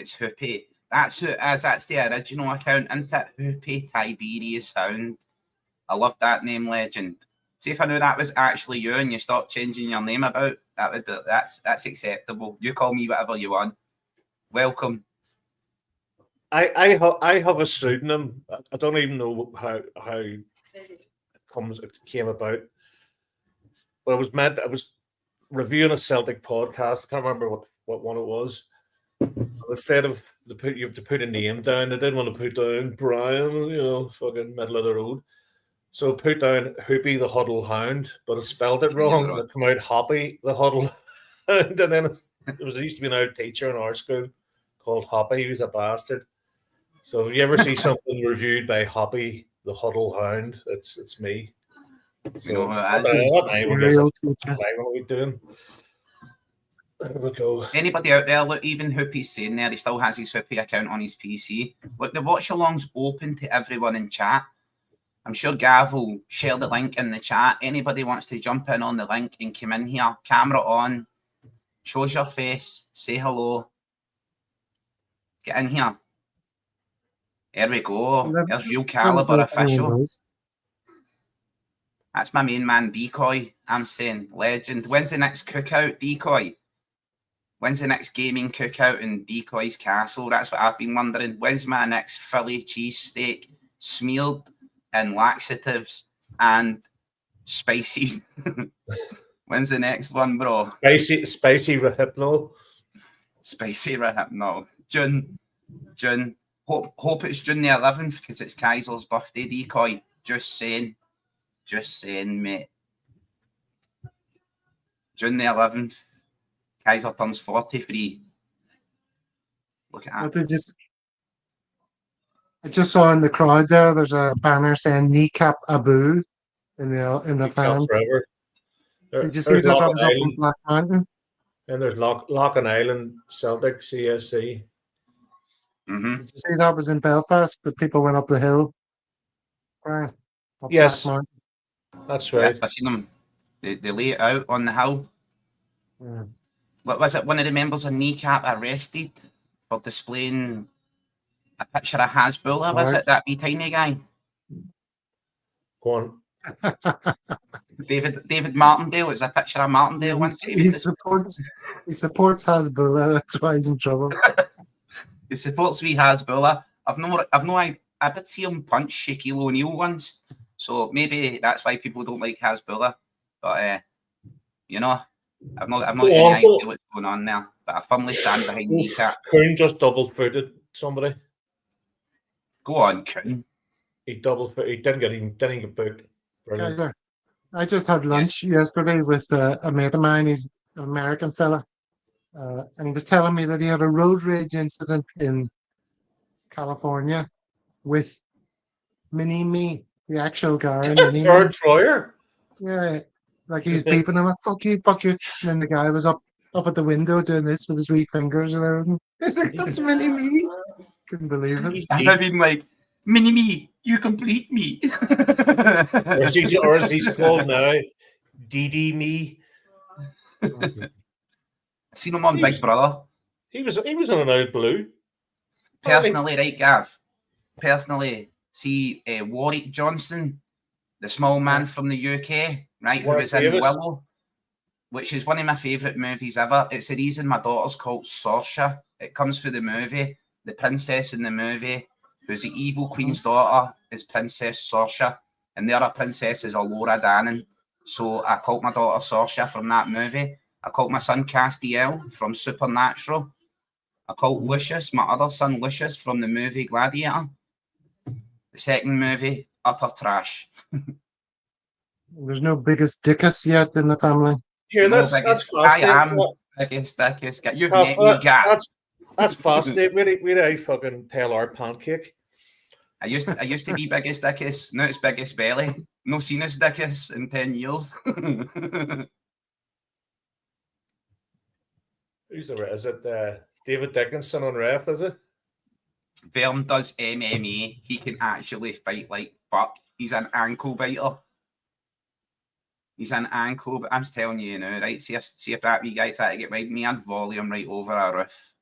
It's Hoopy. That's who it is. That's the original account, isn't it? Hoopy Tiberius Hound. I love that name, legend. See, if I knew that was actually you and you stopped changing your name about, that's acceptable. You call me whatever you want. Welcome. I have a pseudonym. I don't even know how it came about. But I was reviewing a Celtic podcast. I can't remember what one it was. Instead of you have to put a name down. I didn't want to put down Brian, fucking middle of the road. So put down Hoopy the Huddle Hound, but I spelled it wrong. And it came out Hoppy the Huddle Hound. And then there used to be an old teacher in our school called Hoppy. He was a bastard. So if you ever see something reviewed by Hoppy the Huddle Hound, it's me. So you know what we doing? There we go. Anybody out there, look, even Hoopy's saying there, he still has his Hoopy account on his PC. Look, the watch-along's open to everyone in chat. I'm sure Gav will share the link in the chat. Anybody wants to jump in on the link and come in here, camera on, shows your face, say hello. Get in here. There we go. There's Real Caliber official. That's my main man, Decoy. I'm saying legend. When's the next cookout, Decoy? When's the next gaming cookout in Decoy's castle? That's what I've been wondering. When's my next Philly cheesesteak smeared in laxatives and spices? When's the next one, bro? Spicy Rehypno. Spicy Rehypno. June. Hope it's June the 11th because it's Kaiser's birthday, Decoy. Just saying, mate. June the 11th. Kaiser turns 43. Look at that. I just saw in the crowd there's a banner saying kneecap Abu in the fans. Did you see that? That was up in Black Mountain. And there's Loughlin Island Celtic CSC. Mm-hmm. Did you see that was in Belfast? The people went up the hill. Right. Yes, that's right. Yeah, I seen them. They lay it out on the hill. Yeah. What was it? One of the members of Kneecap arrested for displaying a picture of Hasbulla. Was it that wee tiny guy? Go on. David Martindale. It was a picture of Martindale. He supports Hasbulla. That's why he's in trouble. He supports wee Hasbulla. I did see him punch Shaquille O'Neal once, so maybe that's why people don't like Hasbulla. But I've not any idea what's going on there. But I firmly stand behind Kneecap. Coon just double-footed somebody. Go on, Coon. He didn't get booked. Kaiser, I just had lunch yesterday with a mate of mine. He's an American fella, and he was telling me that he had a road rage incident in California with Mini-Me, the actual guy. George Troyer. Yeah, like he was beeping him, fuck you. And then the guy was up at the window doing this with his wee fingers and everything. He's like, that's Mini-Me. Couldn't believe it. I've been like, Mini-Me, you complete me. or as he's called now, DD-Me. I seen him on Big Brother. He was in an old blue. Personally, right, Gav? See Warwick Johnson, the small man from the UK, right, who was in Willow, which is one of my favourite movies ever. It's the reason my daughter's called Saoirse. It comes through the movie. The princess in the movie, who's the evil queen's daughter, is Princess Saoirse, and the other princess is Laura Dannon. So I called my daughter Saoirse from that movie. I called my son Castiel from Supernatural. I called Lucius, my other son Lucius, from the movie Gladiator. The second movie, utter trash. There's no biggest dickus yet in the family. Here, that's fascinating. I am biggest. You've met me, Gav. That's fascinating. We I fucking tell our pancake. I used to be biggest dickus. Now it's biggest belly. No seen as dickus in 10 years. Who's the is it? David Dickinson on ref, is it? Vern does MMA. He can actually fight like fuck. He's an ankle biter. But I'm telling you now, right? See if that wee guy tried to get right me, I'd volley him right over a roof.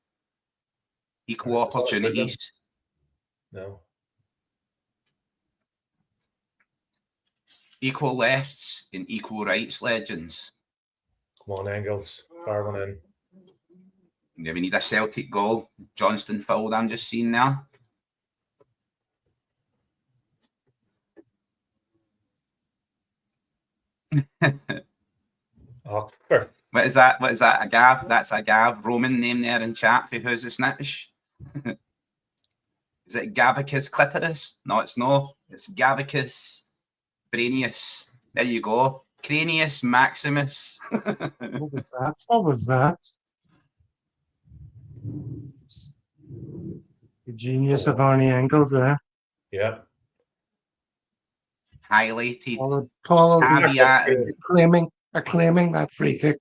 Equal opportunities. No. Equal lefts and equal rights, legends. Come on, Engels. Fire one in. Yeah, we need a Celtic goal. Johnston fouled, I'm just seeing now. Oh, fair. What is that? What is that? A Gav? That's a Gav. Roman name there in chat for who's the snitch. Is it Gavicus clitoris? No, it's no. It's Gavicus Brainius. There you go. Cranius Maximus. What was that? What was that? The genius of Arnie Engels there. Yeah. Highlighted. Paulo Caveat. acclaiming that free kick.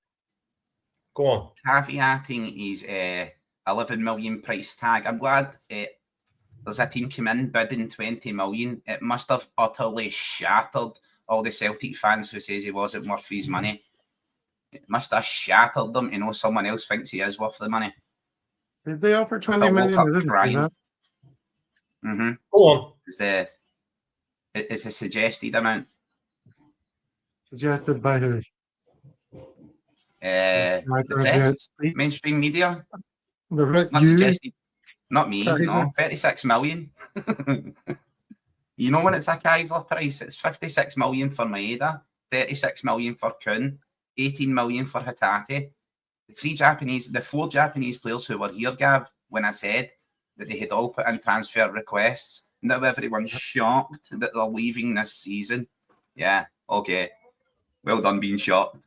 Go on. Caveating his 11 million price tag. I'm glad there's a team came in bidding 20 million. It must have utterly shattered all the Celtic fans who says he wasn't worth his money. It must have shattered them to know someone else thinks he is worth the money. Did they offer 20 They'll million? woke up I didn't see crying. that. Mm-hmm. Go on. It's a suggested amount. Suggested by who? The press, mainstream media. Not suggested. Not me. No, 36 million. You know when it's a Kaiser price, it's 56 million for Maeda, 36 million for Kun, 18 million for Hatate. The four Japanese players who were here, Gav, when I said that they had all put in transfer requests. Now everyone's shocked that they're leaving this season. Yeah, okay. Well done being shocked.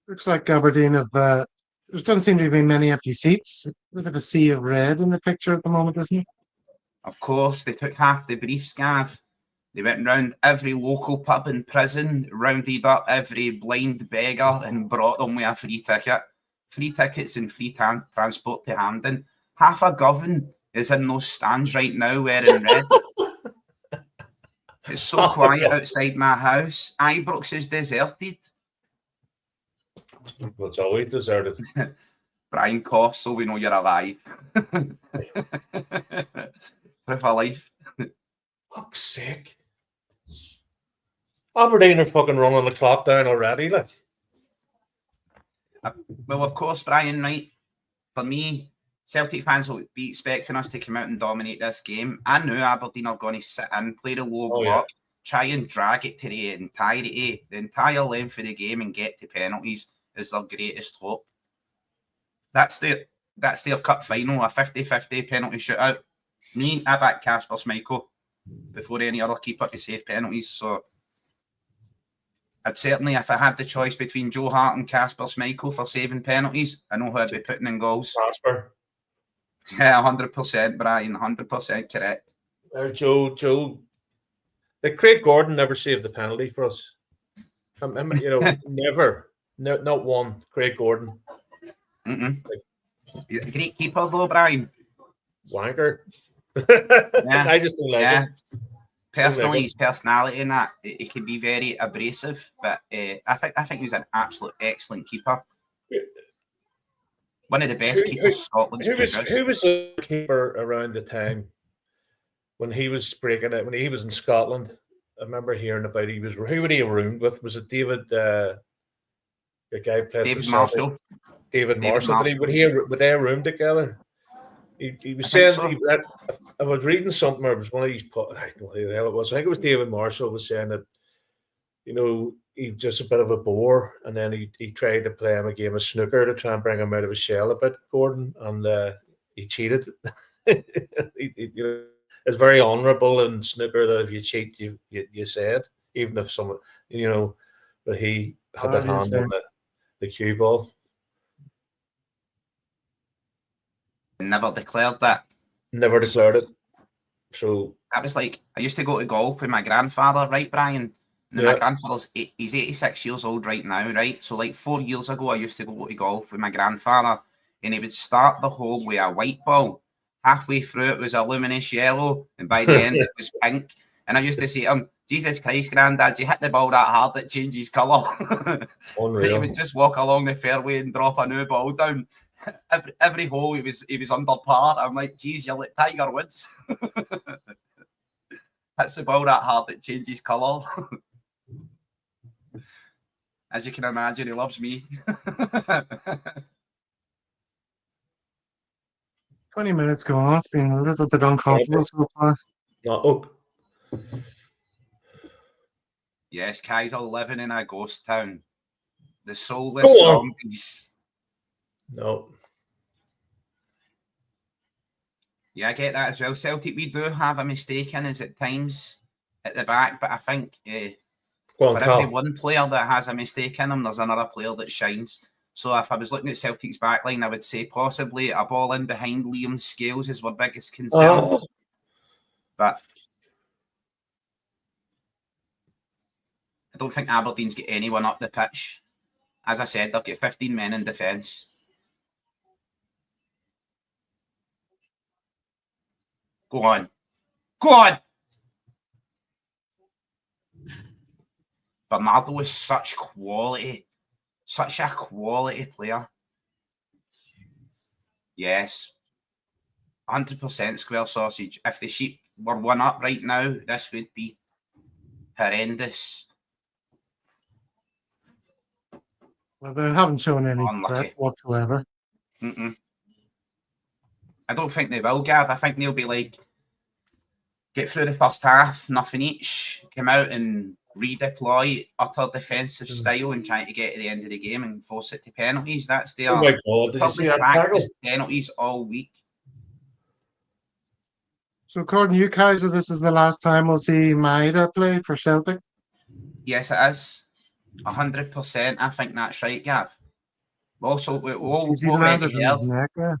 Looks like Aberdeen have. There doesn't seem to be many empty seats. A bit of a sea of red in the picture at the moment, isn't it? Of course, they took half the briefs, Gav. They went round every local pub in prison, rounded up every blind beggar and brought them with a free ticket. Free tickets and free transport to Hampden. Half a govern is in those stands right now wearing red. It's so quiet outside my house. Ibrox is deserted. Well, it's always deserted. Brian coughs, so we know you're alive. With a life. Fuck's sake. Aberdeen are fucking running the clock down already, like. Well, of course, Brian, right? For me, Celtic fans will be expecting us to come out and dominate this game. I knew Aberdeen are going to sit in, play the low block, try and drag it to the entire length of the game and get to penalties is their greatest hope. That's their cup final, a 50-50 penalty shootout. Me, I back Kasper Schmeichel before any other keeper to save penalties. So I'd certainly, if I had the choice between Joe Hart and Kasper Schmeichel for saving penalties, I know who I'd be putting in goals. Kasper. Yeah, 100%, Brian, 100% correct. Joe. Like Craig Gordon never saved the penalty for us. Never. No, not one. Craig Gordon. Great keeper though, Brian. Wanker. Yeah. I just don't like him. Personally, his personality in that it can be very abrasive, but I think he's an absolute excellent keeper. One of the best keepers Scotland's produced. Who was the keeper around the time when he was breaking it? When he was in Scotland, I remember hearing about who would he have roomed with? Was it David? The guy played David Marshall. David Marshall. Would they have roomed together? He was saying I was reading something where it was one of these. I don't know who the hell it was. I think it was David Marshall was saying that he's just a bit of a bore, and then he tried to play him a game of snooker to try and bring him out of his shell a bit, Gordon, and he cheated. It's very honourable in snooker that if you cheat, you say it, even if someone but he had the hand on the cue ball. Never declared that. Never declared it. So that was like I used to go to golf with my grandfather, right, Brian? And my grandfather's he's 86 years old right now, right? So like 4 years ago, I used to go to golf with my grandfather, and he would start the hole with a white ball. Halfway through, it was a luminous yellow, and by the end, it was pink. And I used to say to him, Jesus Christ, Grandad, you hit the ball that hard it changes colour. Unreal. He would just walk along the fairway and drop a new ball down. Every hole he was under par. I'm like, geez, you're like Tiger Woods. Hits the ball that hard it changes colour. As you can imagine, he loves me. 20 minutes gone. It's been a little bit uncomfortable so far. Yes, Kai's all living in a ghost town. The soulless zombies. No. Yeah, I get that as well. Celtic, we do have a mistake in us at times at the back, but I think for every one player that has a mistake in them, there's another player that shines. So if I was looking at Celtic's backline, I would say possibly a ball in behind Liam Scales is our biggest concern. But I don't think Aberdeen's got anyone up the pitch. As I said, they've got 15 men in defence. Go on. Go on! Bernardo is such quality. Such a quality player. Yes. 100% square sausage. If the Sheep were 1 up right now, this would be horrendous. Well, they haven't shown any threat whatsoever. I don't think they will, Gav. I think they'll be like, get through the first half, nothing each, come out and redeploy utter defensive style and try to get to the end of the game and force it to penalties. That's their probably practice penalties all week. So according to you, Kaiser, this is the last time we'll see Maeda play for Celtic? Yes, it is. 100%. I think that's right, Gav. Also, we already heard.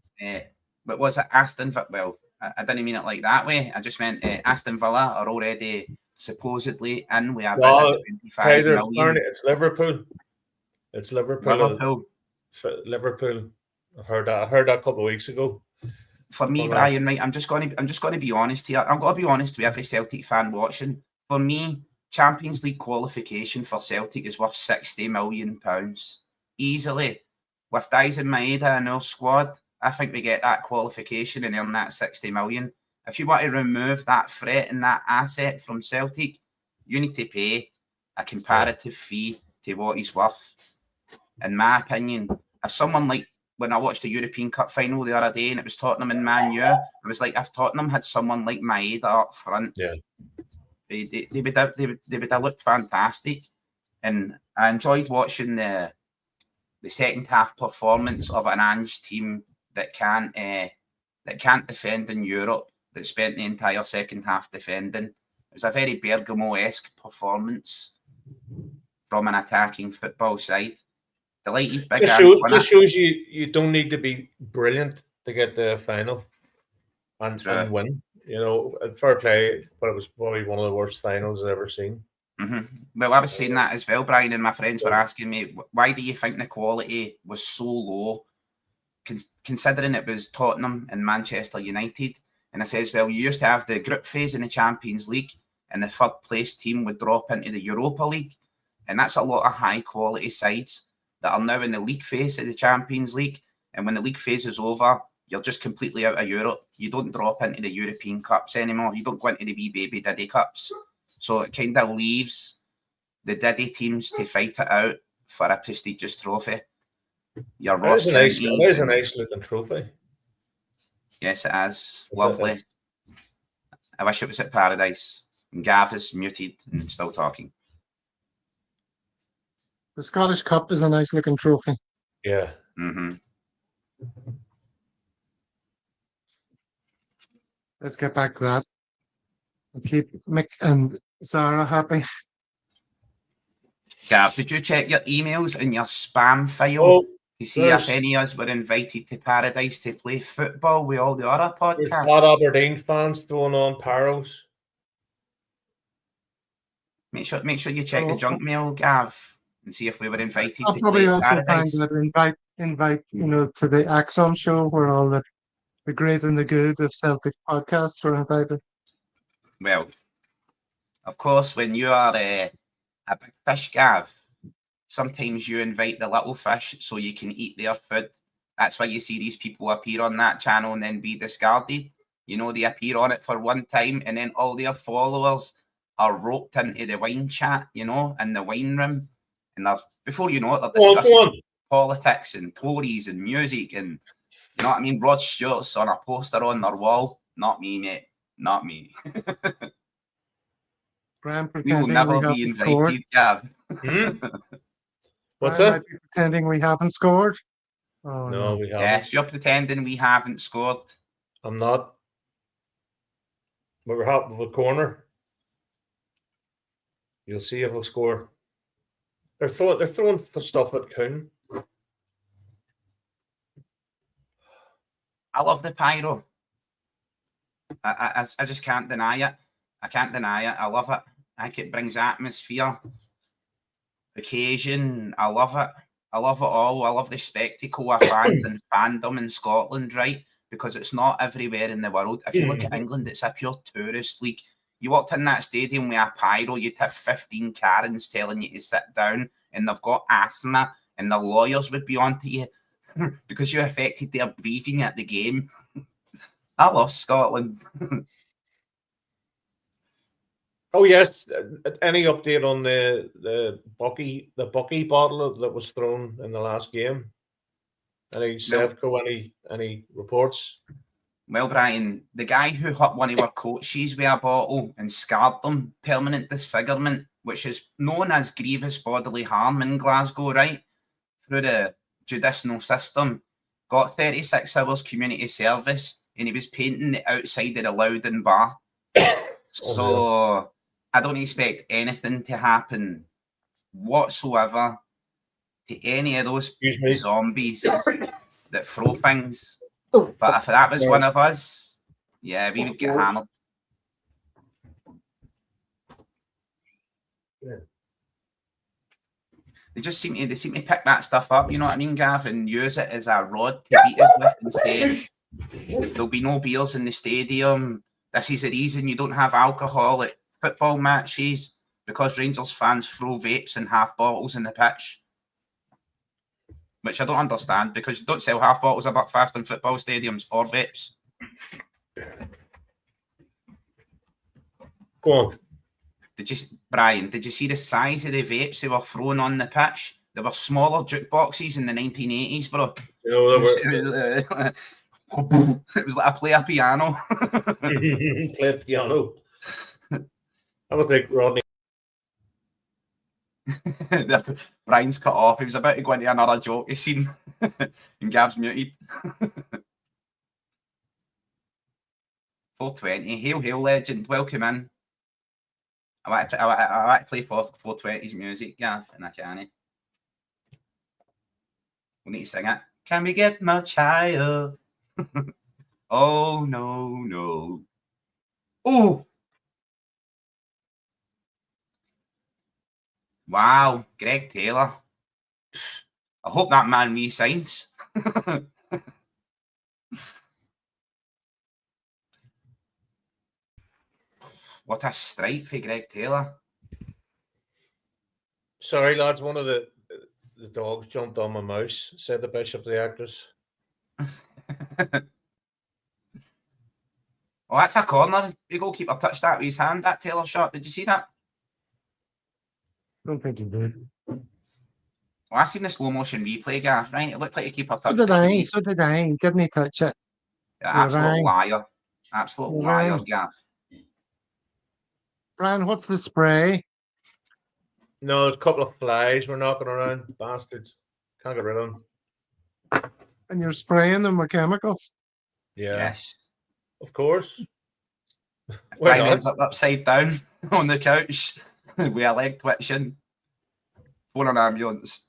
But was it Aston Villa? Well, I didn't mean it like that way. I just meant Aston Villa are already supposedly in with a bid of 25 million. It's Liverpool. It's Liverpool. Liverpool. I've heard that. I heard that a couple of weeks ago. For me, Brian, right, I'm just going to be honest here. I'm going to be honest with every Celtic fan watching. For me, Champions League qualification for Celtic is worth £60 million easily. With Daizen Maeda in our squad, I think we get that qualification and earn that 60 million. If you want to remove that threat and that asset from Celtic, you need to pay a comparative fee to what he's worth. In my opinion, if someone like, when I watched the European Cup final the other day and it was Tottenham and Man U, I was like, if Tottenham had someone like Maeda up front, they would have looked fantastic. And I enjoyed watching the second half performance of an Ange team that can't defend in Europe, that spent the entire second half defending. It was a very Bergamo-esque performance from an attacking football side. Delighted big just shows you don't need to be brilliant to get the final and win. You know, fair play, but it was probably one of the worst finals I've ever seen. Well, I was saying that as well, Brian, and my friends were asking me, why do you think the quality was so low, considering it was Tottenham and Manchester United? And I says, well, you used to have the group phase in the Champions League and the third place team would drop into the Europa League. And that's a lot of high quality sides that are now in the league phase of the Champions League. And when the league phase is over, you're just completely out of Europe. You don't drop into the European Cups anymore. You don't go into the wee baby Diddy Cups. So it kind of leaves the Diddy teams to fight it out for a prestigious trophy. Your Ross Counties. It is a nice looking trophy. Yes, it is. Lovely. I wish it was at Paradise. And Gav is muted and still talking. The Scottish Cup is a nice looking trophy. Yeah. Let's get back to that. And keep Mick and Sarah happy. Gav, did you check your emails and your spam file to see if any of us were invited to Paradise to play football with all the other podcasts? There's a lot of Aberdeen fans throwing on paros. Make sure you check the junk mail, Gav, and see if we were invited I'll to probably play also Paradise. find that invite to the Axon show where all the great and the good of Celtic podcasts were invited. Well, Of course, when you are a big fish, Gav, sometimes you invite the little fish so you can eat their food. That's why you see these people appear on that channel and then be discarded. You know, they appear on it for one time and then all their followers are roped into the wine chat, you know, in the wine room. And before you know it, they're discussing politics and Tories and music and, you know what I mean? Rod Stewart's on a poster on their wall. Not me, mate. Not me. Brian We will pretending never we be haven't scored. invited, Gav. What's Brian that? might be pretending we haven't scored. Oh, No, we haven't. Yes, you're pretending we haven't scored. I'm not. But we're happy with the corner. You'll see if we'll score. They're throwing the stuff at Coon. I love the pyro. I just can't deny it. I can't deny it. I love it. I think it brings atmosphere, occasion. I love it. I love it all. I love the spectacle of fans and fandom in Scotland, right? Because it's not everywhere in the world. If you look at England, it's a pure tourist league. You walked in that stadium with a pyro, you'd have 15 Karens telling you to sit down, and they've got asthma, and the lawyers would be on to you because you affected their breathing at the game. I love Scotland. Oh yes. Any update on the Bucky bottle that was thrown in the last game? Any Sevco? Any reports? Well, Brian, the guy who hit one of our coaches with a bottle and scarred them, permanent disfigurement, which is known as grievous bodily harm in Glasgow, right? Through the judicial system, got 36 hours community service, and he was painting the outside of the Loudon bar. So I don't expect anything to happen whatsoever to any of those zombies that throw things. But if that was one of us, yeah, we would get hammered. Yeah. They seem to pick that stuff up, you know what I mean, Gav, and use it as a rod to beat us with instead. There'll be no beers in the stadium. This is the reason you don't have alcohol at football matches, because Rangers fans throw vapes and half bottles in the pitch. Which I don't understand, because you don't sell half bottles of Buckfast in football stadiums or vapes. Go on. Brian, did you see the size of the vapes they were throwing on the pitch? They were smaller jukeboxes in the 1980s, bro. You know, it was like I play a piano. Play a piano. That was like Rodney. Brian's cut off. He was about to go into another joke he seen. And Gav's muted. 420. Hail, legend. Welcome in. I want to play 420's music, Gav, and I can't. We need to sing it. Can we get much higher? Oh, no. Oh! Wow, Greg Taylor. I hope that man resigns. What a strike for Greg Taylor. Sorry, lads, one of the dogs jumped on my mouse, said the Bishop of the Actors. Oh, that's a corner. The goalkeeper touched that with his hand, that Taylor shot. Did you see that? Don't think he did. Well, I seen the slow motion replay, Gaff, right? It looked like the keeper touched So did I. it. So did I. Didn't he touch it? Yeah, absolute liar. Absolute liar, Gaff. Brian, what's the spray? No, there's a couple of flies we're knocking around. Bastards. Can't get rid of them. And you're spraying them with chemicals? Yeah. Yes. Of course. Brian ends up upside down on the couch with a leg twitching. Phone an ambulance.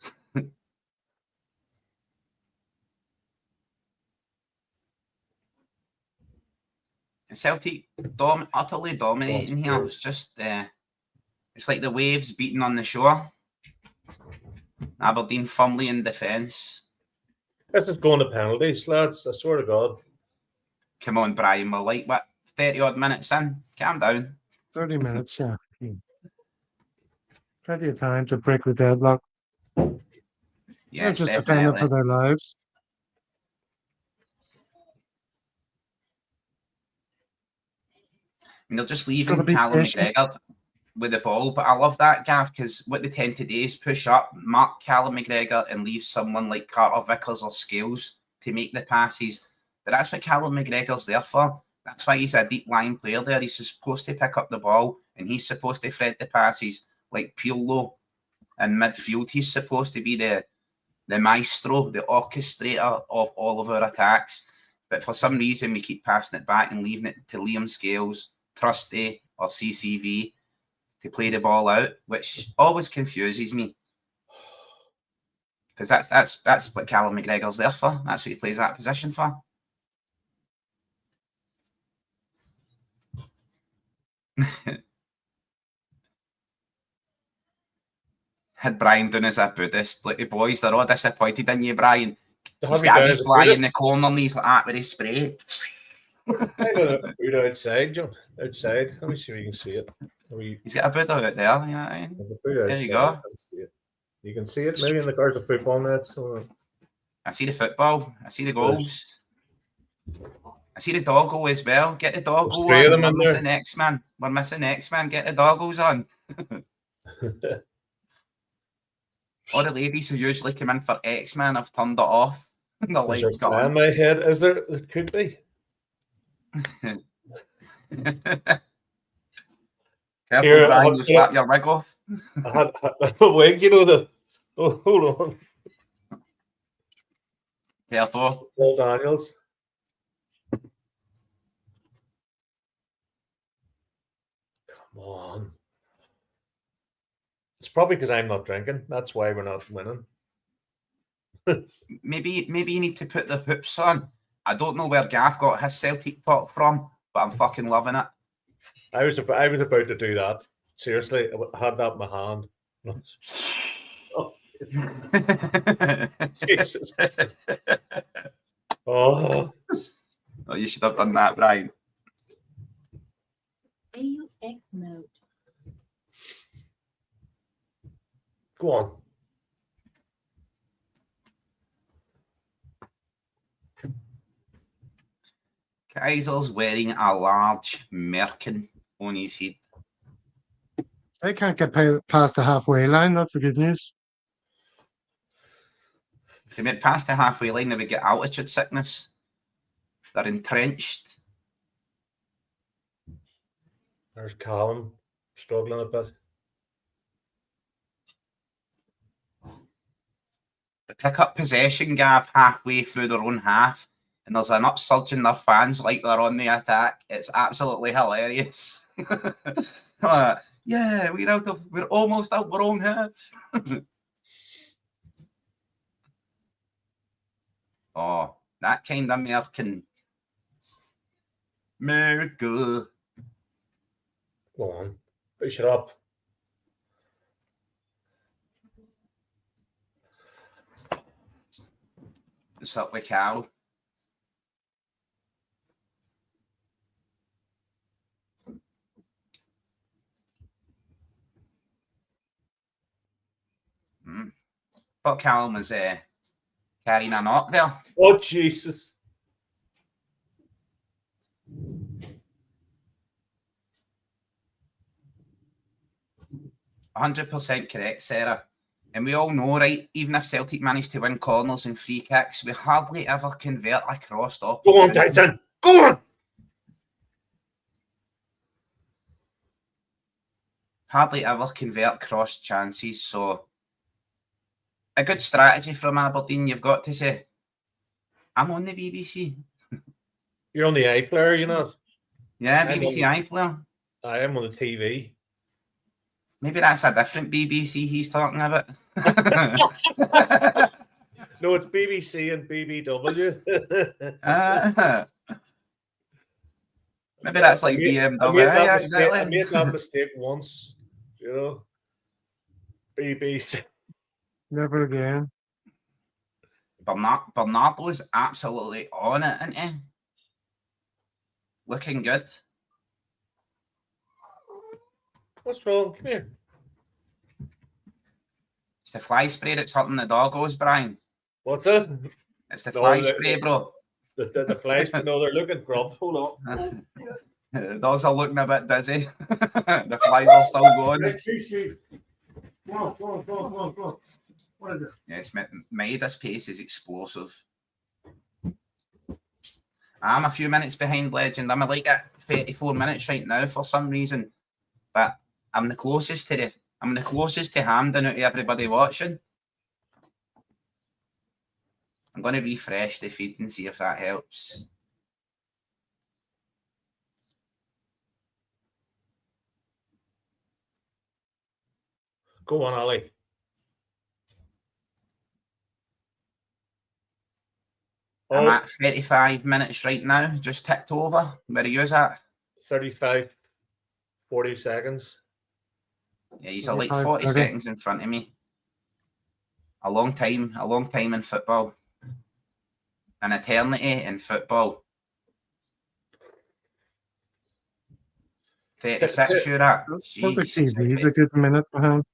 Celtic utterly dominating here. It's just it's like the waves beating on the shore. Aberdeen firmly in defence. This is going to penalties, lads. I swear to God. Come on, Brian. We're like, what, 30 odd minutes in? Calm down. 30 minutes, yeah. Plenty of time to break the deadlock. They're Yes, just defending for definitely. their lives. I mean, they're just Gotta leaving be Callum patient. McGregor with the ball, but I love that, Gav, because what they tend to do is push up, mark Callum McGregor, and leave someone like Carter Vickers or Scales to make the passes. But that's what Callum McGregor's there for. That's why he's a deep line player there. He's supposed to pick up the ball, and he's supposed to thread the passes like Pirlo in midfield. He's supposed to be the maestro, the orchestrator of all of our attacks. But for some reason, we keep passing it back and leaving it to Liam Scales, Trusty, or CCV to play the ball out, which always confuses me. Because that's what Callum McGregor's there for. That's what he plays that position for. Had Brian done as a Buddhist. Like the boys, they're all disappointed in you, Brian. He's got to be flying in the corner and he's like that with his spray. I got a Buddha outside, John. Outside. Let me see if you can see it. He's got a Buddha out there. You know what I mean? There you go. You can see it. Maybe in the cars of football nets. So. I see the football. I see the goals. I see the doggo as well. Get the doggo on. We're missing X-Man. We're missing X-Man. Get the doggos on. All the ladies who usually come in for X-Man have turned it off. The lights gone. In my head, is there? It could be. Careful, here, Brian, you'll slap your wig off. I had a wig, you know the. Oh, hold on. Careful. Paul Daniels. Come on. It's probably because I'm not drinking. That's why we're not winning. maybe you need to put the hoops on. I don't know where Gaff got his Celtic top from, but I'm fucking loving it. I was about to do that. Seriously, I had that in my hand. Oh. Jesus. Oh, you should have done that, Brian. AUX mode. Go on. Kaiser's wearing a large merkin on his head. They can't get past the halfway line. That's the good news. If they went past the halfway line, they would get altitude sickness. They're entrenched. There's Callum struggling a bit. They pick up possession, Gav, halfway through their own half, and there's an upsurge in their fans like they're on the attack. It's absolutely hilarious. Yeah, we're almost out our own half. Oh, that kind of American. America. Go on, push it up. What's up with Cal? But Callum was carrying a knock there. Oh, Jesus. %100% correct, Sarah. And we all know, right, even if Celtic managed to win corners and free kicks, we hardly ever convert a crossed opportunity. Go on, Tyson. Go on. Hardly ever convert cross chances, so a good strategy from Aberdeen, you've got to say. I'm on the BBC. You're on the iPlayer, you know? Yeah, BBC iPlayer. I am on the TV. Maybe that's a different BBC he's talking about. No, it's BBC and BBW. Maybe that's like BMW. I made that mistake once, you know. BBC. Never again. Bernardo's absolutely on it, isn't he? Looking good. What's wrong? Come here. the fly spray that's hurting the doggos, Brian. What's it? It's the No, fly spray, bro. The flies, but no, they're looking grub. Hold on. The dogs are looking a bit dizzy. The flies are still going. Go. What is it? Yes, Maida's pace is explosive. I'm a few minutes behind Legend. I'm like at 34 minutes right now for some reason, but I'm the closest to Hamden out of everybody watching. I'm going to refresh the feed and see if that helps. Go on, Ali. I'm at 35 minutes right now, just ticked over. Where are you at? 35, 40 seconds. Yeah, he's like 40 seconds in front of me. A long time in football. An eternity in football. 36 you're at. Celtic TV is a good minute for him.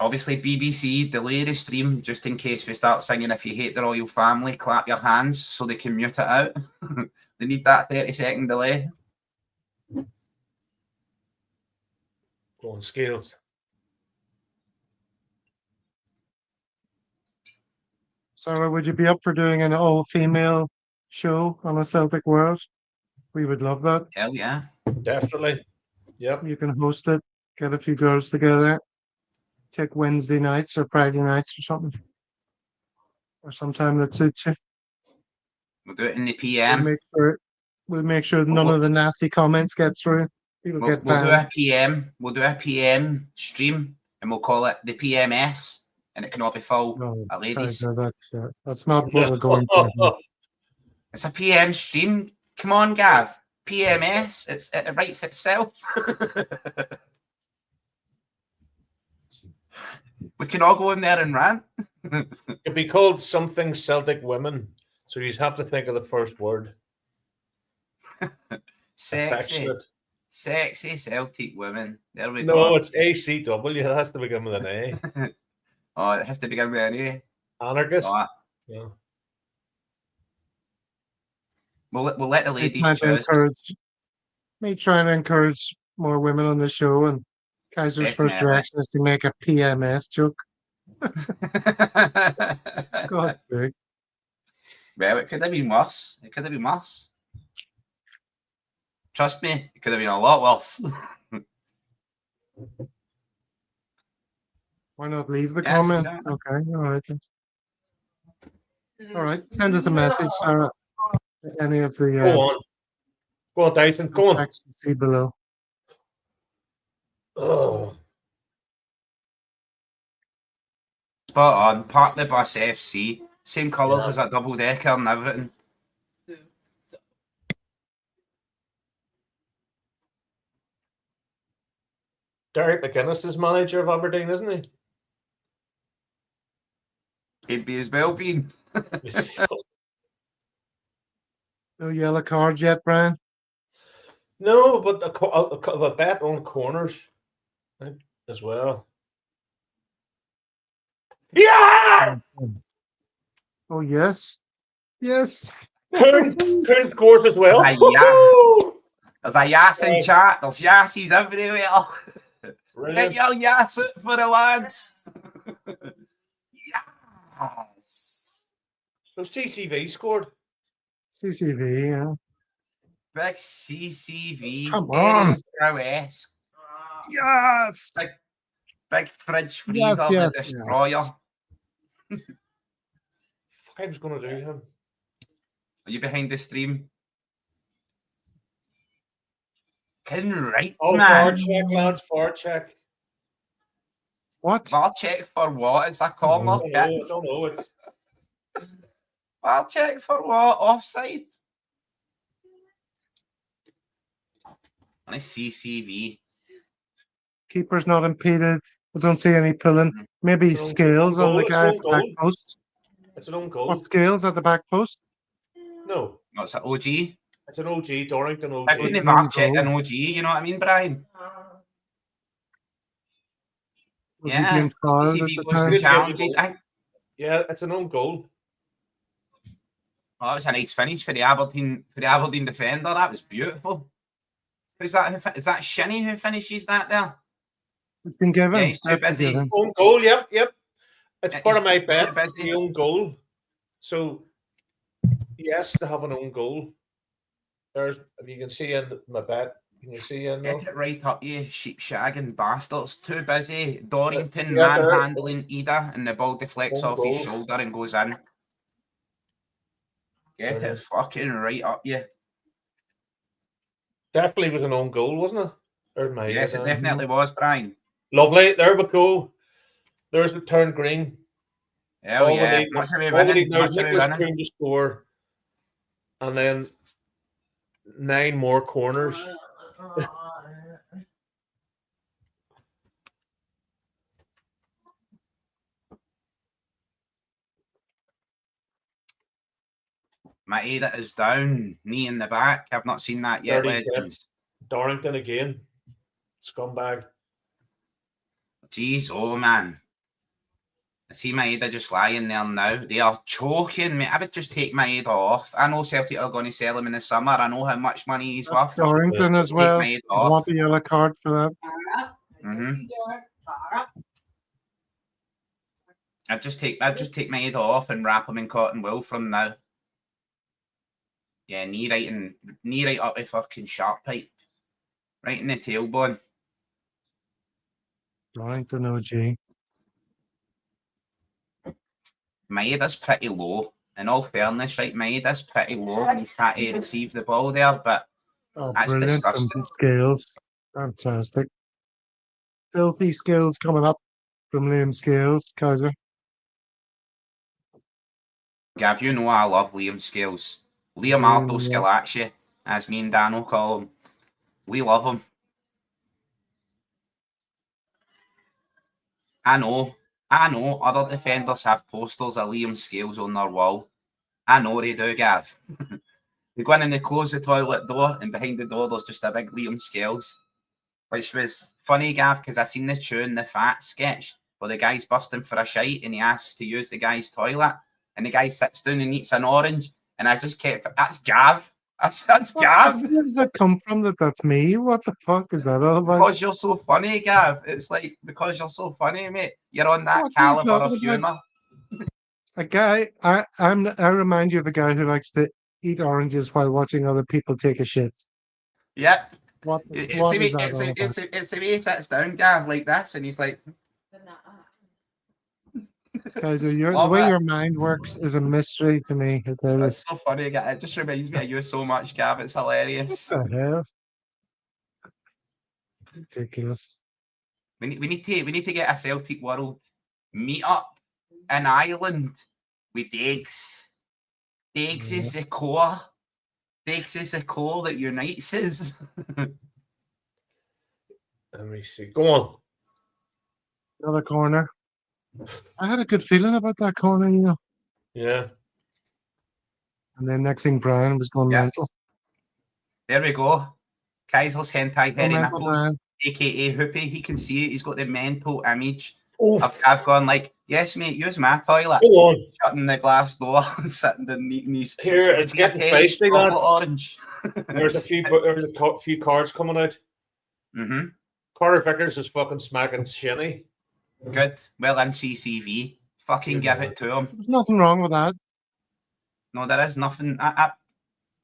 Obviously, BBC, delay the stream just in case we start singing If You Hate the Royal Family, Clap Your Hands, so they can mute it out. They need that 30-second delay. Go on, Scales. Sarah, would you be up for doing an all-female show on a Celtic World? We would love that. Hell yeah. Definitely. Yep. You can host it, get a few girls together, take Wednesday nights or Friday nights or something. Or sometime that suits you. We'll do it in the PM. We'll make sure none of the nasty comments get through. We'll do a PM. We'll do a PM stream and we'll call it the PMS, and it can all be full of ladies. That's not what we're going for. It's a PM stream. Come on, Gav. PMS. It writes itself. We can all go in there and rant. It'd be called something Celtic Women. So you'd have to think of the first word. Sexy Celtic women. There we go. No, it's ACW. It has to begin with an A. Oh, it has to begin with an A. Anarchist. Oh. Yeah. We'll let the ladies choose. Me trying to encourage more women on the show, and Kaiser's first reaction is to make a PMS joke. God's sake. Well, it could have been worse. Trust me, it could have been a lot worse. Why not leave the comment? Exactly. Okay, all right. Send us a message, Sarah. Any of the Go on, Dyson. Go on. You see below. Oh. Spot on. Park the Bus FC. Same colours as a double decker and everything. Derek McGuinness is manager of Aberdeen, isn't he? He'd be as well been. No yellow cards yet, Brian? No, but a bet on corners as well. Yeah! Oh, yes. Yes. Coon scores as well. There's a Yass in chat. There's Yassies everywhere. Get your Yass out for the lads. Yes. So CCV scored. CCV, yeah. Big CCV. Come on. Yes. Big fridge freezer, the destroyer. Yes. I was going to do him. Are you behind the stream? Right, man. Far check, lads. Far check. What? Far check for what? It's a corner kick. I don't know. Far check for what? Offside. On a CCV. Keeper's not impeded. I don't see any pulling. Maybe Scales on the guy at the back post. It's an own goal. What, Scales at the back post? No. It's an OG. It's an OG, Dorrington OG. I couldn't have Varchek an OG, you know what I mean, Brian? Was he being fouled at CCV the goes time? through challenges. Yeah, it's an own goal. Oh, that was a nice finish for the Aberdeen defender. That was beautiful. Is that Shinny who finishes that there? It's been given. Yeah, he's too busy. Own goal, yep. It's part of my He's bet, too busy. the own goal. So, yes, to have an own goal. There's, if you can see in my bet, can you see in there? Get it right up, you sheep shagging bastards. Too busy. Dorrington Yeah, manhandling Ida, and the ball deflects Own off his goal. shoulder and goes in. Get it fucking right up, you. Definitely was an own goal, wasn't it? There's my Yes, it definitely was, Brian. Lovely. There we go. There's the turn green. Hell yeah. Much of a winning. There's Nicholas Coon to score. And then 9 more corners. Maeda is down, knee in the back. I've not seen that yet, legends. Dorrington again. Scumbag. Jeez, oh man. I see Maeda just lying there now. They are choking me. I would just take Maeda off. I know Celtic are going to sell him in the summer. I know how much money he's worth. Dorrington as well. I want the yellow card for that. I'd just take Maeda off and wrap him in cotton wool from now. Yeah, knee right up the fucking sharp pipe. Right in the tailbone. Dorrington OG. Maeda's pretty low. In all fairness, right, Maeda's pretty low when he's trying to receive the ball there, but that's disgusting. Scales. Fantastic. Filthy skills coming up from Liam Scales, Kaiser. Gav, you know I love Liam Scales. Leonardo Scalacci, as me and Dan call him. We love him. I know other defenders have posters of Liam Scales on their wall. I know they do, Gav. They go in and they close the toilet door, and behind the door there's just a big Liam Scales. Which was funny, Gav, because I seen the Chewing the Fat sketch where the guy's busting for a shite and he asks to use the guy's toilet, and the guy sits down and eats an orange, and I just kept, that's Gav. That's Gav. Where does that come from that that's me? What the fuck is that all about? Because you're so funny, Gav. It's like, because you're so funny, mate. You're on that caliber of humour. A guy, I remind you of a guy who likes to eat oranges while watching other people take a shit. Yep. It's the way he sits down, Gav, like this, and he's like... Kaiser, the way your mind works is a mystery to me. It's so funny. It just reminds me of you so much, Gav. It's hilarious. What the hell? Ridiculous. We need to get a Celtic World meet up in Ireland with Diggs. Diggs is the core. Diggs is the core that unites us. Let me see. Go on. Another corner. I had a good feeling about that corner, you know. Yeah. And then next thing, Brian was going mental. There we go. Kaiser's hentai Terry Nichols, Brian. aka Hoopy. He can see it. He's got the mental image. I've gone like, yes, mate, use my toilet. Go on. Shutting the glass door and sitting down eating these. Here, it's getting feisty, lads. Orange. There's a few cards coming out. Carter Vickers is fucking smacking Shinny. Good. Well, in CCV. Fucking give it to him. There's nothing wrong with that. No, there is nothing.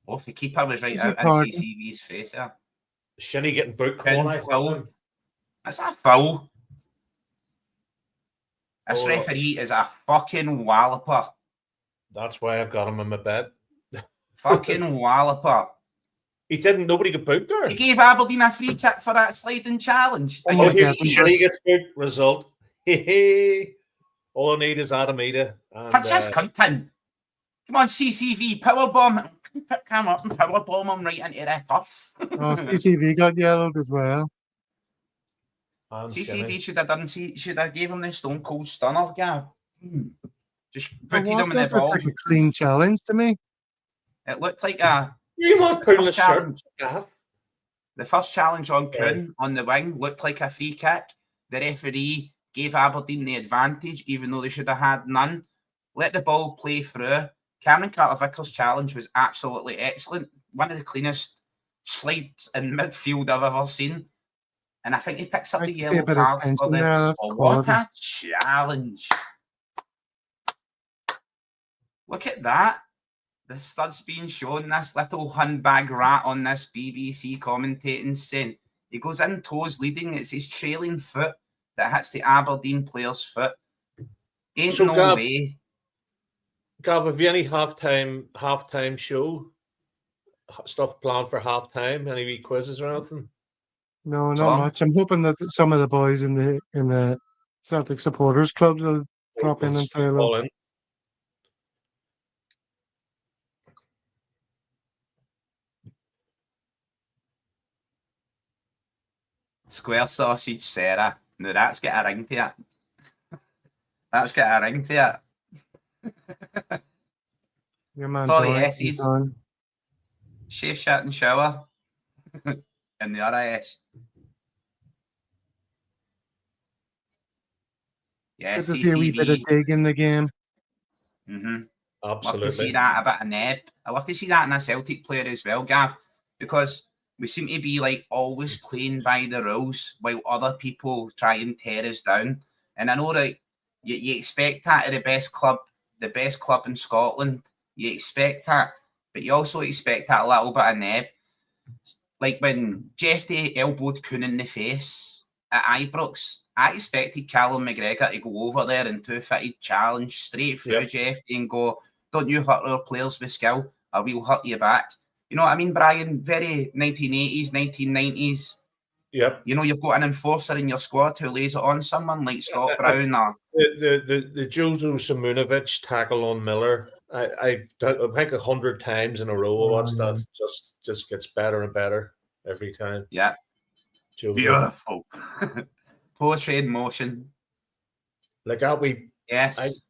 If the keeper was right out in CCV's face there. Shinny getting booked. That's a foul. This referee is a fucking walloper. That's why I've got him in my bed. Fucking walloper. He didn't. Nobody got booked there. He gave Aberdeen a free kick for that sliding challenge. Shinny gets booked. Result. All I need is Adamida. Punch this cunt in. Come on, CCV, powerbomb. Come up and powerbomb him right into the turf. CCV got yellowed as well. CCV should have gave him the Stone Cold Stunner, Gav. Just booted him in the ball. Like a clean challenge to me. It looked like a You must put in the First shirt. challenge, Yeah. the first challenge on Yeah. Kuhn on the wing looked like a free kick. The referee gave Aberdeen the advantage, even though they should have had none. Let the ball play through. Cameron Carter-Vickers' challenge was absolutely excellent. One of the cleanest slides in midfield I've ever seen. And I think he picks up Nice the to see a yellow bit of card tension for the... there. That's Oh, what quality. a challenge. Look at that. The stud's being shown, this little handbag rat on this BBC commentating saying he goes in toes leading. It's his trailing foot that hits the Aberdeen player's foot. Ain't So, no way. Gav, have you any halftime show stuff planned for halftime? Any wee quizzes or anything? No, not Tom? much. I'm hoping that some of the boys in the Celtic supporters club will drop in and say hello. All in. Square sausage, Sarah. Now that's got a ring to it. That's got a ring to it. Your man Sorry, Dory, S's. he's on. Shave, shit and shower. In the RIS. Yeah, Good to see a wee bit of CCV. dig in the game. Love to see Absolutely. that, a bit of neb. I love to see that in a Celtic player as well, Gav, because we seem to be like always playing by the rules while other people try and tear us down. And I know that you expect that at the best club in Scotland. You expect that, but you also expect that a little bit of neb. Like when Jeff Day elbowed Kuhn in the face at Ibrox, I expected Callum McGregor to go over there and two-footed challenge straight through Jeff Day and go, don't you hurt our players with skill, or we'll hurt you back. You know what I mean, Brian? Very 1980s, 1990s. Yep. You know, you've got an enforcer in your squad who lays it on someone like Scott Brown or... The Jozo Simunovic tackle on Miller, I think 100 times in a row. Watch that. Just gets better and better every time. Yeah. Jozo. Beautiful. Poetry in motion. Like that, Yes.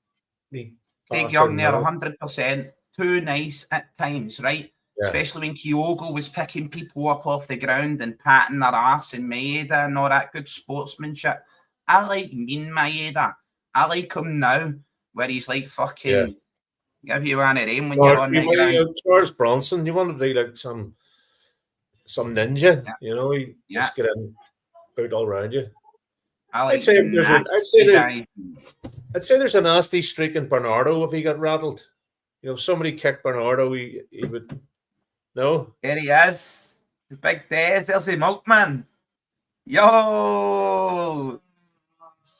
Craig Young there, 100%. Too nice at times, right? Yeah. Especially when Kyogo was picking people up off the ground and patting their arse and Maeda and all that good sportsmanship. I like mean Maeda. I like him now, where he's like fucking give you one of them when you're on the ground. Charles Bronson, you want to be like some ninja, you know? You just get in, boot all around you. I'd say there's a nasty streak in Bernardo if he got rattled. You know, if somebody kicked Bernardo, he would. No? There he is. The big Des. There's the milkman. Yo!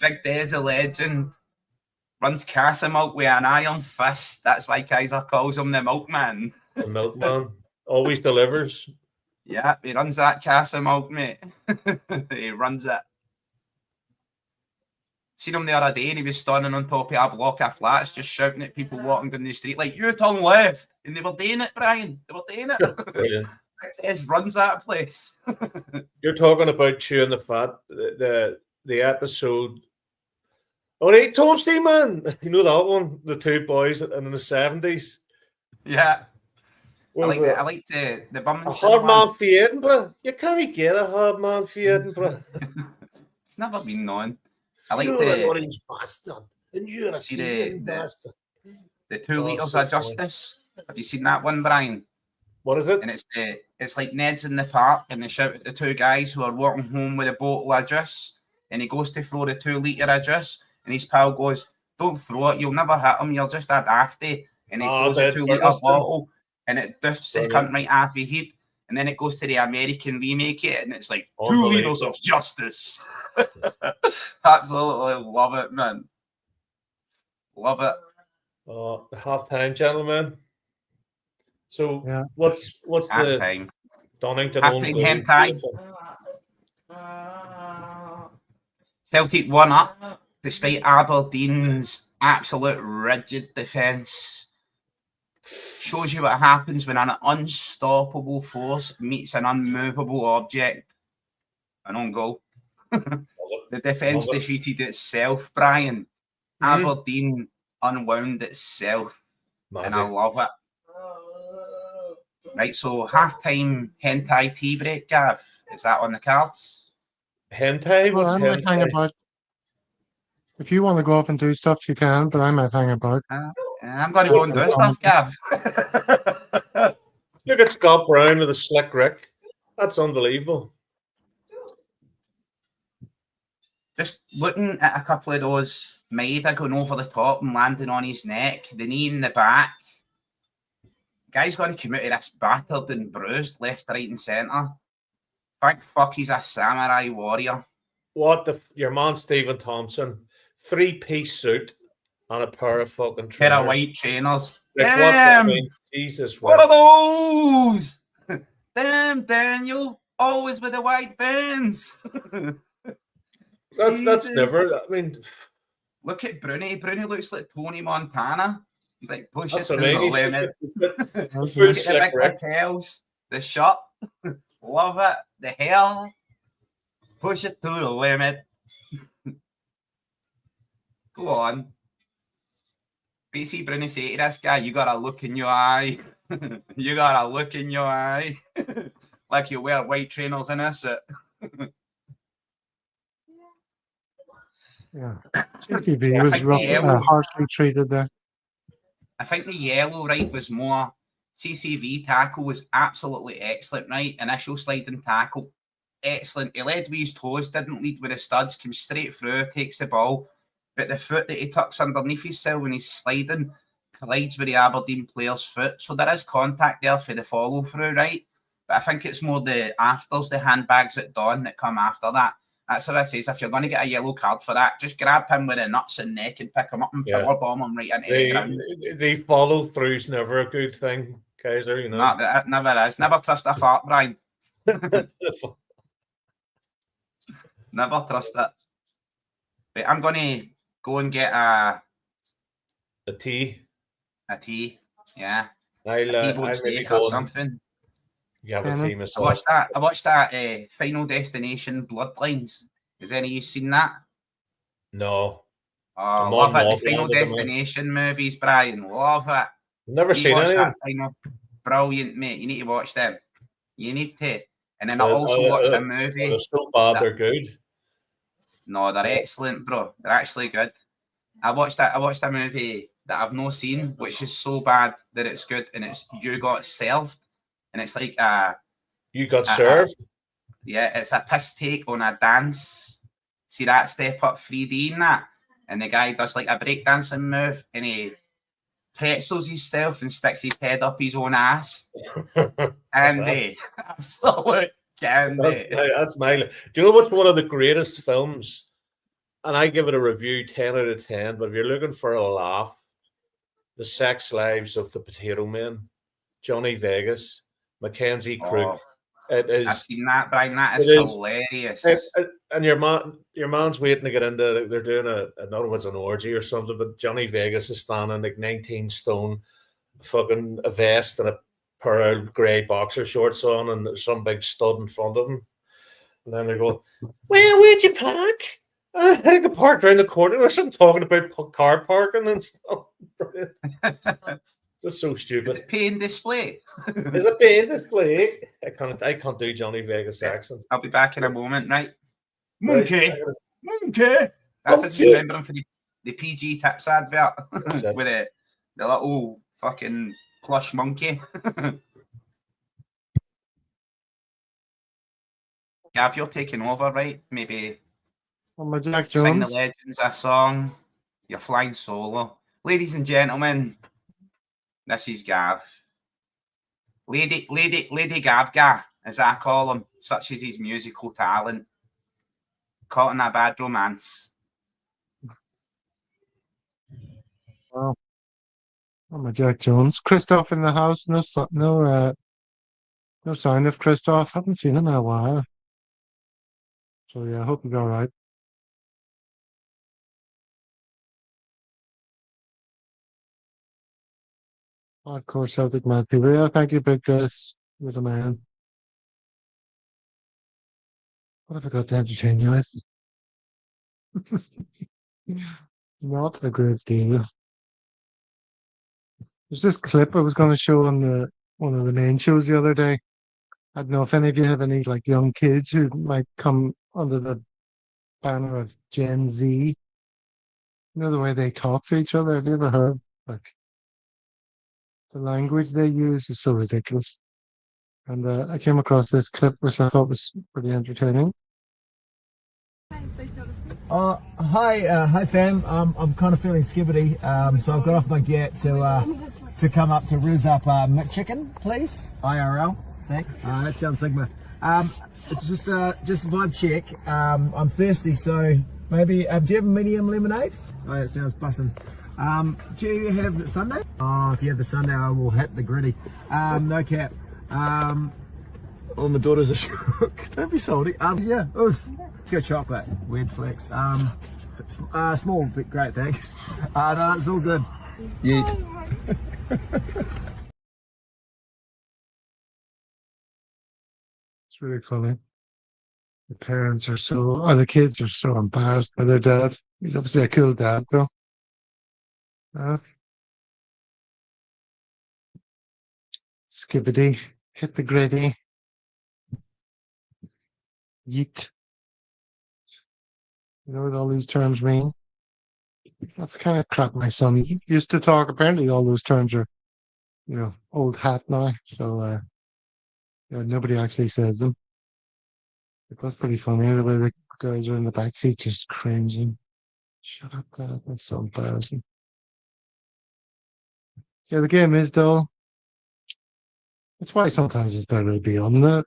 Big Des, a legend. Runs Casa Milk with an iron fist. That's why Kaiser calls him the milkman. The milkman. Always delivers. Yeah, he runs that Casa Milk, mate. He runs it. Seen him the other day and he was standing on top of a block of flats just shouting at people walking down the street like, you turn left. And they were doing it, Brian. They were doing it. Brilliant. Des runs that place. You're talking about chewing the fat. The episode. All right, Toasty, man. You know that one? The two boys in the 70s? Yeah. I like the bum. A hard man for Edinburgh. You can't get a hard man for Edinburgh. It's never been known. I like you're an orange bastard. And you're a Canadian bastard. The 2 litres of justice. Have you seen that one, Brian? What is it? And it's like Ned's in the park and they shout at the two guys who are walking home with a bottle of juice. And he goes to throw the 2 litre of juice. And his pal goes, don't throw it. You'll never hit him. You're just a dafty. And he throws a 2 litre bottle. And it doofs the cunt right off his head. And then it goes to the American remake it. And it's like 2 litres of justice. Absolutely love it, man. Love it. Half-time, gentlemen. So what's half-time? The Donington half-time time. Celtic won up despite Aberdeen's absolute rigid defence. Shows you what happens when an unstoppable force meets an unmovable object. An own goal. The defence defeated itself, Brian. Aberdeen unwound itself. Magic. And I love it. Right, so halftime hentai tea break, Gav. Is that on the cards? Hentai? Well, What's I might hang hentai? about. If you want to go off and do stuff, you can, but I might hang about. I'm going to go and do stuff, Gav. Look at Scott Brown with a slick Rick. That's unbelievable. Just looking at a couple of those Maida going over the top and landing on his neck, the knee in the back. Guy's going to come out of this battered and bruised left, right, and centre. Thank fuck he's a samurai warrior. Your man Stephen Thompson, 3-piece suit and a pair of fucking Pair trainers. of white trainers. Like, Damn! what? I mean, Jesus. What are those? Damn, Daniel. Always with the white bands. That's never. I mean, look at Bruni. Bruni looks like Tony Montana. He's like push it that's to what I mean. the limit. Full Look at the slick big Rick. lapels, the shirt. Love it. The hair. Push it to the limit. Go on. BC Bruni say to this guy, you got a look in your eye. You got a look in your eye. Like you wear white trainers in this. Yeah. JCB was harshly treated there. I think the yellow, right, was more CCV tackle was absolutely excellent, right? Initial sliding tackle, excellent. He led with his toes, didn't lead with the studs, came straight through, takes the ball. But the foot that he tucks underneath himself when he's sliding collides with the Aberdeen player's foot. So there is contact there for the follow through, right? But I think it's more the afters, the handbags at dawn that come after that. That's what I say. If you're going to get a yellow card for that, just grab him with the nuts and neck and pick him up and power bomb him right into the ground. The follow through's never a good thing, Kaiser. You know, no, it never is. Never trust a fart, Brian. Never trust it. Right, I'm going to go and get a tea. A tea, yeah. I'll steak or something. Yeah, the tea myself. I watched that Final Destination Bloodlines. Has any of you seen that? No. Oh, I love it. The Final Destination movies, Brian. Love it. Never seen any of them. Brilliant, mate. You need to watch them. You need to. And then I also watched a movie. They're so bad, they're good. No, they're excellent, bro. They're actually good. I watched a movie that I've not seen, which is so bad that it's good, and it's You Got Served. And it's like You Got Served? Yeah, it's a piss take on a dance. See that Step Up 3D in that? And the guy does like a breakdancing move and he pretzels himself and sticks his head up his own ass. And absolute candy. That's my. Do you know what's one of the greatest films? And I give it a review 10 out of 10, but if you're looking for a laugh, The Sex Lives of the Potato Men, Johnny Vegas, Mackenzie Crook. It is. I've seen that, Brian. That is hilarious. And your man's waiting to get into. They're doing I don't know if it's an orgy or something, but Johnny Vegas is standing like 19 stone, fucking a vest and a pair of grey boxer shorts on, and there's some big stud in front of him. And then they go, "Well, where'd you park?" I could park around the corner or something, talking about car parking and stuff. Just so stupid. Is it pay and display? Is it pay and display? I can't do Johnny Vegas accent. I'll be back in a moment, right? Monkey. Monkey. That's just remember him for the PG Tips advert with the little fucking plush monkey. Gav, you're taking over, right? Maybe my Jack Jones. Sing the Legends a song. You're flying solo. Ladies and gentlemen, this is Gav. Lady Gavga, as I call him, such is his musical talent. Caught in a bad romance. Wow. Oh, my Jack Jones. Christoph in the house. No sign of Christoph. Haven't seen him in a while. So yeah, I hope he's all right. Of course, Celtic mad people. Yeah, thank you, Big Gus. You're the man. What have I got to entertain you with? Not a great deal. There's this clip I was going to show on the one of the main shows the other day. I don't know if any of you have any like young kids who might come under the banner of Gen Z. You know the way they talk to each other. Have you ever heard like the language they use is so ridiculous? And I came across this clip which I thought was pretty entertaining. Hi fam. I'm kind of feeling skibbity, so I've got off my get to come up to rizz up McChicken, please. IRL. Thanks. That sounds Sigma. It's just a vibe check. I'm thirsty, so maybe. Do you have a medium lemonade? Oh, that sounds bussin'. Do you have the Sunday? Oh, if you have the Sunday, I will hit the gritty. No cap. Oh, my daughter's a shook. Don't be salty. Yeah. Oof. Let's go chocolate. Weird flex. Small, but great, thanks. No, it's all good. Yeet. It's really funny. The parents are so, or the kids are so embarrassed by their dad. He's obviously a cool dad, though. Skibbity, hit the gritty, yeet. You know what all these terms mean? That's kind of crap my son used to talk. Apparently, all those terms are, old hat now. So, nobody actually says them. It was pretty funny the way the guys are in the backseat just cringing. Shut up, Dad. That's so embarrassing. Yeah, the game is dull. That's why sometimes it's better to be on the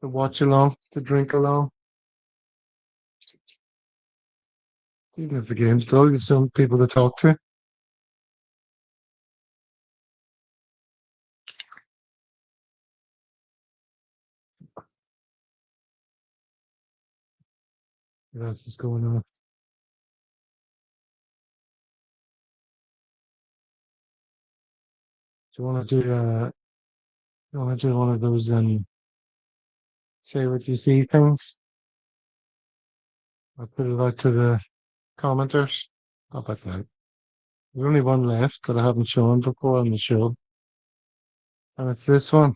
watch along, the drink along. Even if the game's dull, you have some people to talk to. What else is going on? Do you want to do one of those say what you see things? I'll put it out to the commenters. How about that? There's only one left that I haven't shown before on the show. And it's this one.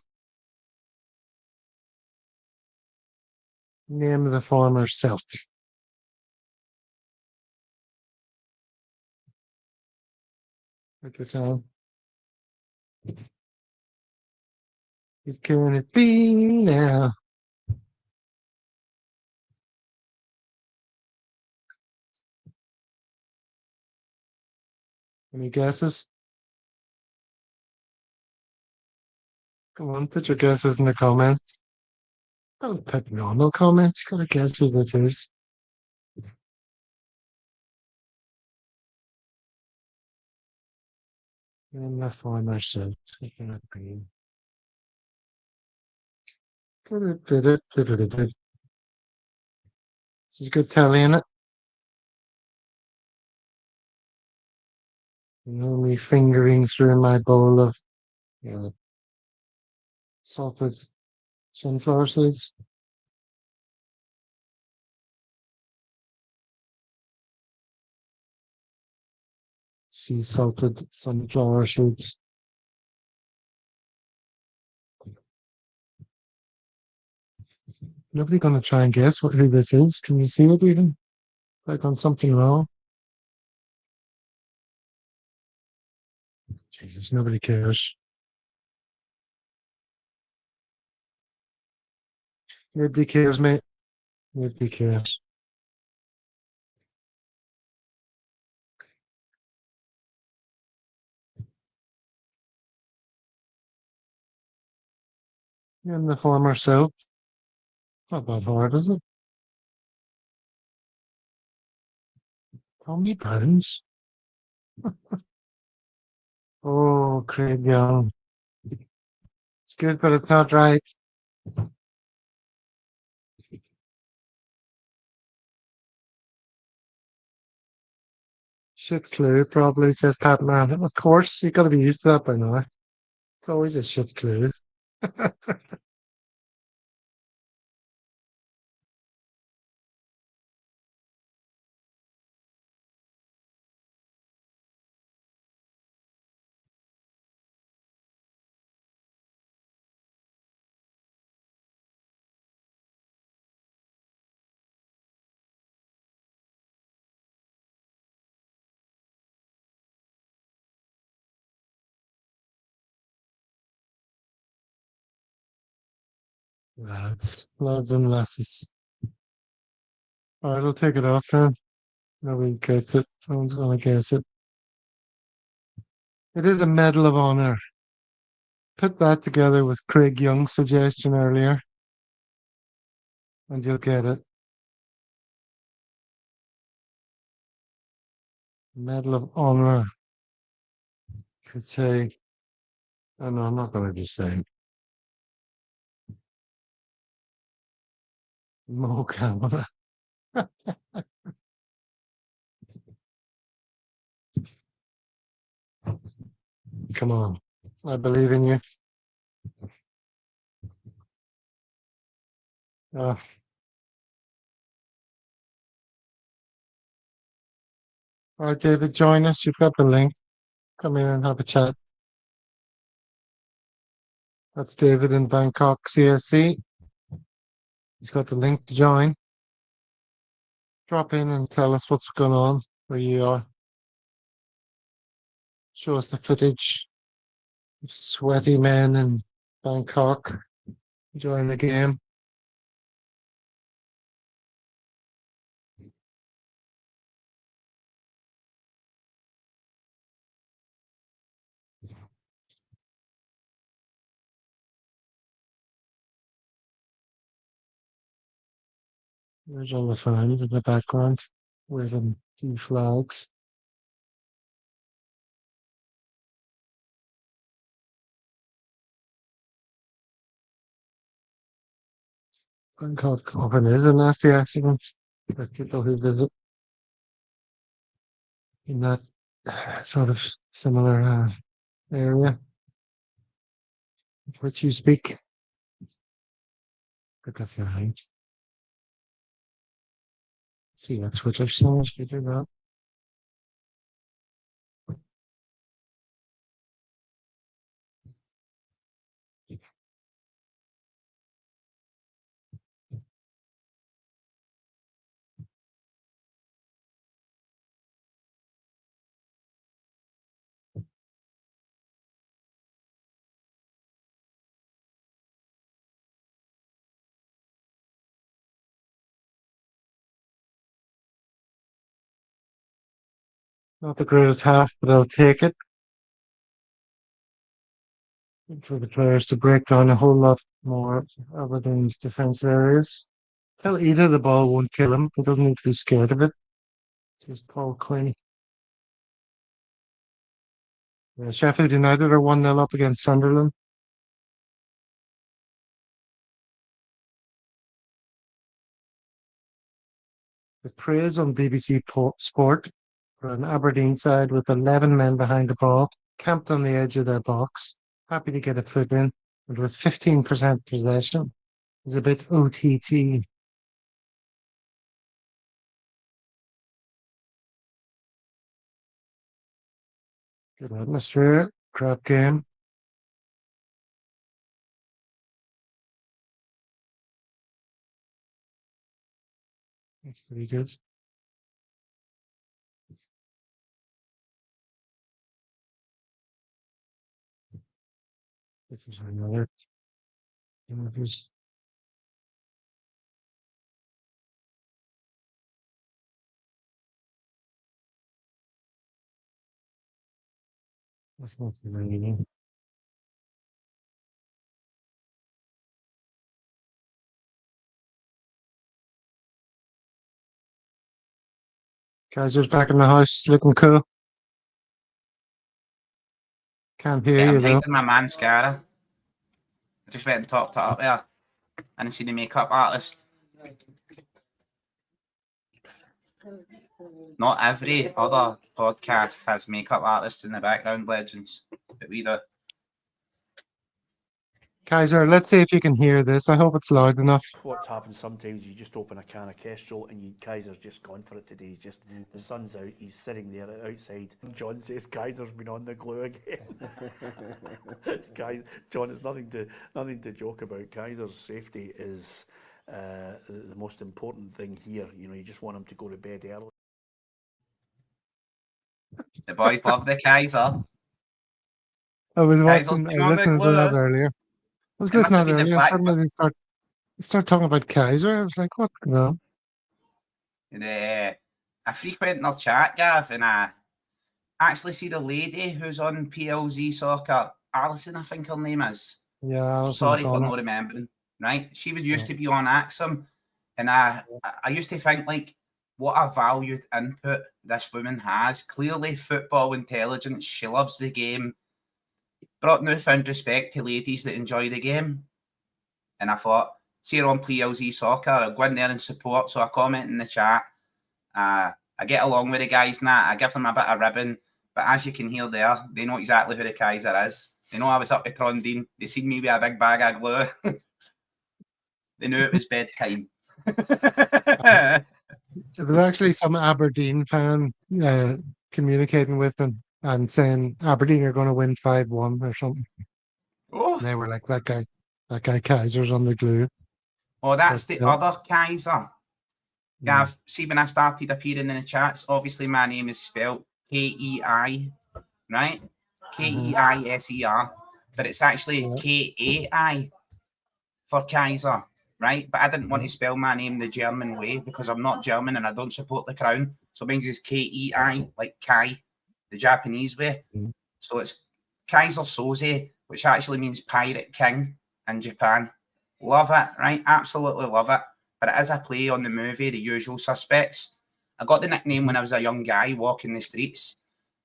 Name of the former Celtic. At the time. What can it be now? Any guesses? Come on, put your guesses in the comments. Don't put normal comments. Gotta guess who this is. And the former Celtic. This is good telly, isn't it? You know me fingering through my bowl of salted sunflower seeds. Sea salted sunflower seeds. Nobody gonna try and guess who this is. Can you see it even? Like on something wrong? Jesus, nobody cares. Nobody cares, mate. Nobody cares. And the former self. Not that hard, is it? Tommy Burns. Oh, Craig Young. It's good, but it's not right. Shit clue, probably, says Pat Man. Of course, you gotta be used to that by now. It's always a shit clue. Lads and lasses. All right, I'll take it off then. Nobody gets it. No one's gonna guess it. It is a Medal of Honor. Put that together with Craig Young's suggestion earlier, and you'll get it. Medal of Honor. Could say, oh no, I'm not going to just say Mo Camera. Come on, I believe in you. All right, David, join us. You've got the link. Come in and have a chat. That's David in Bangkok, CSC. He's got the link to join. Drop in and tell us what's going on, where you are. Show us the footage. Sweaty men in Bangkok enjoying the game. There's all the fans in the background waving few flags. Bangkok often is a nasty accident for people who visit in that sort of similar area which you speak. Pick up your hands. See your Twitter songs, you do that. Not the greatest half, but I'll take it. For the players to break down a whole lot more of Aberdeen's defence areas. Tell Ida the ball won't kill him. He doesn't need to be scared of it. Says Paul Quinn. Sheffield United are 1-0 up against Sunderland. The praise on BBC Sport for an Aberdeen side with 11 men behind the ball, camped on the edge of their box, happy to get a foot in, and with 15% possession, is a bit OTT. Good atmosphere, crap game. That's pretty good. This is another. There's that's not remaining. Kaiser's back in the house, looking cool. Can't hear Yeah, you I'm though. hiding my mascara. I just went and topped it up there. I didn't see the makeup artist. Not every other podcast has makeup artists in the background, legends. But we do. Kaiser, let's see if you can hear this. I hope it's loud enough. What's happened sometimes, you just open a can of Kestrel and Kaiser's just gone for it today. He's just the sun's out, he's sitting there outside. John says Kaiser's been on the glue again. John, it's nothing to joke about. Kaiser's safety is the most important thing here. You know, you just want him to go to bed early. The boys love the Kaiser. I was Kaiser's watching, been I on was the listening to that glue. earlier. I was It must listening have to that been the earlier. black Suddenly start talking about Kaiser. I was like, what? No. And I frequent their chat, Gav, and I actually see the lady who's on PLZ Soccer, Alison, I think her name is. Yeah, Alison Sorry for O'Connor. not remembering. Right? She was used to be on Axum, and I used to think, like, what a valued input this woman has. Clearly, football intelligence. She loves the game. Brought newfound respect to ladies that enjoy the game. And I thought, see her on PLZ Soccer, I'll go in there and support. So I comment in the chat. I get along with the guys and that. I give them a bit of ribbon. But as you can hear there, they know exactly who the Kaiser is. They know I was up to Trondheim. They seen me with a big bag of glue. They knew it was bedtime. It was actually some Aberdeen fan communicating with them and saying Aberdeen are going to win 5-1 or something. Oh. And they were like, that guy Kaiser's on the glue. Oh, that's the other Kaiser. Gav, see, when I started appearing in the chats, obviously my name is spelled Kei, right? Keiser, but it's actually Kai for Kaiser, right? But I didn't want to spell my name the German way because I'm not German and I don't support the crown. So it means it's Kei, like Kai, the Japanese way. So it's Kaiser Soze, which actually means Pirate King in Japan. Love it, right? Absolutely love it. But it is a play on the movie, The Usual Suspects. I got the nickname when I was a young guy walking the streets.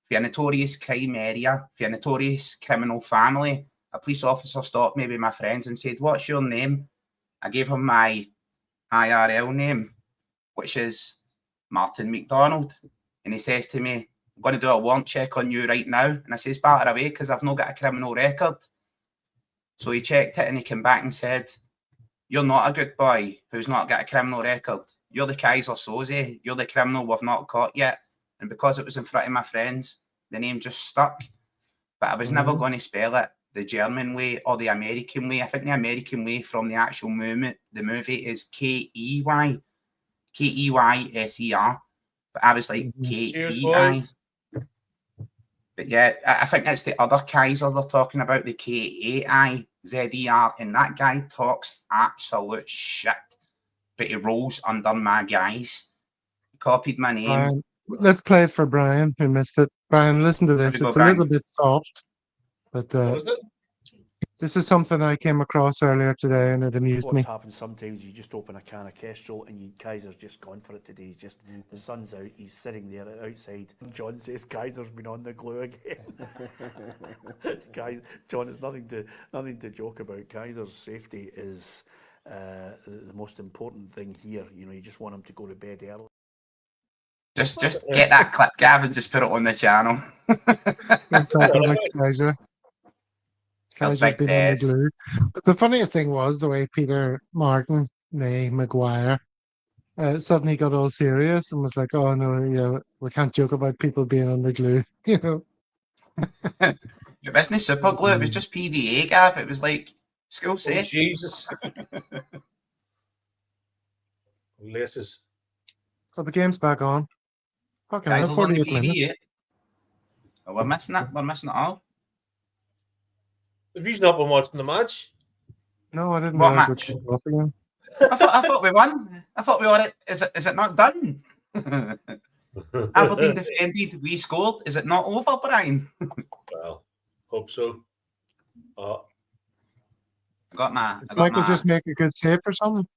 For a notorious crime area, for a notorious criminal family, a police officer stopped me with my friends and said, "What's your name?" I gave him my IRL name, which is Martin McDonald. And he says to me, "I'm going to do a warrant check on you right now." And I says, "Batter away, because I've not got a criminal record." So he checked it and he came back and said, "You're not a good boy who's not got a criminal record. You're the Kaiser Soze. You're the criminal we've not caught yet." And because it was in front of my friends, the name just stuck. But I was never going to spell it the German way or the American way. I think the American way from the actual movie, is Key, Keyser. But I was like Kei. But yeah, I think it's the other Kaiser they're talking about, the Kaizer, and that guy talks absolute shit. But he rolls under my guys. He copied my name. Brian, let's play it for Brian, who missed it. Brian, listen to this. It's a little bit soft, but this is something I came across earlier today, and it amused me. What happens sometimes, you just open a can of Kestrel and Kaiser's just gone for it today. Just the sun's out, he's sitting there outside. John says Kaiser's been on the glue again. Guys, John, it's nothing to joke about. Kaiser's safety is the most important thing here. You know, you just want him to go to bed early. Just get that clip, Gavin. Just put it on the channel. Don't talk about Kaiser. Kaiser's been on the glue. But the funniest thing was the way Peter Martin, nay Maguire, suddenly got all serious and was like, "Oh no, yeah, we can't joke about people being on the glue," you know. It wasn't super glue. It was just PVA, Gav. It was like school safe. Oh, Jesus. Laces. So the game's back on. Okay, Guys, 48 minutes. Oh, we're missing it. We're missing it all. Have you not been watching the match? No, I didn't. What match? I thought we won. I thought we won it. Is it not done? Aberdeen defended. We scored. Is it not over, Brian? Well, hope so. I got Michael just make a good save or something?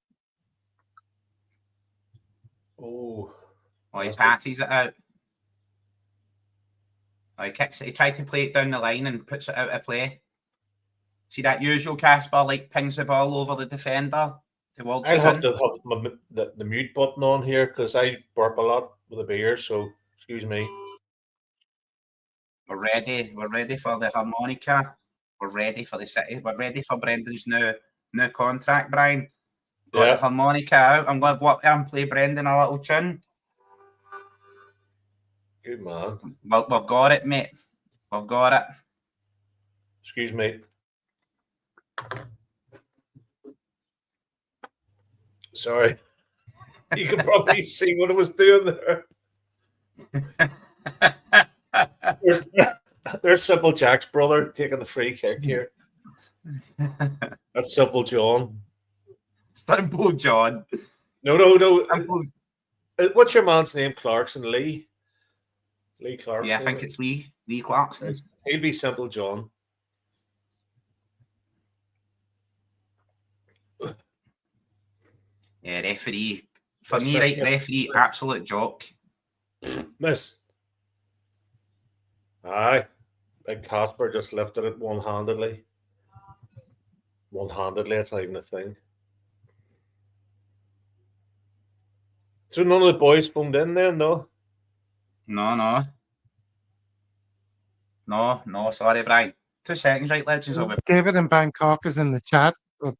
Oh, he passes it out. Oh, he kicks it. He tried to play it down the line and puts it out of play. See that usual Casper, like pings the ball over the defender. I'll have to have the mute button on here because I burp a lot with a beer, so excuse me. We're ready. We're ready for the harmonica. We're ready for the city. We're ready for Brendan's new contract, Brian. Got the harmonica out. I'm going to go up there and play Brendan a little tune. Good man. Well, we've got it, mate. We've got it. Excuse me. Sorry. You can probably see what I was doing there. There's Simple Jack's brother taking the free kick here. That's Simple John. Simple John. No. Simple. What's your man's name? Clarkson, Lee? Lee Clarkson. Yeah, I think it's Lee Clarkson. He'll be Simple John. Yeah, referee. For me, referee, absolute joke. Miss. Aye. Big Casper just lifted it one-handedly. One-handedly, it's not even a thing. So none of the boys phoned in then, no? No, sorry, Brian. 2 seconds, right, legends? David in Bangkok is in the chat, but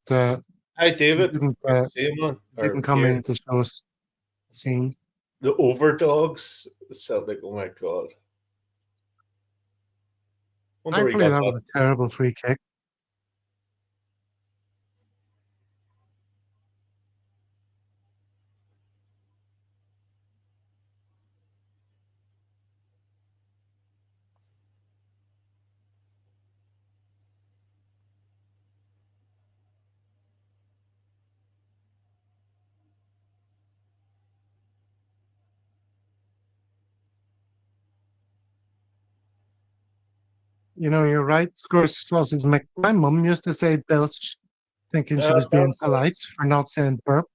Hi, David. didn't come in to show us scene. The overdogs. Celtic, oh my God. Thankfully, that was a terrible free kick. You know, you're right. Scores sausage. My mum used to say belch, thinking she was being polite for not saying burp.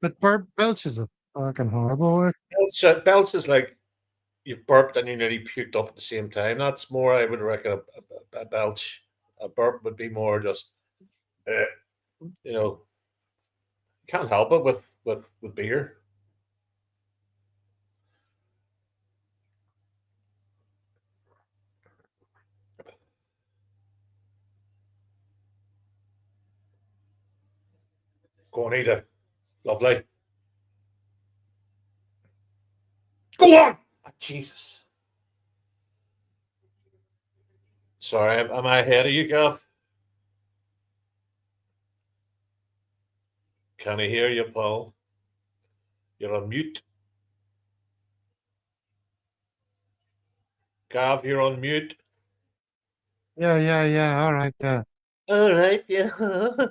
But belch is a fucking horrible word. Belch is like you burped and you nearly puked up at the same time. That's more, I would reckon, a belch. A burp would be more just, you know, can't help it with beer. Go on, Ada. Lovely. Go on! Oh, Jesus. Sorry, am I ahead of you, Gav? Can I hear you, Paul? You're on mute. Gav, you're on mute. Yeah. All right, yeah. All right, yeah.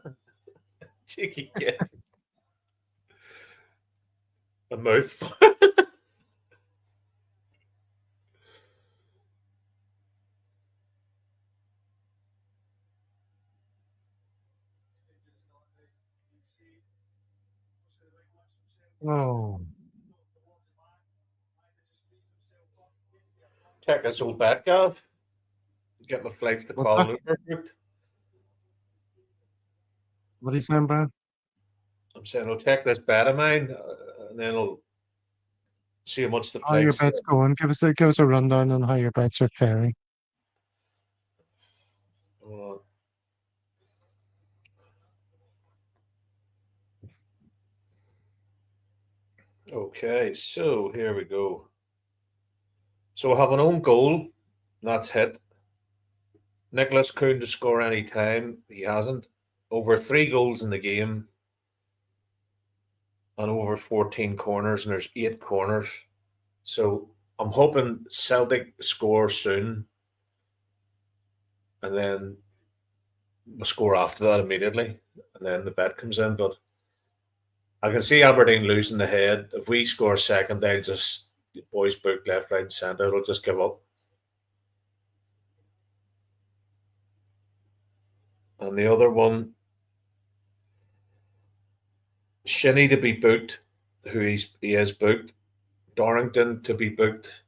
Cheeky kid. A mouth. Oh. Check this old bet, Gav. Get my flights to Kuala Lumpur booked. What are you saying, Brian? I'm saying I'll check this bet of mine, and then I'll see how much the How your flights. bets going? Give us a rundown on how your bets are faring. Okay, so here we go. So I have an own goal. That's hit. Nicholas Kuhn to score any time. He hasn't. Over 3 goals in the game. And over 14 corners, and there's 8 corners. So I'm hoping Celtic score soon. And then we'll score after that immediately. And then the bet comes in. But I can see Aberdeen losing the head. If we score second, they'll just, boys book left, right, and centre. They'll just give up. And the other one, Shinnie to be booked, who he is booked. Dorrington to be booked.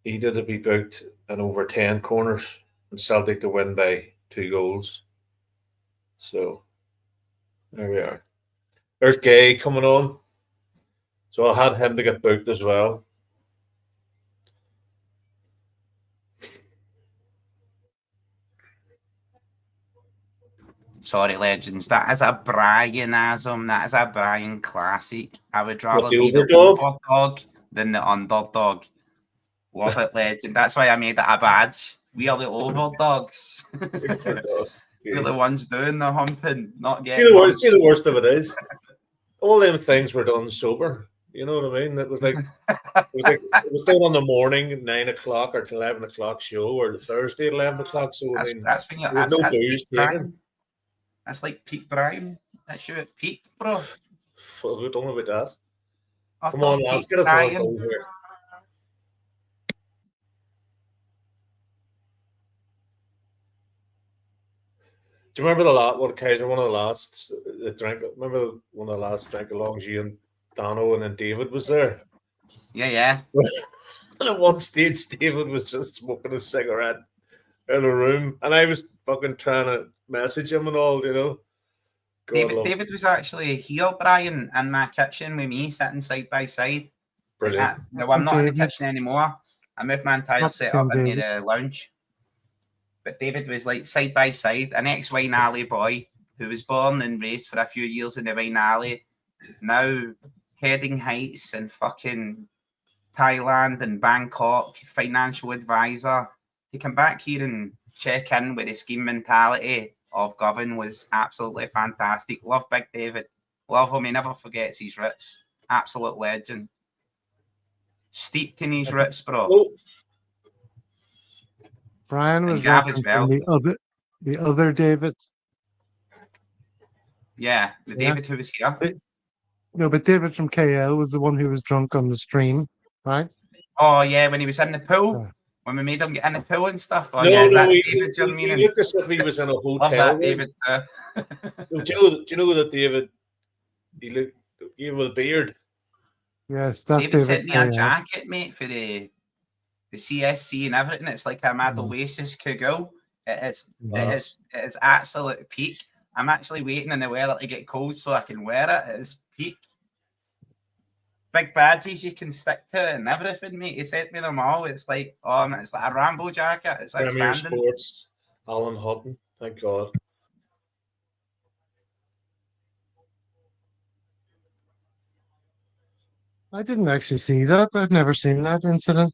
Ida to be booked, and over 10 corners. And Celtic to win by 2 goals. So there we are. There's Gay coming on. So I had him to get booked as well. Sorry, legends. That is a Brianism. That is a Brian classic. I would rather be the overdog than the underdog. Love it, legend. That's why I made it a badge. We are the overdogs. We're the ones doing the humping, not getting. See the worst of it is, all them things were done sober. You know what I mean? It was like it was done on the morning at 9 o'clock or 11 o'clock show, or the Thursday at 11 o'clock. So that's when you're no booze taken. That's like peak Brian. That's you at peak, bro. We don't know about that. I Come on, thought lads, peak get us another Brian. goal here. Do you remember the last one, Kaiser? One of the last remember one of the last Drinkalongs, you and Dano and then David was there. Yeah. And at one stage, David was just smoking a cigarette in a room, and I was fucking trying to message him and all, you know. David was actually here, Brian, in my kitchen with me, sitting side by side. Brilliant. No, I'm not in the kitchen anymore. I moved my entire setup into the lounge. But David was like side by side, an ex-Wine Alley boy who was born and raised for a few years in the Wine Alley, now heading heights in fucking Thailand and Bangkok, financial advisor. To come back here and check in with the scheme mentality of Govan was absolutely fantastic. Love Big David. Love him. He never forgets his roots. Absolute legend. Steeped in his roots, bro. Brian was Gav as well. The other David. Yeah, David who was here. No, but David from KL was the one who was drunk on the stream, right? Oh yeah, when he was in the pool. Yeah. When we made him get in the pool and stuff. Oh, No, yeah, he looked as if he was in a hotel. Love that, David. Do you know that David? He looked with a beard. Yes, that's David David. sent me a jacket, mate, for the CSC and everything. It's like a Mad Oasis Kugel. It is absolute peak. I'm actually waiting in the weather to get cold so I can wear it. It is peak. Big badges you can stick to it and everything, mate. He sent me them all. It's like it's like a Rambo jacket. It's Premier outstanding. Sports, Alan Hutton. Thank God. I didn't actually see that. I've never seen that incident.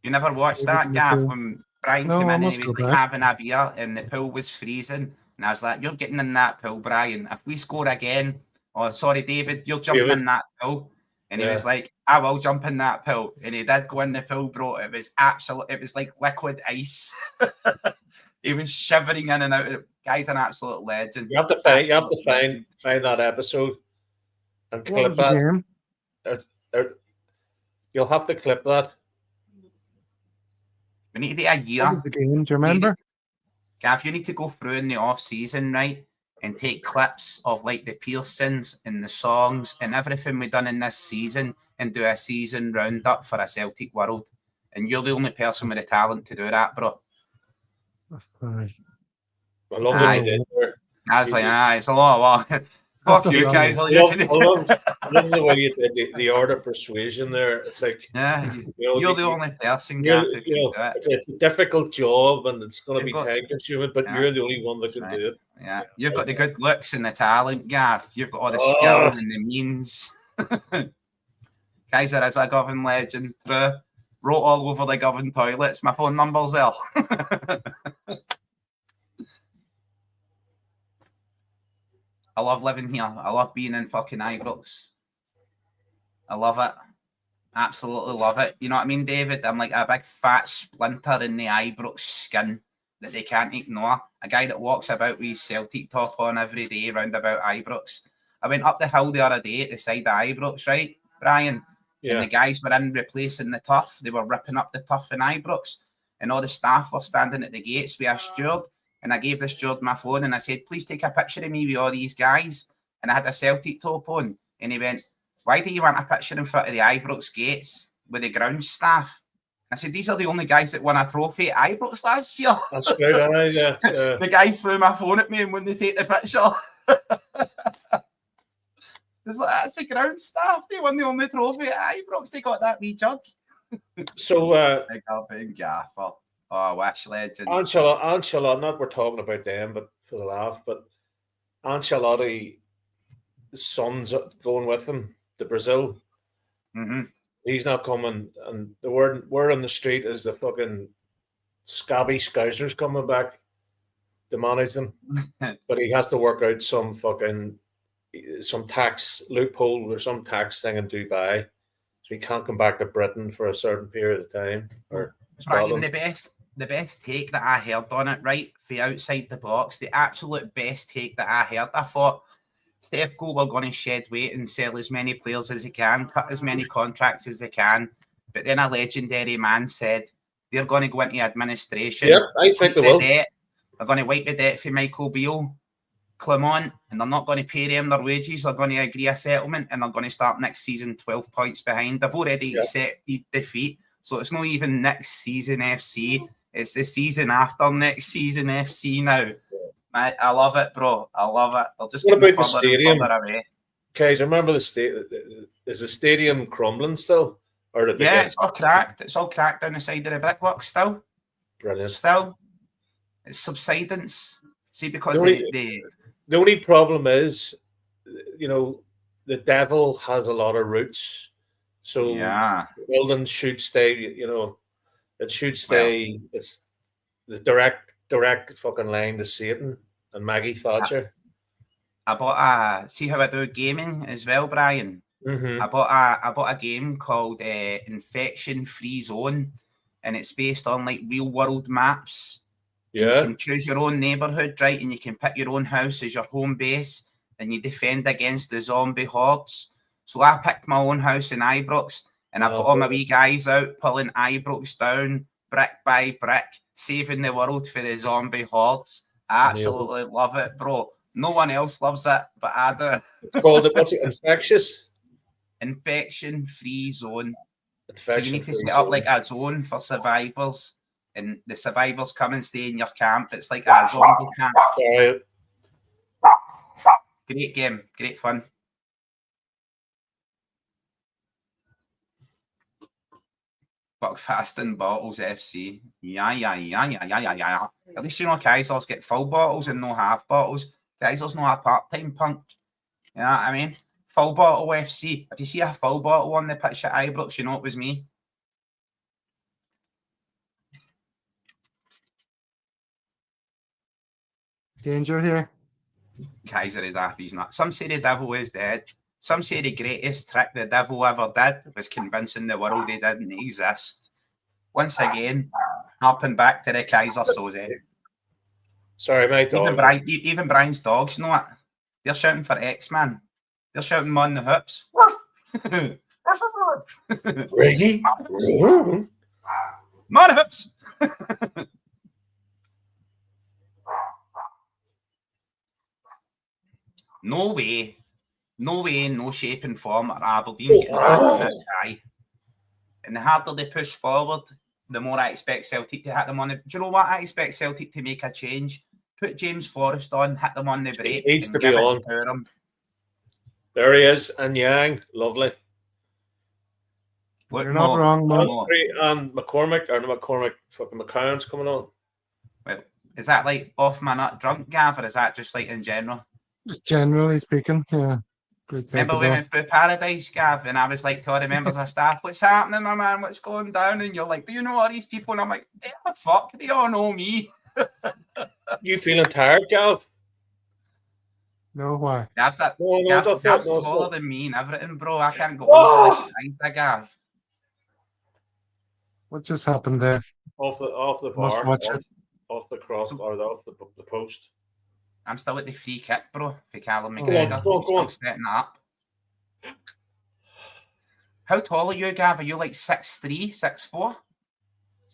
You never watched that, Gav, when Brian came in and he was like having a beer and the pool was freezing. And I was like, you're getting in that pool, Brian. If we score again, sorry, David, you're jumping in that pool. And he was like, I will jump in that pool. And he did go in the pool, bro. It was like liquid ice. He was shivering in and out of it. Guy's an absolute legend. You have to find that episode and clip that. You'll have to clip that. We need to do a year. What was the game? Do you remember? Gav, you need to go through in the off season, right? And take clips of like the Pearsons and the songs and everything we've done in this season and do a season roundup for a Celtic world. And you're the only person with the talent to do that, bro. I love what you did there. I was like, it's a lot of work. Fuck you guys. I love the way you did the art of persuasion there. It's like, you're the only person, Gav, who can do it. It's a difficult job and it's going to be time consuming, but you're the only one that can do it. Yeah, you've got the good looks and the talent, Gav. You've got all the skill and the means. Kaiser is a Govan legend. Wrote all over the Govan toilets. My phone number's there. I love living here. I love being in fucking Ibrox. I love it. Absolutely love it. You know what I mean, David? I'm like a big fat splinter in the Ibrox skin that they can't ignore. A guy that walks about with his Celtic top on every day round about Ibrox. I went up the hill the other day at the side of Ibrox, right, Brian? Yeah. And the guys were in replacing the turf. They were ripping up the turf in Ibrox. And all the staff were standing at the gates with a steward. And I gave the steward my phone and I said, please take a picture of me with all these guys. And I had a Celtic top on. And he went, why do you want a picture in front of the Ibrox gates with the ground staff? I said, these are the only guys that won a trophy at Ibrox last year. That's great, yeah. The guy threw my phone at me and wouldn't take the picture. It's like, that's the ground staff. They won the only trophy at Ibrox. They got that wee jug. So, big up in Gaffer. Oh, Wash legend. Ancelotti, not we're talking about them, but for the laugh, but Ancelotti, his son's going with him to Brazil. Mm-hmm. He's not coming, and the word on the street is the fucking scabby Scousers coming back to manage them. But he has to work out some tax loophole or some tax thing in Dubai. So he can't come back to Britain for a certain period of time. Or Brian, the best the best take that I heard on it, right, for outside the box, the absolute best take that I heard, I thought, Steph Cole were going to shed weight and sell as many players as he can, cut as many contracts as they can. But then a legendary man said they're going to go into administration. Yep, I think they will. They're going to wipe the debt for Michael Beale, Clement, and they're not going to pay them their wages. They're going to agree a settlement, and they're going to start next season 12 points behind. They've already accepted defeat, so it's not even next season FC. It's the season after next season FC now. I love it, bro. I love it. They'll just What get about the further stadium? and further away. Guys, I remember the is the stadium crumbling still? Or did they Yeah, get it's all cracked. It's all cracked down the side of the brickwork still. brilliant? Still. It's subsidence. See, because The only problem is, the devil has a lot of roots. So yeah. the building should stay, it should stay. It's the direct fucking line to Satan and Maggie Thatcher. I bought see how I do gaming as well, Brian. Mm-hmm. I bought a game called Infection Free Zone, and it's based on like real world maps. Yeah. You can choose your own neighborhood, right? And you can pick your own house as your home base, and you defend against the zombie hordes. So I picked my own house in Ibrox, and I've got all my wee guys out pulling Ibrox down brick by brick, saving the world for the zombie hordes. I absolutely love it, bro. No one else loves it, but I do. It's called what's it? Infection Free Zone. Infection So you need to set up like a zone for survivors, and the survivors come and stay in your camp. It's like a zombie camp. Sorry. Great game, great fun. Buckfast and Bottles FC. Yeah. At least Kaisers get full bottles and no half bottles. Kaisers no a part-time punk. You know what I mean? Full bottle FC. If you see a full bottle on the pitch at Ibrox, you know it was me. Danger here. Kaiser is after he's not. Some say the devil is dead. Some say the greatest trick the devil ever did was convincing the world he didn't exist. Once again, harping back to the Kaiser Soze. Sorry, my dog. Even Brian's dogs know it. They're shouting for X-Man. They're shouting on the hoops. Reggie? Man hoops! No way, no shape and form are Aberdeen getting back in this guy. And the harder they push forward, the more I expect Celtic to hit them on the... Do you know what? I expect Celtic to make a change. Put James Forrest on, hit them on the break. He needs to be on. There he is, and Yang. Lovely. You're not wrong, man. And McCormick, fucking McCown's coming on. Well, is that like off my nut drunk, Gav, or is that just like in general? Just generally speaking, yeah. Remember we went through Paradise, Gav, and I was like to all the members of staff, what's happening, my man? What's going down? And you're like, do you know all these people? And I'm like, yeah, the fuck, they all know me. You feeling tired, Gav? No, why? Gav's taller than me and everything, bro. I can't go over the lines, Gav. What just happened there? Off the bar, off the crossbar, off the post. I'm still at the free kick, bro, for Callum McGregor. Go on. Still setting it up. How tall are you, Gav? Are you like 6'3", 6'4"?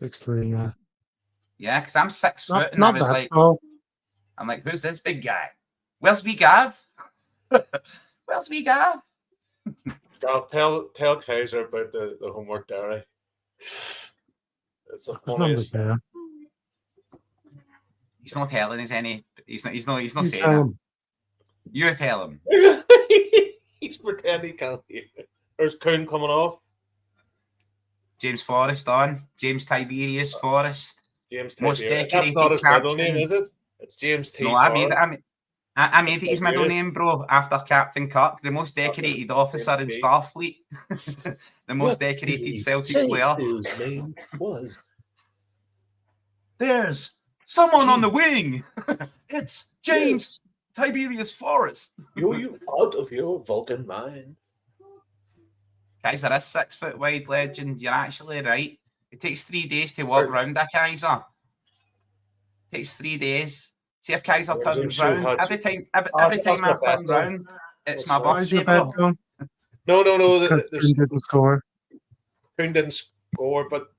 6'3", yeah. Yeah, because I'm 6 foot, and not I was that like, tall. I'm like, who's this big guy? Where's wee Gav? Where's wee Gav? Gav, tell Kaiser about the homework diary. It's a funniest. He's not telling us any. He's not saying it. You tell him. He's pretending he can't hear. There's Coon coming off. James Forrest on. James Tiberius Forrest. James Most Tiberius. decorated That's not his captain. middle name, is it? It's James T. No, I made it his middle name, bro, after Captain Kirk, the most decorated officer in Starfleet. The most decorated Celtic player. His name was. There's someone on the wing. It's James Tiberius Forrest. You out of your Vulcan mind. Kaiser is 6 foot wide legend. You're actually right. It takes 3 days to walk around a Kaiser. Takes 3 days. See if Kaiser Well, I'm turns so round. hard Every to- time that's I my bet, turn though. round, it's That's my fine. Why's your birthday, bed bro. going? No. Because There's Coon didn't score. Coon didn't score, but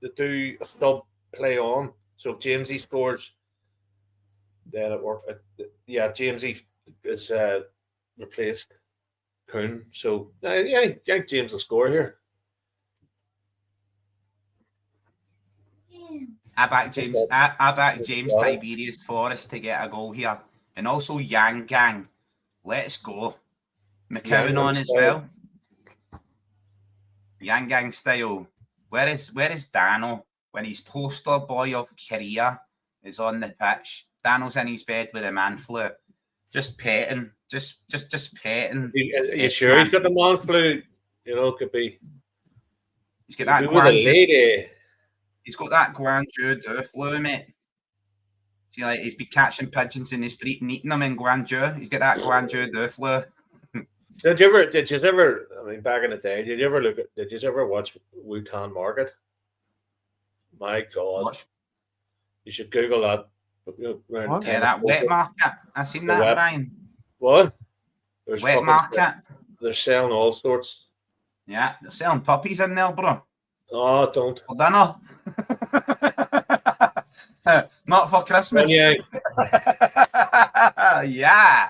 they do a stub play on. So if Jamesy scores, then it works. Yeah, Jamesy is replaced Coon. So yeah, James will score here. I back James. I back James Got it. Tiberius Forrest to get a goal here, and also Yang Gang. Let's go. McCowan Yang on as style. well. Yang Gang style. Where is Dano when his poster boy of career is on the pitch? Dano's in his bed with a man flu, just petting, just petting. Are you It's sure he's man. got the man flu? You know, could be. He's got that Could be with a Guangzhou. lady. He's got that Guangzhou flu, mate. See, like he's been catching pigeons in the street and eating them in Guangzhou. He's got that Guangzhou flu. Did you ever? I mean, back in the day, did you ever watch Wutan Market? My God, Watch. you should Google that. Around What? 10 Yeah, that wet o'clock. market. I seen The that, wet- Brian. What? There's Wet fucking market. They're selling all sorts. Yeah, they're selling puppies in there, bro. Oh, don't. For dinner. Not for Christmas. Yeah. Yeah.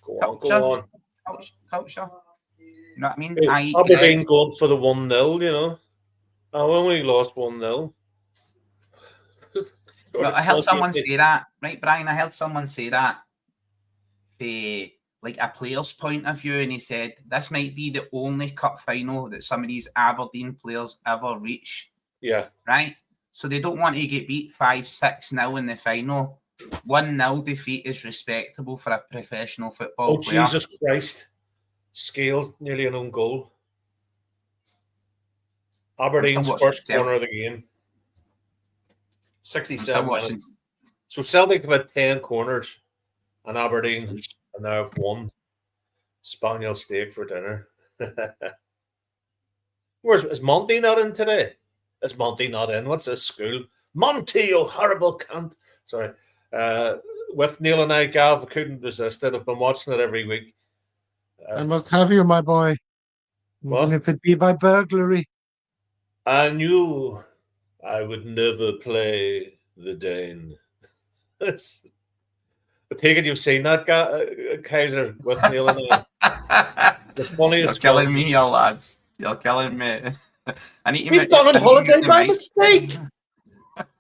Go Culture. on. Culture. You know what I mean? Hey, I eat Aberdeen grapes. going for the 1-0, you know. I only lost 1-0. Well, I heard someone say that, right, Brian? I heard someone say that from like a player's point of view, and he said this might be the only cup final that some of these Aberdeen players ever reach, Yeah. right? So they don't want to get beat 5-6-0 in the final. 1-0 defeat is respectable for a professional football Oh, player. Jesus Christ. Scales nearly an own goal. Aberdeen's watching first Celtic. corner of the game. I'm still 67 watching. minutes. So Celtic have had 10 corners, and Aberdeen and now have 1 spaniel steak for dinner. Is Monty not in today? Is Monty not in? What's this school? Monty, you horrible cunt. Sorry. With Neil and I, Gav, I couldn't resist it. I've been watching it every week. I must have you, my boy. What? Even if it be by burglary. I knew I would never play the Dane. I take it you've seen that guy, Kaiser, with Neil and I. The You're funniest killing film. me here, lads. You're killing me. I need to He's make- gone on I need to holiday get the by mic. mistake.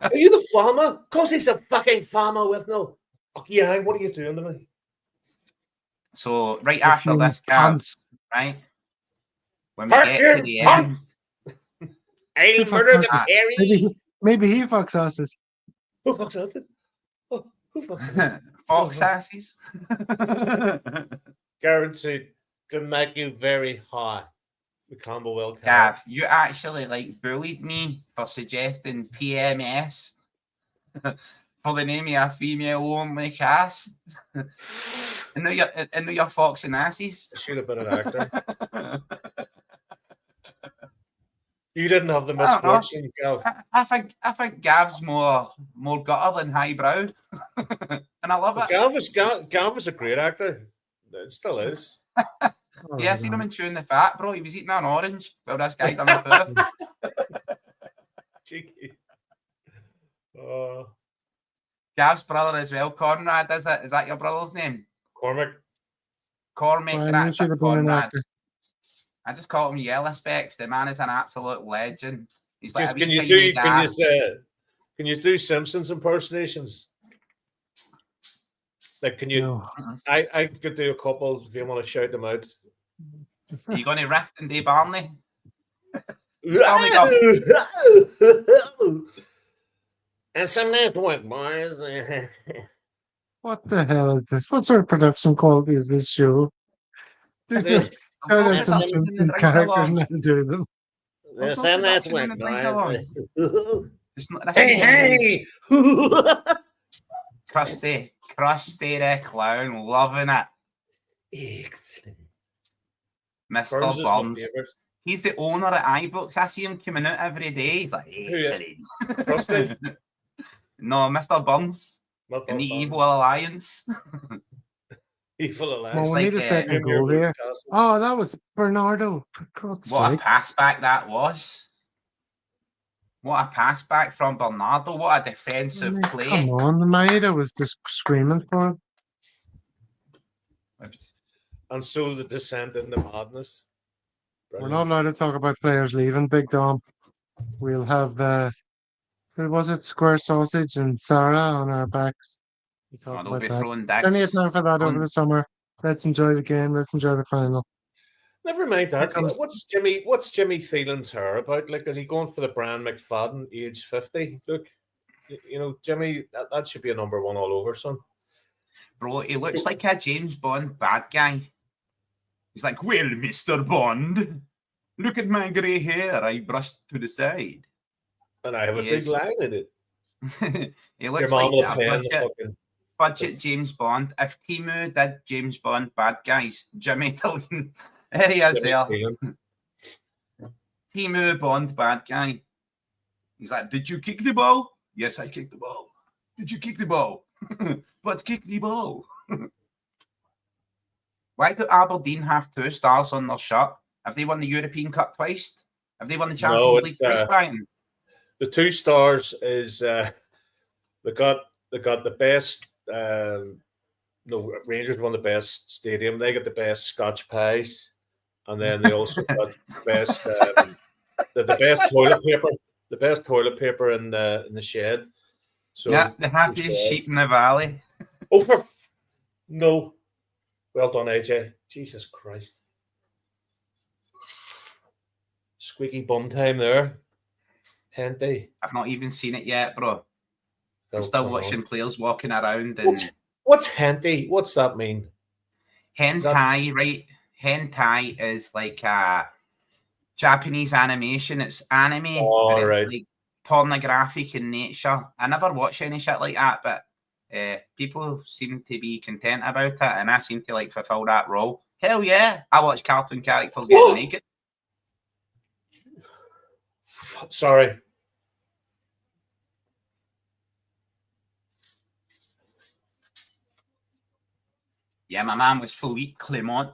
Are you the farmer? Of course he's the fucking farmer with no. Oh, yeah, what are you doing to me? So right If after you this, can't- Cavs, right? When we get to the end, I'll murder the Perry. Maybe he fucks us. Who fucks out this? Oh, who fucks out? Fox asses. Guaranteed to make you very high. The Campbellwell cat. Gav, you actually like bullied me for suggesting PMS for the name of a female-only cast. and now you're Fox and asses. I should have been an actor. You didn't have the I don't know. misfortune, Gav. I think Gav's more gutter than highbrow, and I love it. Gav was a great actor. It still is. Yeah, I seen him in Chewing the Fat, bro. He was eating an orange. Well, this guy done a poo. Cheeky. Gav's brother as well, Conrad, is it? Is that your brother's name? Cormac. Cormac, Well, you that's should it, have been an Conrad. actor. I just call him Yellow Specs. The man is an absolute legend. He's like, Can you do Simpsons impersonations? Like, can you? No. I could do a couple if you want to shout them out. Are you going to riff and do Barney? And some nice work, boys. What the hell is this? What sort of production quality is this show? There's a kind of some Simpsons characters and then do them. There's What's some nice production work, in the boys. This Hey, is hey! Krusty the Clown, loving it. Excellent. Mr. Burns is my Burns. favourite. He's the owner of iBooks. I see him coming out every day. He's like, yeah? excellent. Krusty? No, Mr. Burns Not in the Burns. Evil Alliance. Evil Well, Alliance. we like, need a second Premier goal here. Wolfcastle. Oh, that was Bernardo. For God's What a sake. pass back that was. What a pass back from Bernardo. What a I defensive mean, play. come on, the Maida was just screaming for him. And so the descent into madness. We're not allowed to talk about players leaving, Big Dom. We'll have, who was it? Square Sausage and Sarah on our backs. We Oh, talk they'll about be that. throwing Plenty of dicks. time for that over Throwing- the summer. Let's enjoy the game. Let's enjoy the final. Never mind that. comes- What's Jimmy Thielen's hair about? Like, is he going for the Brian McFadden, age 50? Look, you know, Jimmy, that should be a number one all over, son. Bro, he looks like a James Bond bad guy. He's like, well, Mr. Bond, look at my grey hair. I brushed to the side. And I have a Yes. big line in it. He Your looks mom like will that. pay in the Budget, fucking. budget James Bond. If Timu did James Bond bad guys, Jimmy Tillen. There he is Jimmy there. Thielen. Timu Bond bad guy. He's like, did you kick the ball? Yes, I kicked the ball. Did you kick the ball? But kick the ball. Why do Aberdeen have 2 stars on their shirt? Have they won the European Cup twice? Have they won the Champions it's, League twice, Brian? The 2 stars is they got the best. No, Rangers won the best stadium. They got the best Scotch pies, and then they also got the best the best toilet paper. The best toilet paper in the shed. So Yeah, the happiest sheep in the valley. Oh, no. Well done, AJ. Jesus Christ. Squeaky bum time there. Henty. I've not even seen it yet, bro. I'm Oh, still come watching on. players walking around and What's henty? What's that mean? hentai, right? Hentai is like a Japanese animation. It's anime, Oh, but it's right. like pornographic in nature. I never watch any shit like that, but people seem to be content about it, and I seem to like fulfill that role. Hell yeah, I watch cartoon characters getting What? naked. Sorry. Yeah, my man was Philippe Clement.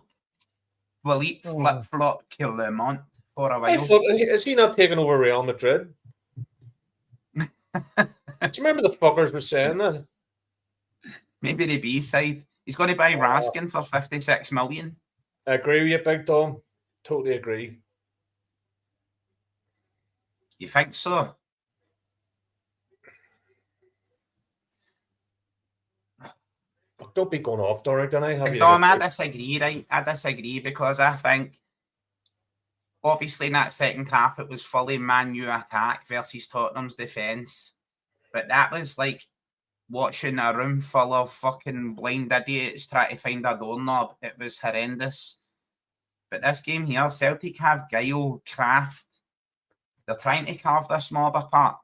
Philippe Flip Flop Clement for a I while. thought, is he not taking over Real Madrid? Do you remember the fuckers were saying that? Maybe the B side. He's going to buy Raskin for 56 million. I agree with you, Big Dom. Totally agree. You think so? Look, don't be going off, Doric, don't I? Have you Dom, I disagree, right? I disagree because I think obviously in that second half it was fully Man U attack versus Tottenham's defence. But that was like watching a room full of fucking blind idiots trying to find a doorknob. It was horrendous. But this game here, Celtic have guile, craft. They're trying to carve this mob apart.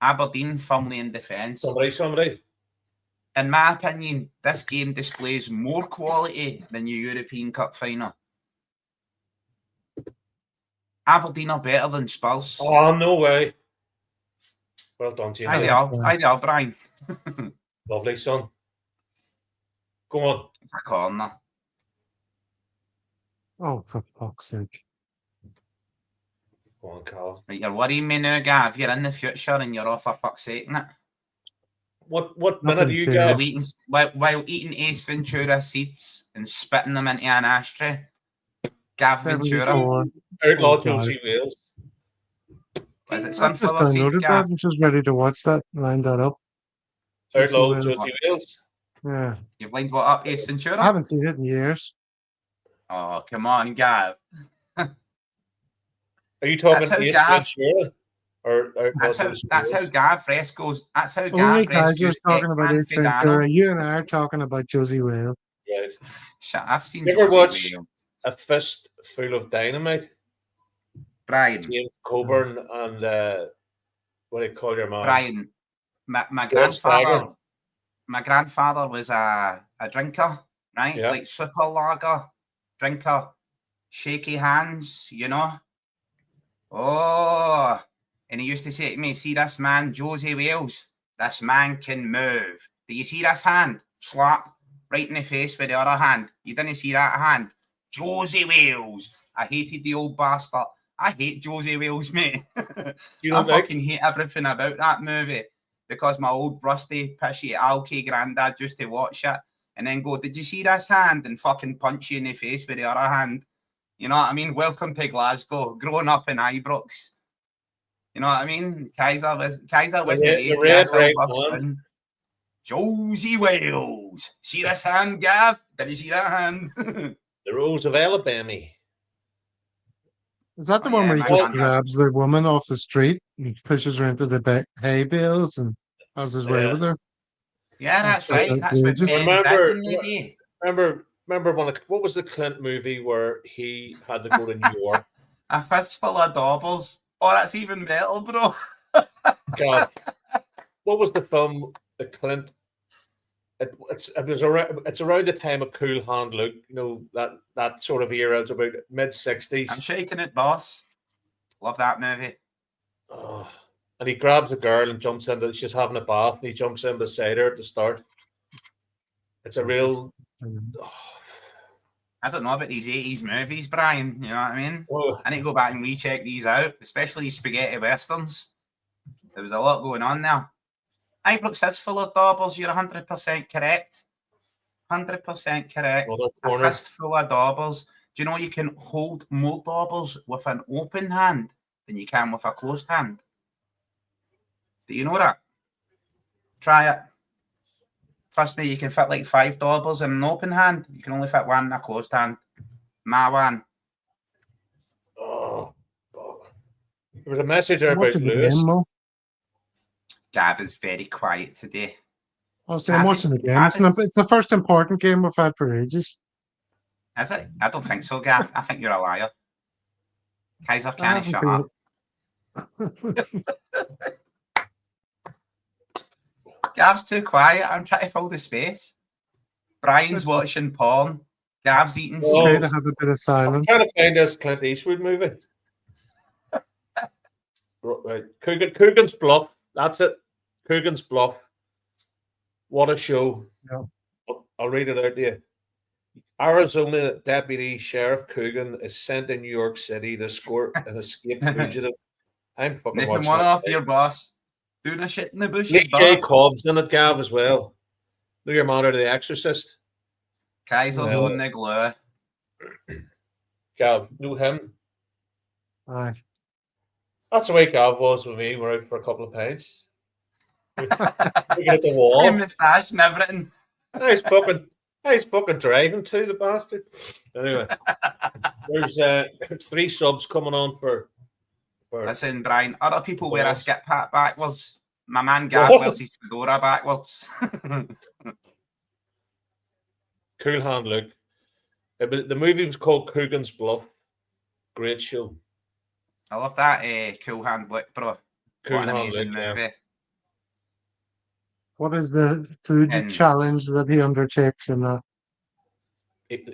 Aberdeen firmly in defence. Somebody. In my opinion, this game displays more quality than your European Cup final. Aberdeen are better than Spurs. Oh, no way. Well done, James. I do, Brian. Lovely, son. Go on. It's a corner. Oh, for fuck's sake. Go on, Carl. Right, you're worrying me now, Gav. You're in the future and you're off for fuck's sake, innit? What Nothing minute do you serious. get? While eating Ace Ventura seeds and spitting them into an ashtray. Gav Ventura. 74. Outlaw Oh, God. Josie Wales. Was it I just sunflower seeds, downloaded that Gav? and just ready to watch that, lined that up. Outlaw Josie Josie Wales. Yeah. You've lined what up, Ace I Ventura? haven't seen it in years. Oh, come on, Gav. Are you talking That's how Ace Gav- Ventura? Or Outlaw That's how Wales? Gav rescues. That's how Only Gav Kaiser's rescues talking about X-Man Ace Fidano. Ventura. You and I are talking about Josie Wales. Right. Shit, I've seen You ever Josie watch Wales. A Fist Full of Dynamite? Brian, James Coburn and what do you call your man? Brian, my Red Stagger. grandfather was a drinker, right? Yeah. Like super lager drinker, shaky hands, you know. Oh, and he used to say to me, see this man, Josie Wales, this man can move. Do you see this hand? Slap right in the face with the other hand. You didn't see that hand? Josie Wales. I hated the old bastard. I hate Josie Wales, mate. You I don't like? fucking hate everything about that movie because my old rusty, pishy, alky granddad used to watch it and then go, did you see this hand? And fucking punch you in the face with the other hand. You know what I mean? Welcome to Glasgow. Growing up in Ibrox. You know what I mean? Kaiser was The red, right one. Josie Wales. See this hand, Gav? Did you see that hand? The Rose of Alabama. Is that the Oh, one yeah, where he my just granddad. grabs the woman off the street and pushes her into the hay bales and has his way Yeah. with her? Yeah, That's that's right. That's what outrageous. men Remember- did in the day. Remember what was the Clint movie where he had to go to New York? A fistful of doubles. Oh, that's even better, bro. God, what was the film that Clint? It's around the time of Cool Hand Luke, you know, that sort of era. It's about mid I'm '60s. shaking it, boss. Love that movie. Oh, and he grabs a girl and jumps into. She's having a bath, and he jumps in beside her at the start. It's a real. I don't know about these 80s movies, Brian. You know what I mean? Oh, I need to go back and recheck these out, especially spaghetti westerns. There was a lot going on there. Ibrox is full of doubles. You're 100% correct. 100% correct. another A corner. fistful of doubles. Do you know you can hold more doubles with an open hand than you can with a closed hand? Do you know that? Try it. Trust me, you can fit like 5 doubles in an open hand. You can only fit one in a closed hand. My one. Oh, God. There was a message there I'm about watching the Lewis. game, Mo. Gav is very quiet today. Honestly, I'm watching the game. It's Travis. the first important game we've had for ages. Is it? I don't think so, Gav. I think you're a liar. Kaiser, I can you haven't shut been- up? Gav's too quiet. I'm trying to fill the space. Brian's watching porn. Gav's eating Oh. Okay seeds. to have a bit of I'm silence. trying to find this Clint Eastwood movie. Right, Coogan's Bluff. That's it. Coogan's Bluff. What a show! Yeah. I'll read it out to you. Arizona Deputy Sheriff Coogan is sent to New York City to escort an escaped fugitive. I'm fucking Nipping watching one it. off your boss. Doing a shit in the bushes, Lee J. boss. Cobb's in it, Gav, as well. Know your man out of The Exorcist. Kaiser's No. on the glue. Gav, know him. Aye. That's the way Gav was with me. We're out for a couple of pints. Looking at the wall. Same moustache and everything. Nice fucking driving too, the bastard. Anyway, there's 3 subs coming on for Listen, Brian, other people wear a Yes. skip hat backwards. My man Gav What? wears his fedora backwards. Cool Hand Luke. The movie was called Coogan's Bluff. Great show. I love that cool hand look, bro. Cool What an Hand amazing Luke. Yeah. movie. What is the food And- challenge that he undertakes in that?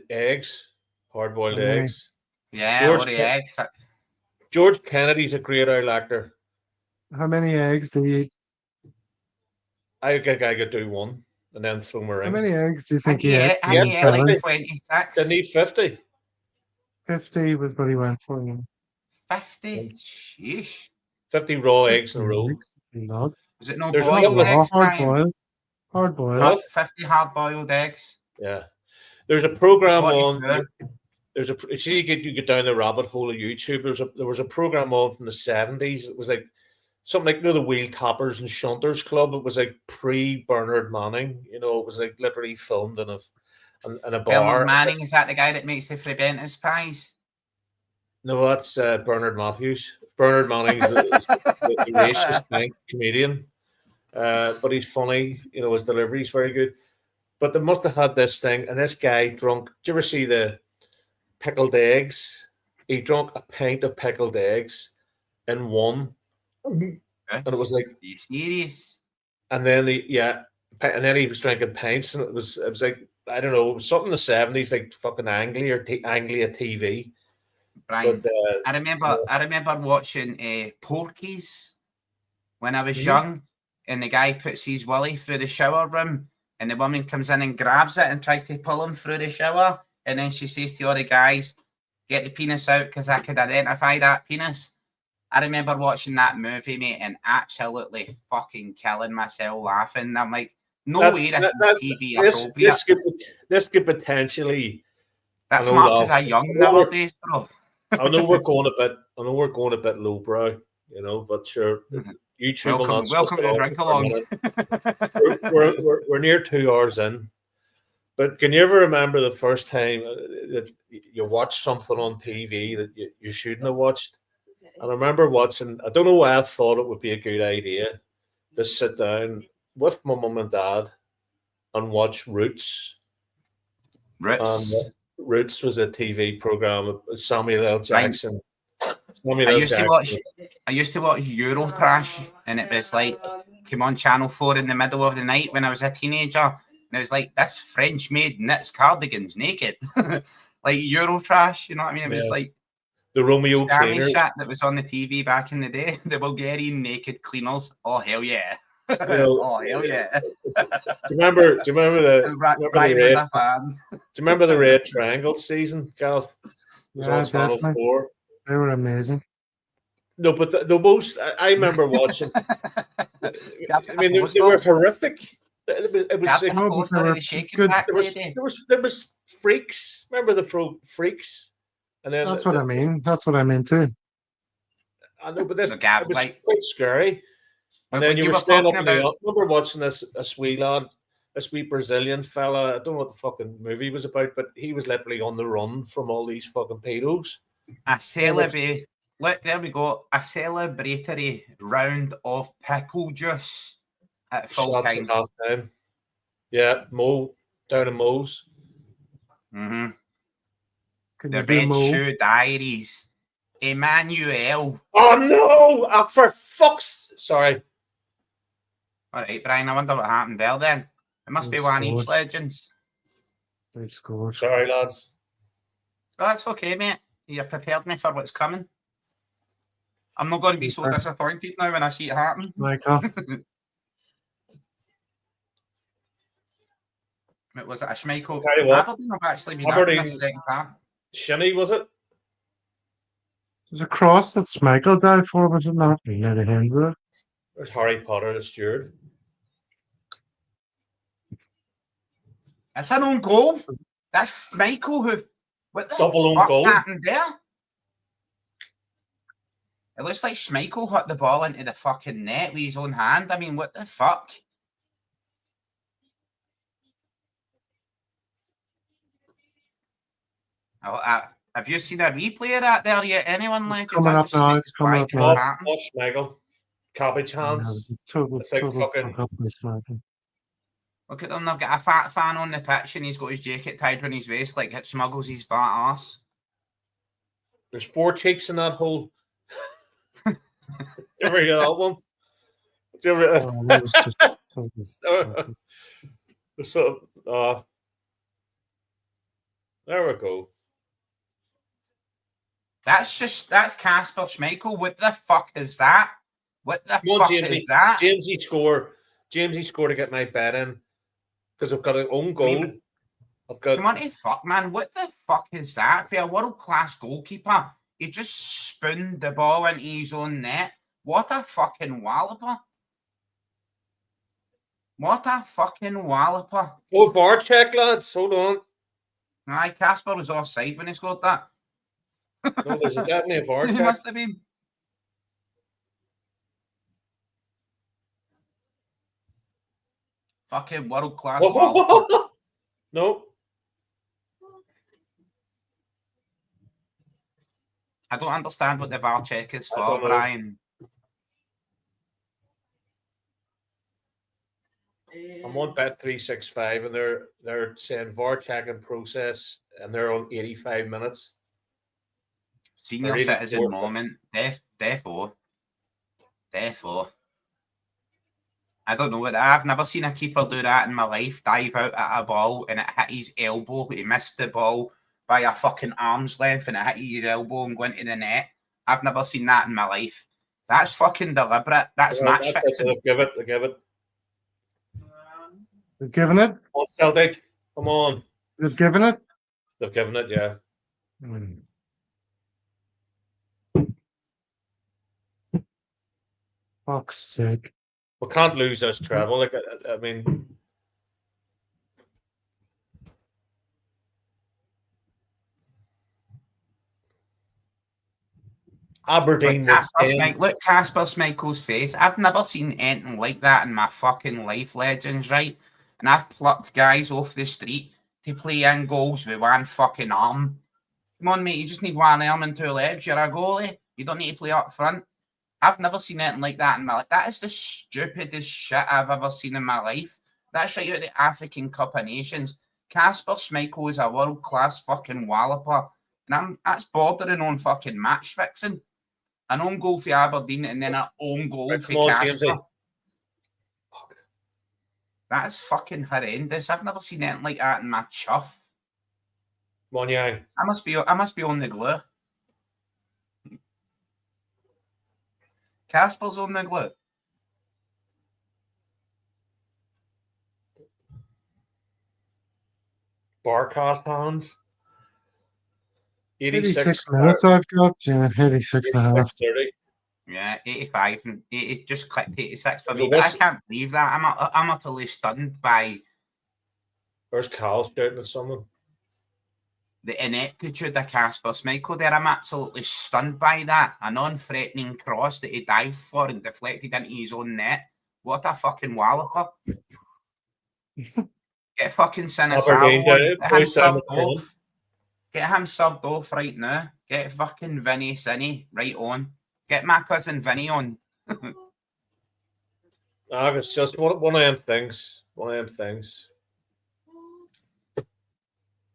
Eggs, hard-boiled Okay. eggs. Yeah, George all the Ke- eggs. George Kennedy's a great old actor. How many eggs do you eat? I think I could do one and then throw my How ring. many eggs do you think he Yeah, ate? I Yeah, need I think like they- 26. They need 50. 50 was what he went for. You know. 50? Sheesh. 50 raw eggs in a row. Not Was it no There's boiled nothing- eggs, hard Brian? boiled. Hard boiled. Huh? 50 hard-boiled eggs. Yeah. There's a program What on. is it? There's a see you get down the rabbit hole of YouTube. There was a program on from the 70s. It was like something like, you know, the Wheel Tappers and Shunters Club. It was like pre-Bernard Manning. You know, it was like literally filmed in a bar. Bernard Manning, is that the guy that makes the Frebentis pies? No, that's Bernard Matthews. Bernard Manning is the racist comedian, but he's funny. You know, his delivery's very good. But they must have had this thing, and this guy drunk. Do you ever see the pickled eggs? He drunk a pint of pickled eggs in one, and it was like, Are you serious? and then and then he was drinking pints, and it was like, I don't know, it was something in the 70s, like fucking Anglia TV. Brian, But I remember watching Porky's when I was Mhm. young, and the guy puts his willy through the shower room, and the woman comes in and grabs it and tries to pull him through the shower, and then she says to all the guys, "Get the penis out because I could identify that penis." I remember watching that movie, mate, and absolutely fucking killing myself laughing. I'm like, no way this is TV appropriate. This could potentially. That's I know, marked as a young nowadays, bro. I know we're going a bit lowbrow, you know, but sure, YouTube will not. Welcome to Drinkalong. We're near 2 hours in, but can you ever remember the first time that you watched something on TV that you shouldn't have watched? And I remember watching. I don't know why I thought it would be a good idea to sit down with my mum and dad and watch Roots. Roots. Roots was a TV program. Samuel L. Jackson. I used to watch Eurotrash, and it was like came on Channel 4 in the middle of the night when I was a teenager, and it was like this French maid knits cardigans naked, like Eurotrash. You know what I mean? It was like the Romeo scammy cleaners shit that was on the TV back in the day. The Bulgarian naked cleaners. Oh hell yeah! You know, oh hell yeah! Do you remember the Red Triangle season, Cal? Yeah, definitely. They were amazing. No, but the most I remember watching. I mean, they were horrific. It was there was Freaks. Remember the Freaks? And then that's what I mean. That's what I mean too. I know, but this it was quite scary. And then you were standing up. I remember watching a sweet lad, a sweet Brazilian fella. I don't know what the fucking movie was about, but he was literally on the run from all these fucking pedos. Look, there we go. A celebratory round of pickle juice at full time. Half time. Yeah, Mo down in Mo's. Mm-hmm. The Red Shoe Diaries. Emmanuel. Oh no! For fuck's sorry. All right, Brian. I wonder what happened there. Then it must be one each legends. They scored. Sorry, lads. Oh, that's okay, mate. You prepared me for what's coming. I'm not going to be so disappointed now when I see it happen. Michael. Was it a Schmeichel? Aberdeen have actually been up in the second half. Shinny, was it? There's a cross that Schmeichel died for, was it not? There's Harry Potter, the steward. That's an own goal. That's Schmeichel who. What the double own goal happened there? It looks like Schmeichel hit the ball into the fucking net with his own hand. I mean, what the fuck? Have you seen a replay of that there yet? Anyone like coming up now? It's coming up now. Watch Schmeichel. Cabbage hands. It's like fucking. Look at them. They've got a fat fan on the pitch, and he's got his jacket tied around his waist like it smuggles his fat ass. There's 4 cheeks in that hole. Ever hear that one? There we go. That's Casper Schmeichel. What the fuck is that? What the fuck is that? Jamesy score to get my bet in because I've got an own goal. Come on, fuck, man. What the fuck is that? For a world-class goalkeeper, he just spooned the ball into his own net. What a fucking walloper. What a fucking walloper. Oh, bar check, lads. Hold on. Aye, Casper was offside when he scored that. No, there's definitely a bar check. He must have been. Fucking world-class walloper. No. I don't understand what the VAR check is for, Brian. I'm on Bet365 and they're saying VAR check in process and they're on 85 minutes. Senior citizen moment. Therefore. I don't know what I've never seen a keeper do that in my life. Dive out at a ball and it hit his elbow. He missed the ball. by a fucking arm's length and it hit his elbow and went into the net. I've never seen that in my life. That's fucking deliberate. That's match fixing. They give it. They've given it. On Celtic, come on. They've given it. They've given it, yeah. Fuck's sake. We can't lose this treble. Like, I mean, Aberdeen. Look, Casper Schmeichel's face. I've never seen anything like that in my fucking life, legends, right? And I've plucked guys off the street to play in goals with one fucking arm. Come on, mate, you just need one arm and two legs. You're a goalie. You don't need to play up front. I've never seen anything like that in my life. That is the stupidest shit I've ever seen in my life. That's right out of the African Cup of Nations. Casper Schmeichel is a world-class fucking walloper. And that's bordering on fucking match fixing. An own goal for Aberdeen and then an own goal for Casper. That's fucking horrendous. I've never seen anything like that in my chuff. Come on, Yang. I must be on the glue. Casper's on the glue. Barcast hands. 86 minutes I've got. Yeah, 86 and a half. 30. Yeah, 85 and 80, just clicked 86 for me. But I can't believe that. I'm utterly stunned by. Where's Cal shouting at someone? The ineptitude of Casper Schmeichel there. I'm absolutely stunned by that. A non-threatening cross that he dived for and deflected into his own net. What a fucking walloper. Get fucking Sinisalo. Get him subbed off right now. Get fucking Vinny Sinny right on. Get my cousin Vinny on. It's just one of them things.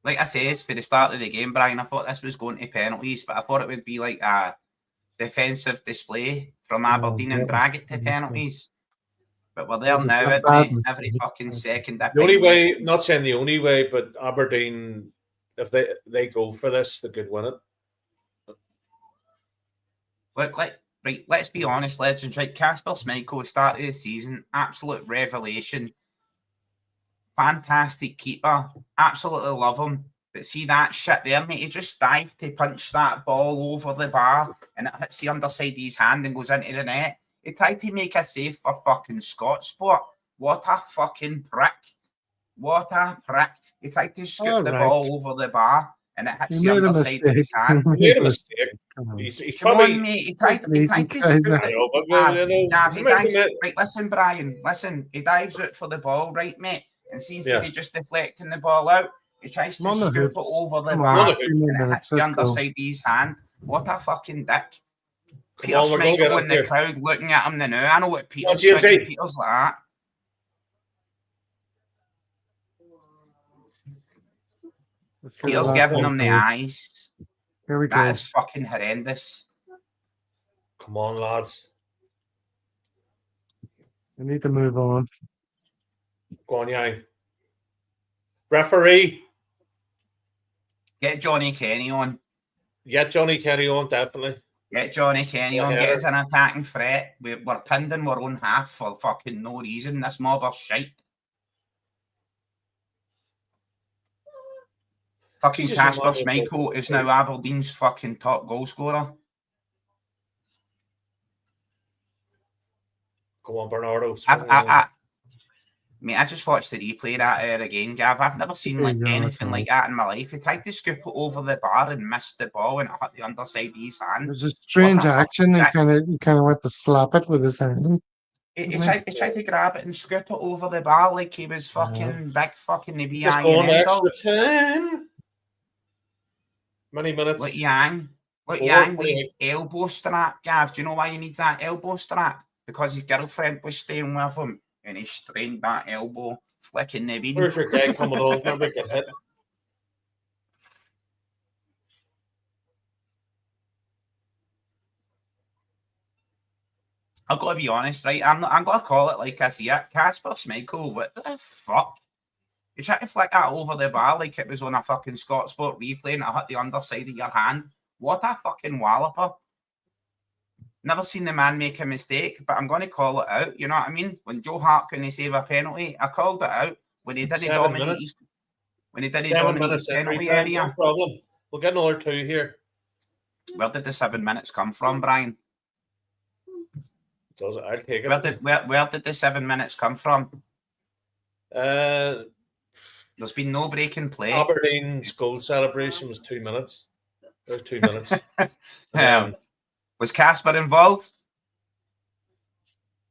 Like I said, for the start of the game, Brian, I thought this was going to penalties, but I thought it would be like a defensive display from Aberdeen and drag it to penalties. But we're there now, every fucking second. The only way, not saying the only way, but Aberdeen, if they go for this, they could win it. Look, right, let's be honest, legends, right? Casper Schmeichel, start of the season, absolute revelation. Fantastic keeper. Absolutely love him. But see that shit there, mate? He just dived to punch that ball over the bar and it hits the underside of his hand and goes into the net. He tried to make a save for fucking Scott Sport. What a fucking prick. What a prick. He tried to scoop the ball over the bar and it hits the underside of his hand. He made a mistake. He's probably... on, mate. He tried to scoop it. Right, listen, Brian. Listen, he dives out for the ball, right, mate? And instead of just deflecting the ball out, he tries to scoop it over the bar and it hits the underside of his hand. What a fucking dick. Peter Schmeichel in the crowd looking at him now. I know what Peter's thinking. Peter's like that. Peter's giving him the eyes. Here we go. That is fucking horrendous. Come on, lads. We need to move on. Go on, Yang. Referee. Get Johnny Kenny on. Get Johnny Kenny on, definitely. Get Johnny Kenny on. Get us an attacking threat. We're pinned in our own half for fucking no reason. This mob are shite. Fucking Casper Schmeichel is now Aberdeen's fucking top goal scorer. Go on, Bernardo. Mate, I just watched the replay that again, Gav. I've never seen anything like that in my life. He tried to scoop it over the bar and missed the ball and it hit the underside of his hand. It was a strange action. He kind of went to slap it with his hand. He tried to grab it and scoop it over the bar like he was fucking big fucking the Just going extra time. Many minutes. Look, Yang with his elbow strap, Gav. Do you know why he needs that elbow strap? Because his girlfriend was staying with him. And he strained that elbow, flicking the bean. Where's your guy coming on? Never get hit. I've got to be honest, right? I'm going to call it like I see it. Casper Schmeichel, what the fuck? You tried to flick that over the bar like it was on a fucking Scott Sport replay and it hit the underside of your hand. What a fucking walloper. Never seen the man make a mistake, but I'm going to call it out. You know what I mean? When Joe Hart couldn't save a penalty, I called it out. When he didn't dominate his, penalty area. No problem. We'll get another 2 here. Where did the 7 minutes come from, Brian? Does it? I'll take it. Where did the 7 minutes come from? There's been no break in play. Aberdeen's goal celebration was 2 minutes. There's 2 minutes. Was Casper involved?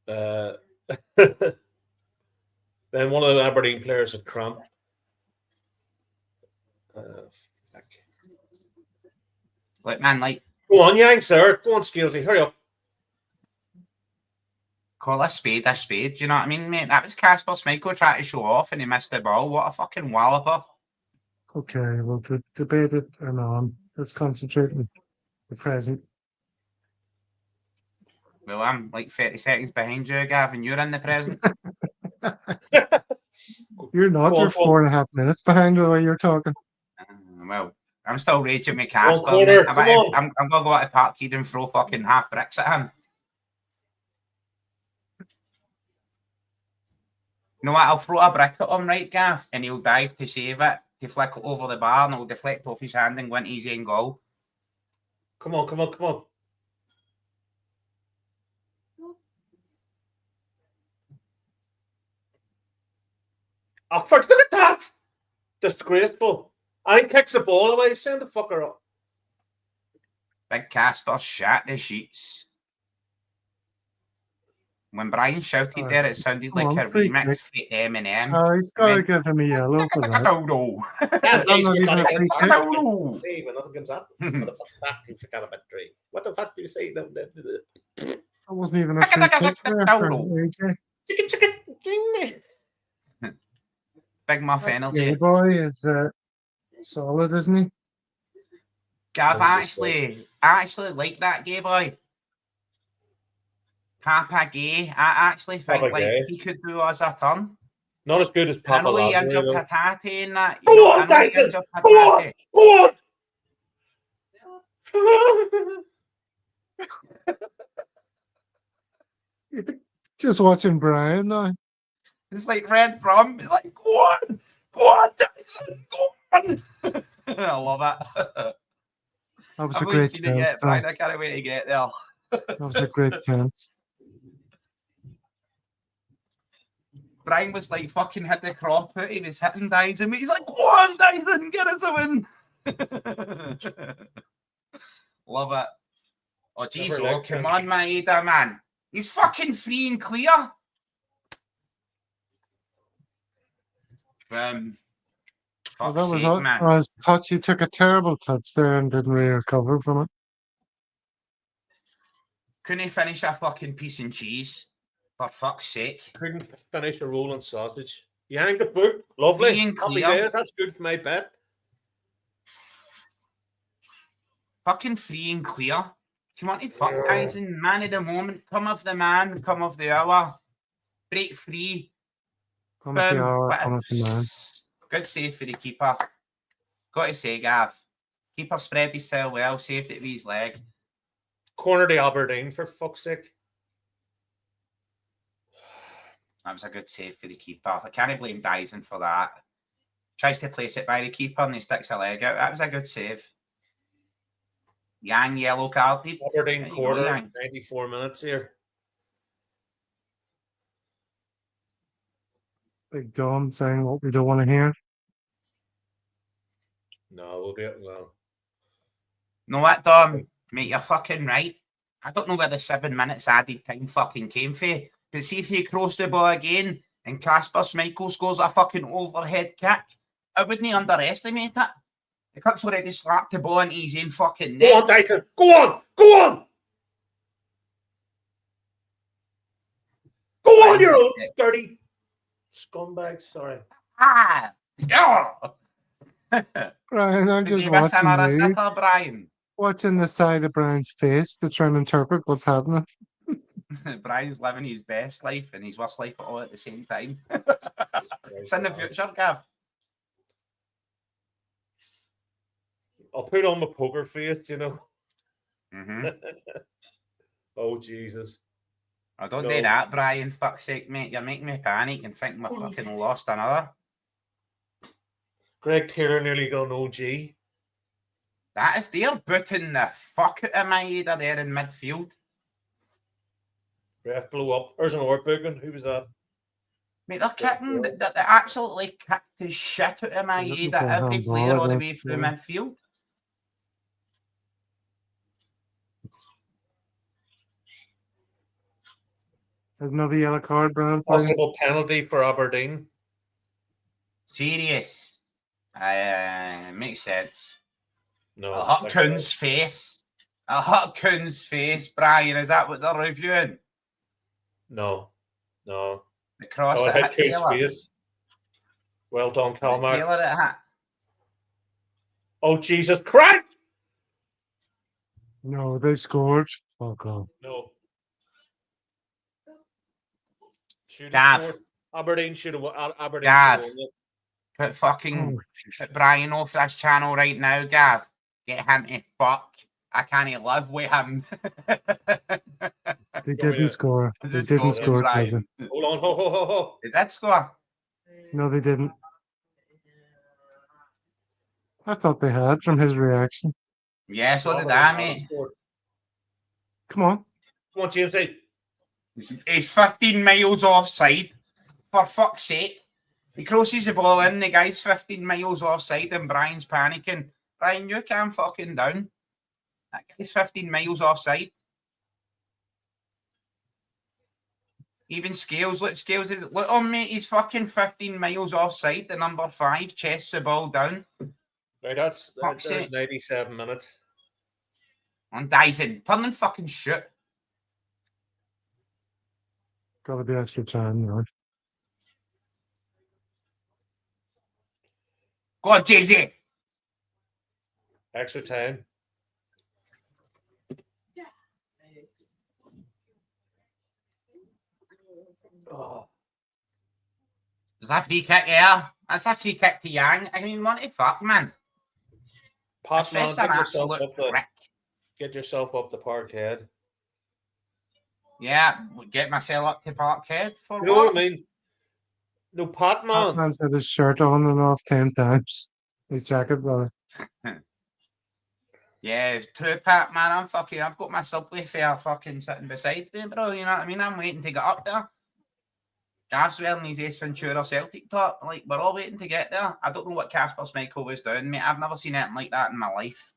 Then one of the Aberdeen players had cramp. Like, man, like... Go on, Yanks there. Go on, Scalesy. Hurry up. Call a spade. Do you know what I mean, mate? That was Casper Schmeichel trying to show off and he missed the ball. What a fucking walloper. Okay, well, debate it or not. Let's concentrate on the present. Well, I'm like 30 seconds behind you, Gav, and you're in the present. You're not. You're 4.5 minutes behind the way you're talking. Well, I'm still raging with Casper. I'm going to go out to Parkhead and throw fucking half bricks at him. You know what? I'll throw a brick at him, right, Gav? And he'll dive to save it, to flick it over the bar, and it'll deflect off his hand and go into his own goal. Come on. Oh, fuck, look at that! Disgraceful. And he kicks the ball away. Send the fucker up. Big Casper shat the sheets. When Brian shouted there, it sounded like a remix for Eminem. Oh, he's got to give him a yellow for that. Nothing comes up. What the fuck you forgot about 3? What the fuck do you say? That wasn't even a free kick there for AJ. Big Muff energy. Yeah, boy is solid, isn't he? Gav, I actually like that gay boy. Papa Gay. I actually think he could do us a turn. Not as good as Papa. I know he injured Hatate in that. Go on, Dyson! Go on! Just watching Brian now. It's like Red Brum. He's like, go on, Dyson, go on. I love it. That was a great chance. Brian, I can't wait to get there. That was a great chance. Brian was like fucking hit the crop out. He was hitting Dyson. He's like, go on, Dyson, get us a win. Love it. Oh, jeez, come on, Maeda, man. He's fucking free and clear. That was touch. He took a terrible touch there and didn't really recover from it. Couldn't he finish a fucking piece of cheese? For fuck's sake. Couldn't finish a rolling sausage. Yank a boot. Lovely. Happy days. That's good for my bet. Fucking free and clear. Do you want to fuck Tyson? Man of the moment. Come of the man. Come of the hour. Break free. Come of the hour. Come of the man. Good save for the keeper. Got to say, Gav. Keeper spread himself well. Saved it with his leg. Corner to Aberdeen, for fuck's sake. That was a good save for the keeper. I can't blame Dyson for that. Tries to place it by the keeper and he sticks a leg out. That was a good save. Yang yellow carded. Aberdeen corner, 94 minutes here. Big Dom saying what we don't want to hear. No, we'll be well. No, what, Dom? Mate, you're fucking right. I don't know where the 7 minutes added time fucking came from. But see if he crossed the ball again and Casper Schmeichel scores a fucking overhead kick, I wouldn't underestimate it. The cutt's already slapped the ball into his own fucking net. Go on, Dyson. Go on. Go on. Go on, you old dirty scumbag. Sorry. Yeah. Brian, I'm just Brian. Watching the side of Brian's face to try and interpret what's happening. Brian's living his best life and his worst life all at the same time. It's in the future, Gav. I'll put on my poker face, you know. Mm-hmm. Oh, Jesus. I don't No. do that, Brian. Fuck's sake, mate. You're making me panic and think we're fucking lost another. Greg Taylor nearly got an OG. That is, they're booting the fuck out of Maeda there in midfield. Ref blew up. There's an orb booking. Who was that? Mate, they're kicking, they absolutely kicked the shit out of Maeda, every player all the way through midfield. There's another yellow card, Brian. Possible penalty for Aberdeen. Serious. Makes sense. No. A hot coon's face. A hot coon's face, Brian. Is that what they're reviewing? No. The cross Oh, that hit hit Coon's Taylor. face. Well done, Calmac. Taylor it hit. Oh, Jesus Christ! No, they scored. Oh, God. No. Should Gav. have scored. Aberdeen should have won. Aberdeen Gav. should have won it. Put fucking Oh, put Brian off this channel right now, Gav. Get him to fuck. I can't live with him. they didn't score. They didn't score. Brian. Hold on. Ho. They did score. No, they didn't. I thought they had from his reaction. Yeah, so did Aberdeen I, haven't mate. scored. Come on. Come on, James. Hey. He's 15 miles offside. For fuck's sake. He crosses the ball in, the guy's 15 miles offside and Brian's panicking. Brian, you calm fucking down. That guy's 15 miles offside. Even Scales, look on mate, he's fucking 15 miles offside. The number 5 chests the ball down. Right, that's Fuck's sake. 97 minutes. On Dyson, turn and fucking shoot. Gotta be extra time, right? Go on, Jamesy. Extra time. Oh, There's a free kick there. That's a free kick to Yang. I mean, what the fuck, man? Pat, This man, ref's an get yourself absolute up the prick. get yourself up the parkhead. Yeah, get myself up to Parkhead for You know what? what I mean? No, Pat, man. Batman's had his shirt on and off 10 times. His jacket, brother. Yeah, true, Pat, man. I've got my subway fare fucking sitting beside me, bro. You know what I mean? I'm waiting to get up there. Gav's wearing his Ace Ventura Celtic top. Like, we're all waiting to get there. I don't know what Casper Schmeichel was doing, mate. I've never seen anything like that in my life.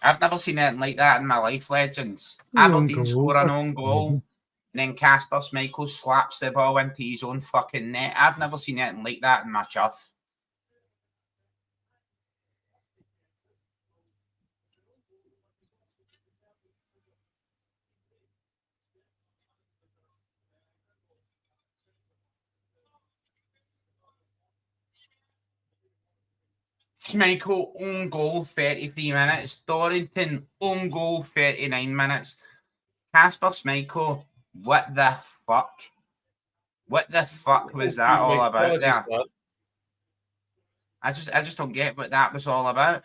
I've never seen anything like that in my life, legends. Aberdeen score an own goal, and then Casper Schmeichel slaps the ball into his own fucking net. I've never seen anything like that in my chuff. Schmeichel, own goal, 33 minutes. Dorrington, own goal, 39 minutes. Casper Schmeichel, what the fuck? What the fuck was that all about there? I just don't get what that was all about.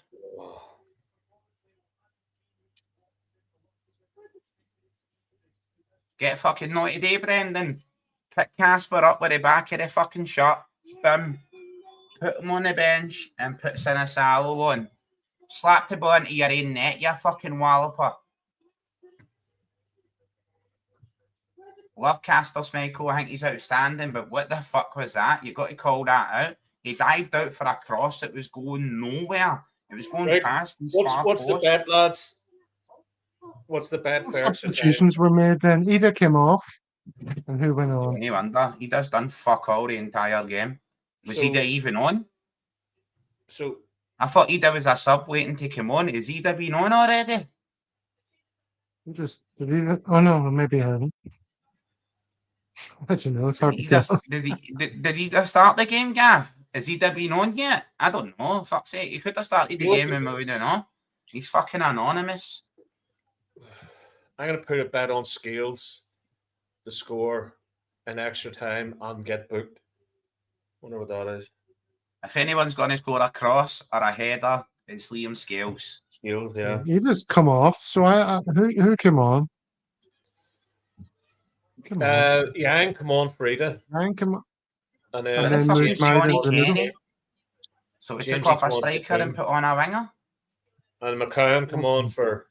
Get fucking naughty day, Brendan. Pick Casper up with the back of the fucking shot. Boom. Put him on the bench and put Sinisalo on. Slap the ball into your own net, you fucking walloper. Love Casper Schmeichel. I think he's outstanding, but what the fuck was that? You got to call that out. He dived out for a cross that was going nowhere. It was going past his far What's the post. bet, lads? What's the bet for extra time? Substitutions were made then. Either came off and who went on. No wonder. He does done fuck all the entire game. Was Ida even on? So I thought Ida was a sub waiting to come on. Is Ida been on already? He just did he? Oh no, maybe I haven't. But you know, it's hard to tell. Did he just start the game, Gav? Has Ida been on yet? I don't know. Fuck's sake. He could have started the game and we wouldn't know. He's fucking anonymous. I'm gonna put a bet on Scales, the score, in extra time, and get booked. Wonder what that is. If anyone's going to score a cross or a header, it's Liam Scales. Skills, yeah. He just come off. So who came on? Come on. Yang, come on, Frida. Ryan came on. And And But then the then fuck moved is Mine Johnny into the middle. Kenny? So we took Jamesy off a come on for striker and Queen. put on a winger. And McCann come on for.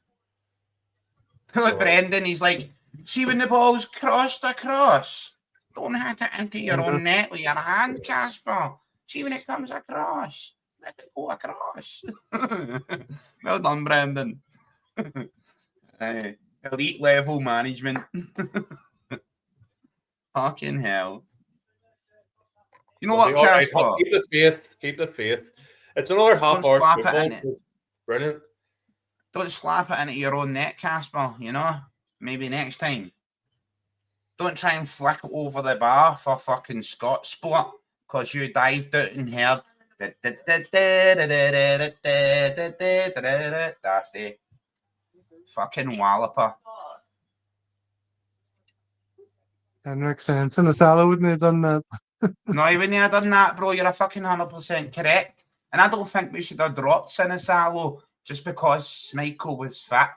Look, Brendan, he's like, see when the ball's crossed across, don't hit it into your own net with your hand, Casper. See when it comes across, let it go across. Well done, Brendan. Elite level management. Fucking hell. You know what, All right, Casper? keep the faith. Keep the faith. It's another half Don't hour slap it football. in it. Brilliant. Don't slap it into your own net, Casper, you know? Maybe next time. Don't try and flick it over the bar for fucking Scott split because you dived out and heard Dafty. Fucking walloper. Henrik Svensson. Asala wouldn't have done that. No, you wouldn't have done that, bro. You're a fucking 100% correct. And I don't think we should have dropped Sinisalo just because Michael was fit.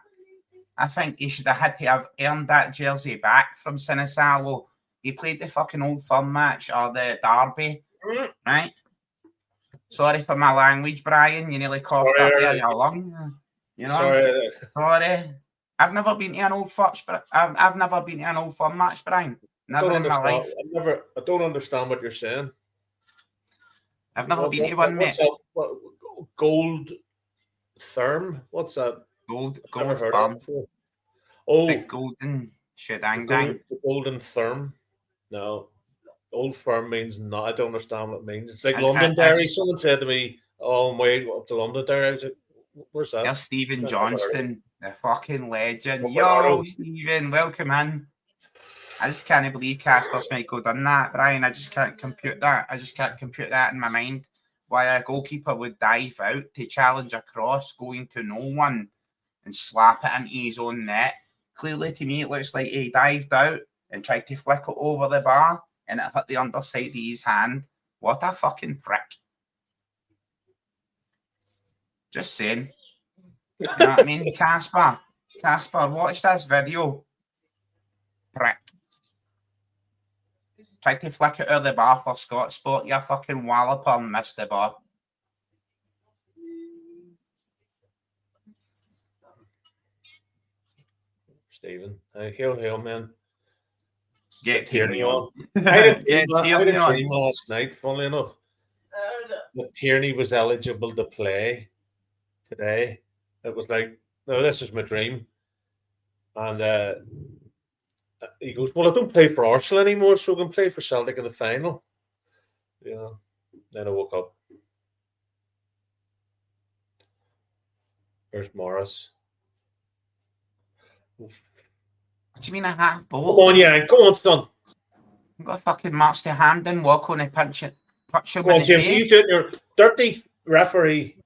I think he should have had to have earned that jersey back from Sinisalo. He played the fucking Old Firm match or the derby, right? Sorry for my language, Brian. You nearly coughed up there, your lung. You know? Sorry. I've never been to an Old Firm. I've never been to an Old Firm match, Brian. Never in my life. I don't understand what you're saying. I've never been to one, mate. Gold Therm? What's that? Gold Never heard Firm. of it before. Oh, Big golden shedang dang. the Golden Therm. No. Old Firm means not. I don't understand what it means. It's like Londonderry. Someone said to me, "Oh, I'm way up to Londonderry." I was like, "Where's that?" There's Stephen Johnston, the fucking legend. Yo, Stephen, welcome in. I just can't believe Casper Schmeichel done that, Brian. I just can't compute that. I just can't compute that in my mind. Why a goalkeeper would dive out to challenge a cross going to no one and slap it into his own net. Clearly, to me, it looks like he dived out and tried to flick it over the bar and it hit the underside of his hand. What a fucking prick. Just saying. You know what I mean? Casper, watch this video. Prick. Tried to flick it out of the bar for Scott Sport. You fucking walloper and missed the bar. Stephen. Hail, man. Get Tierney on. on. I had Get a Tierney on. dream last night, funnily enough, that Tierney was eligible to play today. It was like, no, this is my dream. And he goes, well, I don't play for Arsenal anymore, so I can play for Celtic in the final. Yeah. Then I woke up. There's Morris. Oof. What do you mean a half ball? Come on, Yang. Go on, son. I've got a fucking march to hand and walk on and punch him Go on, in the James. face. You doing your dirty referee.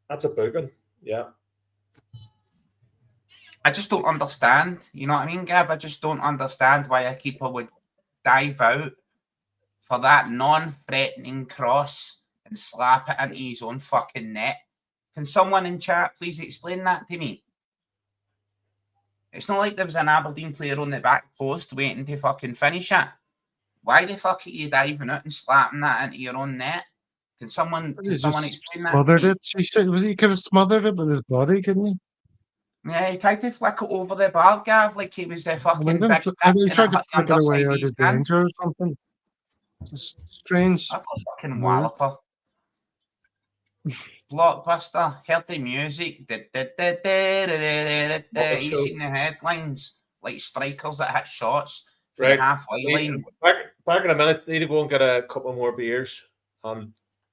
That's a booking. Yeah. I just don't understand. You know what I mean, Gav? I just don't understand why a keeper would dive out for that non-threatening cross and slap it into his own fucking net. Can someone in chat please explain that to me? It's not like there was an Aberdeen player on the back post waiting to fucking finish it. Why the fuck are you diving out and slapping that into your own net? Can someone explain that? Smothered it. He could have smothered it with his body, couldn't he? Yeah, he tried to flick it over the bar, Gav, like he was the fucking big dick He tried to flick it away out his of hand. danger or something. It's strange. That's a fucking walloper. Blockbuster, heard the music. He's seen the headlines like strikers that hit shots from Right. the halfway line. Back in a minute. Need to go and get a couple more beers and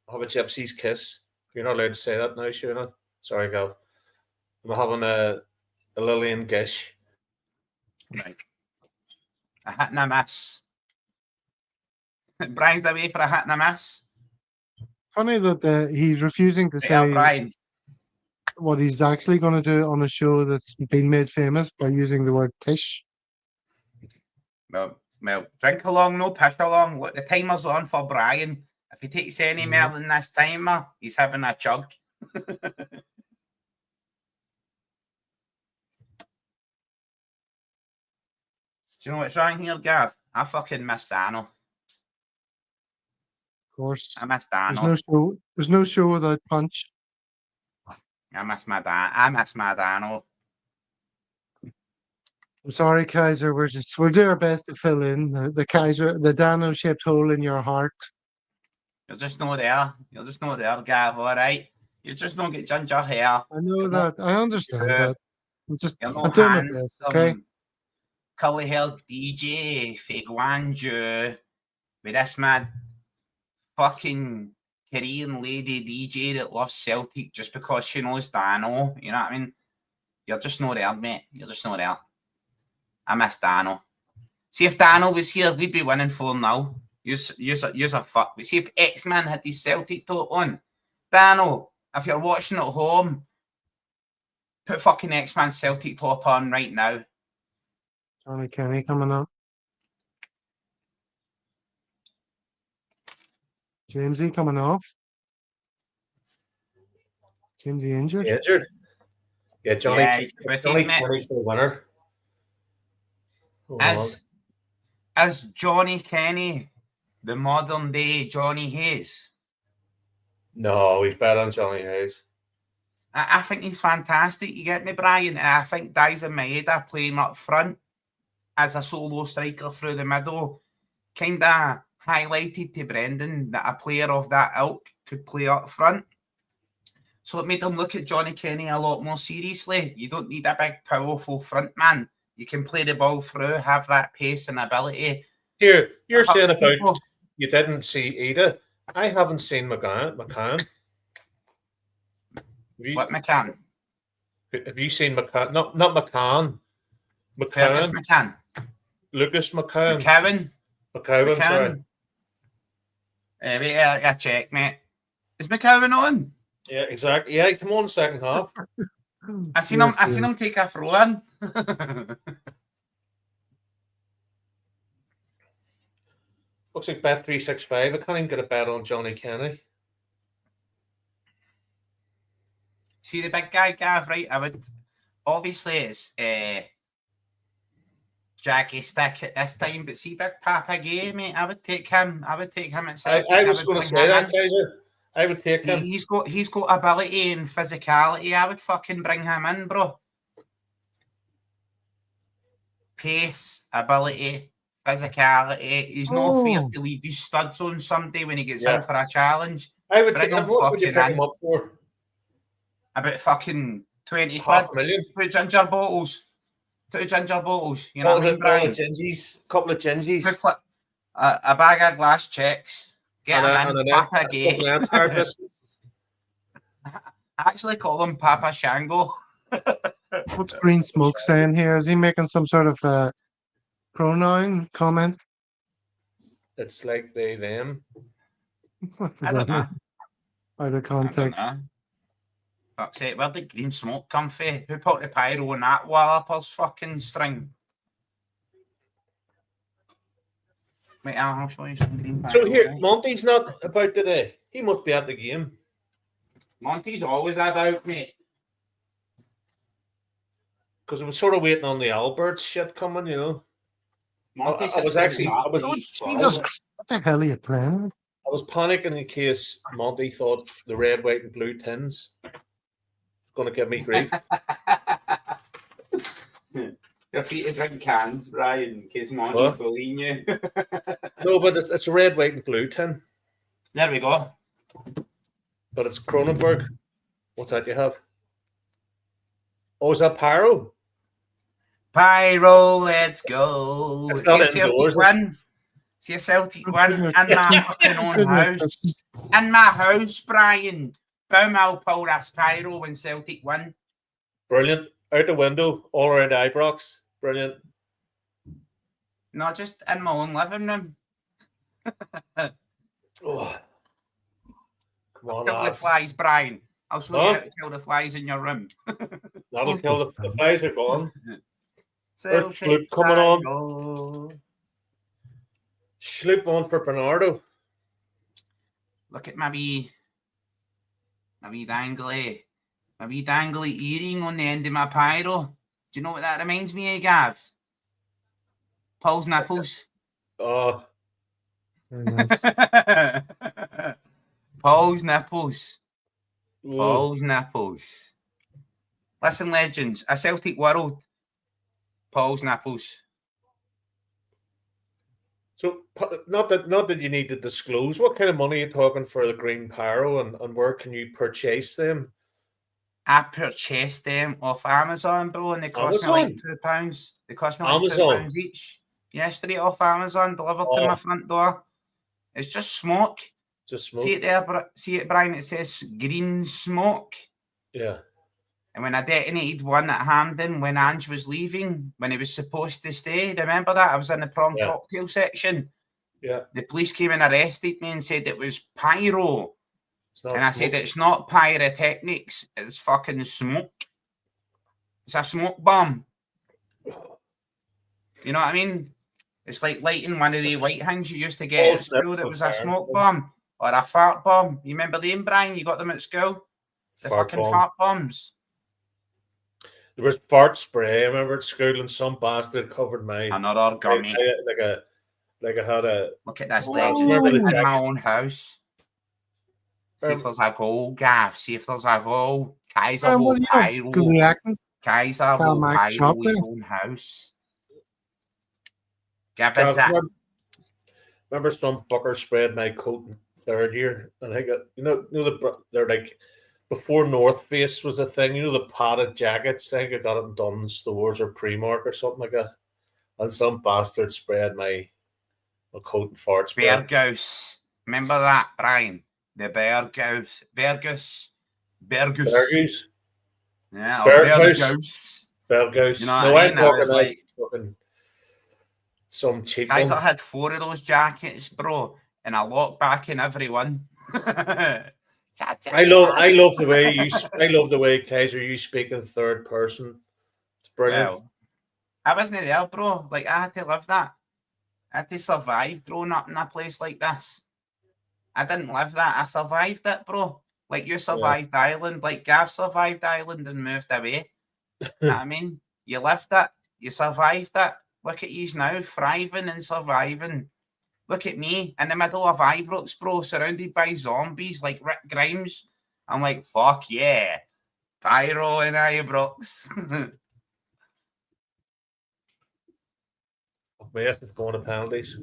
have a gypsy's kiss. You're not allowed to say that now, sure not. Sorry, Gav. I'm having a Lillian Gish. Right. A hit and a miss. Brian's away for a hit and a miss. Funny that he's refusing to say Brian. what he's actually going to do on a show that's been made famous by using the word "tish." Well, Well, drink along, no push along. Look, the timer's on for Brian. If he takes any more than this timer, he's having a chug. Do you know what's wrong here, Gav? I fucking miss Dano. Of course. I miss Dano. There's no show without punch. I miss my Dano. I'm sorry, Kaiser. We'll do our best to fill in the Kaiser, the Dano-shaped hole in your heart. You're just not there. You're just not there, Gav. All right. You just don't get ginger hair. I know that. I understand that. I'm You're doing not my best, handsome, okay? curly-haired DJ for Guangzhou with this mad fucking Korean lady DJ that loves Celtic just because she knows Dano. You know what I mean? You're just not there, mate. You're just not there. I miss Dano. See, if Dano was here, we'd be winning 4-0. You're a fuck. But see, if X-Man had his Celtic top on, Dano, if you're watching at home, put fucking X-Man Celtic top on right now. Johnny Kenny coming up. Jamesy coming off. Jamesy injured. Injured. Yeah, Johnny. Yeah, Johnny mate. Kenny for the winner. As Johnny Kenny, the modern day Johnny Hayes. No, he's better than Johnny Hayes. I think he's fantastic. You get me, Brian? I think Daizen Maeda playing up front as a solo striker through the middle kind of highlighted to Brendan that a player of that ilk could play up front. So it made him look at Johnny Kenny a lot more seriously. You don't need a big, powerful front man. You can play the ball through, have that pace and ability. Here, you're saying about people. You didn't see Ada. I haven't seen McCann. What McCann? Have you seen McCann? Not McCann. Fergus McCann. McCann. Lucas McCann. McCowan. Sorry. Wait, I check, mate. Is McCowan on? Yeah, exactly. Yeah, come on, second half. I seen him take a throw in. Looks like Bet365. I can't even get a bet on Johnny Kenny. See the big guy, Gav, right? I would obviously it's Jackie Stick at this time, but see Big Papa Gay, mate. I would take him at Celtic. I was going to say that, Kaiser. I would take him. He's got ability and physicality. I would fucking bring him in, bro. Pace, ability, physicality. He's not afraid to leave his studs on someday when he gets in for a challenge. I would take him. What would you pick him up for? About fucking 20 $500,000. Two ginger bottles. You know what I mean, Brian? Couple of gingies. A bag of glass checks. Get him in. Papa Gay. I actually call him Papa Shango. What's Green Smoke saying here? Is he making some sort of pronoun comment? It's like they, them. What does that mean? Out of context. Fuck's sake, where did Green Smoke come from? Who put the pyro on that Wallopers fucking string? Wait, I'll show you some green pyro. So here, Monty's not about today. He must be at the game. Monty's always about, mate. Because I was sort of waiting on the Alberts shit coming, you know. Monty Jesus, what the hell are you playing? I was panicking in case Monty thought the red, white, and blue tins was going to give me grief. You're free to drink cans, Brian, in case Monty's bullying you. No, but it's a red, white, and blue tin. There we go. But it's Cronenberg. What's that you have? Oh, is that Pyro? Pyro, let's go. It's not indoors. See a Celtic win in my fucking own house. In my house, Brian. Boom, I'll pull this Pyro when Celtic win. Brilliant. Out the window, all around Ibrox. Brilliant. Not just in my own living room. Oh. Come on, Kill the flies, Brian. I'll show you how to kill the flies in your room. That'll kill the flies are gone. Celtic coming on. Sloop on for Bernardo. Look at my wee dangly earring on the end of my pyro. Do you know what that reminds me of, Gav? Paul's nipples. Oh, Very nice. Paul's nipples. ooh. Paul's nipples. Listen, legends, a Celtic world. Paul's nipples. So not that you need to disclose what kind of money you're talking for the green pyro and where can you purchase them? I purchased them off Amazon, bro, and they cost me like £2. They cost me like £2 each. Yeah, straight off Amazon, delivered to my front door. It's just smoke. Just smoke. See it there, see it, Brian? It says green smoke. Yeah. And when I detonated one at Hampden when Ange was leaving, when he was supposed to stay, remember that? I was in the prom cocktail section. Yeah. The police came and arrested me and said it was pyro. And I said, smoke. it's not pyrotechnics, it's fucking smoke. It's a smoke bomb. You know what I mean? It's like lighting one of the white things you used to get at school that was a smoke bomb or a fart bomb. You remember them, Brian? You got them at school? The fucking fart bombs. There was fart spray, I remember at school, and some bastard covered mine. Another gummy. Like I had a... Look at this legend in my own house. See if there's a goal, Gav. See if there's a goal. Kaiser will pyro. Kaiser will pyro his own house. Give us that. Remember some fucker sprayed my coat in third year? And I got, they're like, before North Face was a thing, the padded jackets. I think I got it done in stores or Primark or something like that. And some bastard sprayed my coat and fart spray. Bear goose. Remember that, Brian? The bear goose. Bear goose. Bear goose. Yeah, bear goose. Bear goose. You know what I mean? I was like, fucking some cheap guys, one. I had 4 of those jackets, bro, and I locked back in every one. I love the way Kaiser you speak in third person. It's brilliant. Well, I wasn't there, bro. Like, I had to live that. I had to survive growing up in a place like this. I didn't live that. I survived it, bro. Like, you survived Ireland. Like, Gav survived Ireland and moved away. You know what I mean? You lived it. You survived it. Look at yous now, thriving and surviving. Look at me in the middle of Ibrox, bro, surrounded by zombies like Rick Grimes. I'm like, fuck yeah. Pyro in Ibrox. Yes, it's going to penalties.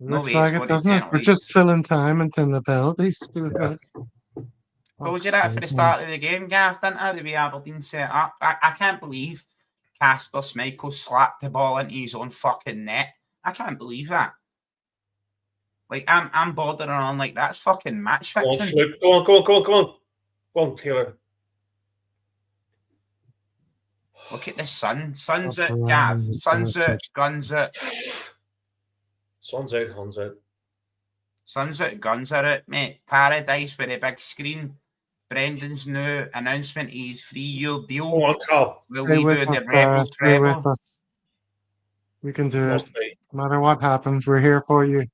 Looks like it, doesn't it? We're just filling time into the penalties. Told you that for the start of the game, Gav, didn't I? The way Aberdeen set up. I can't believe Kasper Schmeichel slapped the ball into his own fucking net. I can't believe that. Like, I'm bordering on, like, that's fucking match fixing. Go on. Go on, Taylor. Look at the sun. Sun's out, Gav. Sun's out, guns out. Sun's out, guns out. Sun's out, guns are out, mate. Paradise with a big screen. Brendan's new announcement, his 3-year deal. Go on, Cal. Will we do the rebel treble? We can do it. No matter what happens, we're here for you.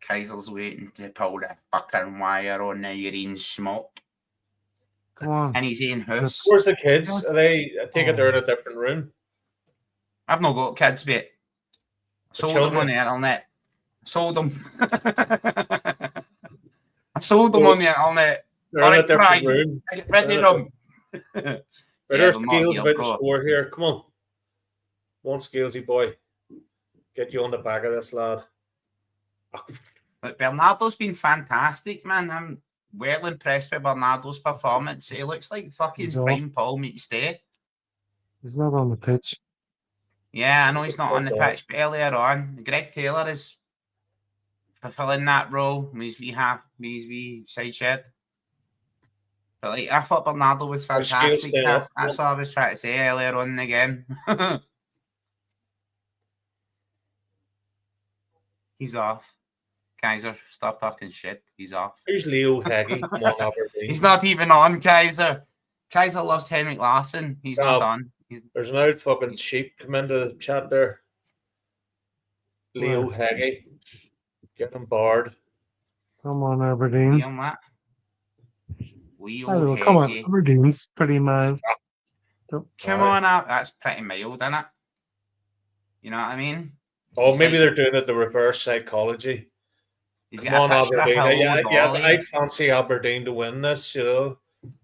Kaiser's waiting to pull the fucking wire on the urine smoke. Come on. And he's in house. Where's the kids? Are they? I take it they're in a different room. I've not got kids, mate. Sold them on the internet. Sold them. I sold them on the internet. They're in a different room. Get rid of them. There's Scales about to score here. Come on. One Scalesy boy. Get you on the back of this, lad. But Bernardo's been fantastic, man. I'm well impressed with Bernardo's performance. He looks like fucking Brian Paul meets Day. He's not on the pitch. Yeah, I know he's not on the pitch, but earlier on, Greg Taylor is fulfilling that role. He's wee side shed. But like, I thought Bernardo was fantastic. That's what I was trying to say earlier on in the game. He's off. Kaiser, stop talking shit. He's off. Who's Leo Haggy? Come on, Aberdeen. He's not even on, Kaiser. Kaiser loves Henrik Larsson. He's not on. There's an old fucking sheep come into the chat there. Leo Haggy. Getting bored. Come on, Aberdeen. Leo, Matt. Leo Oh, come on, Heggie. Aberdeen's pretty mild. Come on up. That's pretty mild, isn't it? You know what I mean? Oh, It's maybe like- they're doing it the reverse psychology. He's Come got on, a picture of Aberdeen. Hello Yeah, Dolly. I'd fancy Aberdeen to win this, you know.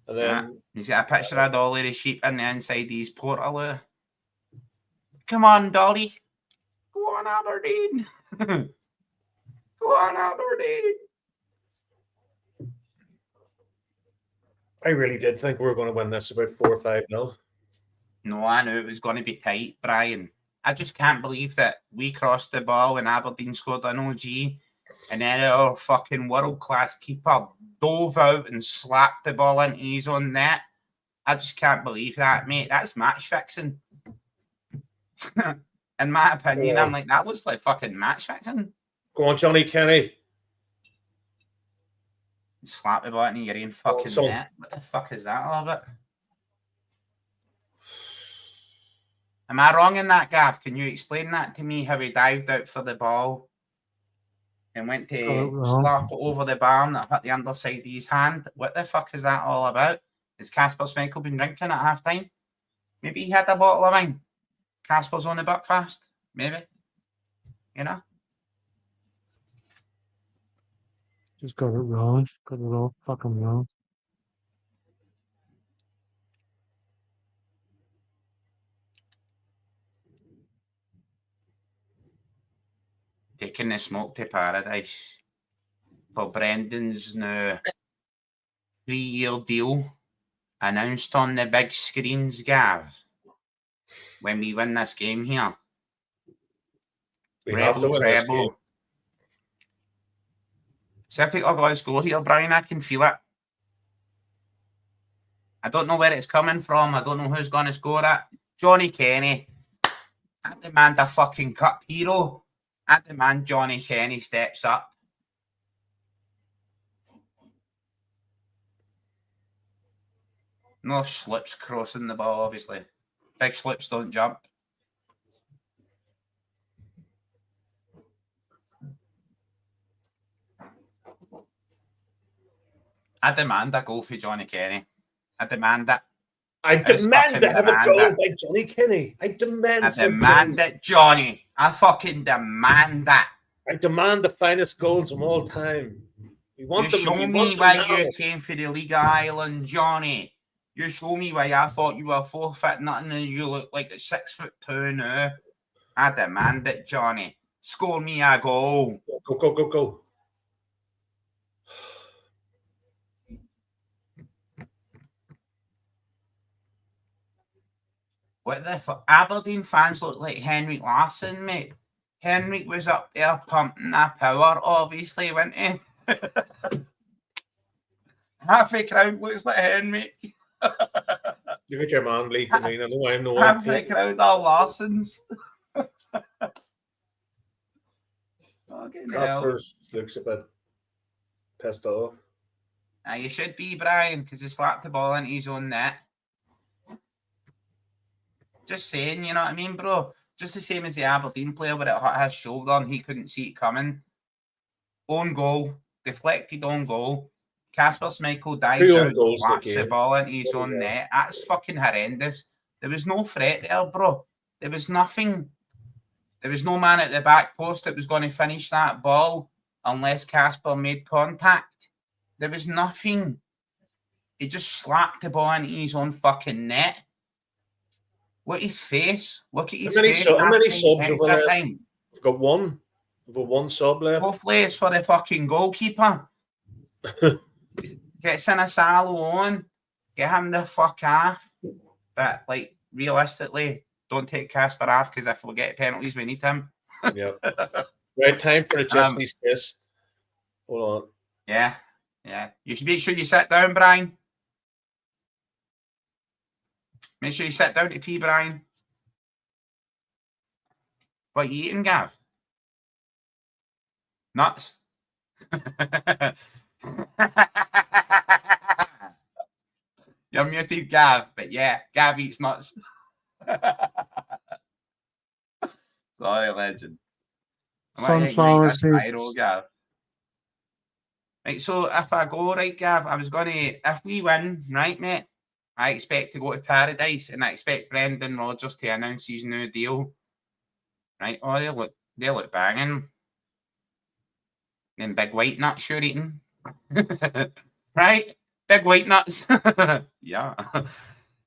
And then He's got a picture of Dolly the sheep in the inside his Portaloo. Come on, Dolly. Go on, Aberdeen. Go on, Aberdeen. I really did think we were going to win this about 4 or 5-0. No, I knew it was going to be tight, Brian. I just can't believe that we crossed the ball and Aberdeen scored an OG, and then our fucking world-class keeper dove out and slapped the ball into his own net. I just can't believe that, mate. That's match fixing. In my opinion, I'm like, that looks like fucking match fixing. Go on, Johnny Kenny. Slap the ball into your own fucking net. What the fuck is that all about? Am I wrong in that, Gav? Can you explain that to me, how he dived out for the ball and went to slap it over the bar that hit the underside of his hand? What the fuck is that all about? Has Casper Schmeichel been drinking at half time? Maybe he had a bottle of wine. Casper's on the buck fast. Maybe. You know? Just got it wrong. Got it all fucking wrong. Taking the smoke to paradise for Brendan's new 3-year deal announced on the big screens, Gav. When we win this game here. We have to win this game. Celtic are going to score here, Brian. I can feel it. I don't know where it's coming from. I don't know who's going to score it. Johnny Kenny. I demand a fucking cup hero. I demand Johnny Kenny steps up. No slips crossing the ball, obviously. Big slips don't jump. I demand a goal for Johnny Kenny. I demand it. I demand to have a goal by Johnny Kenny. I demand it, Johnny. I fucking demand that. I demand the finest goals of all time. You show me why you came for the League of Ireland, Johnny. You show me why I thought you were 4 foot nothing and you look like a 6'2" now. I demand it, Johnny. Score me a goal. Go, go, go, go. What the fuck? Aberdeen fans look like Henrik Larsson, mate. Henrik was up there pumping that power, obviously, wasn't he? Half the crowd looks like Henrik. Look at your man, Lee. I mean, I know I'm no half the crowd are Larssons. Casper looks a bit pissed off. You should be, Brian, because he slapped the ball into his own net. Just saying, you know what I mean, bro? Just the same as the Aberdeen player where it hit his shoulder and he couldn't see it coming. Own goal, deflected own goal. Casper Schmeichel dives out and slaps the ball into his own net. That's fucking horrendous. There was no threat there, bro. There was nothing. There was no man at the back post that was going to finish that ball unless Casper made contact. There was nothing. He just slapped the ball into his own fucking net. Look at his face. Look at his face. How many subs over there? We've got one. We've got one sub left. Hopefully it's for the fucking goalkeeper. Get Sinisalo on. Get him the fuck off. But, like, realistically, don't take Casper off because if we get penalties, we need him. Yeah. Right, time for a Jesse's kiss. Hold on. Yeah. Yeah. You should make sure you sit down, Brian. Make sure you sit down to pee, Brian. What are you eating, Gav? Nuts? You're muted, Gav, but yeah, Gav eats nuts. Sorry, legend. Sunflower Right, pyro, seeds. Gav. Right, so if I go, right, Gav, I was going to, if we win, right, mate, I expect to go to Paradise and I expect Brendan Rodgers to announce his new deal. Right, oh, they look banging. Them big white nuts you're eating. Right? Big white nuts. Yeah.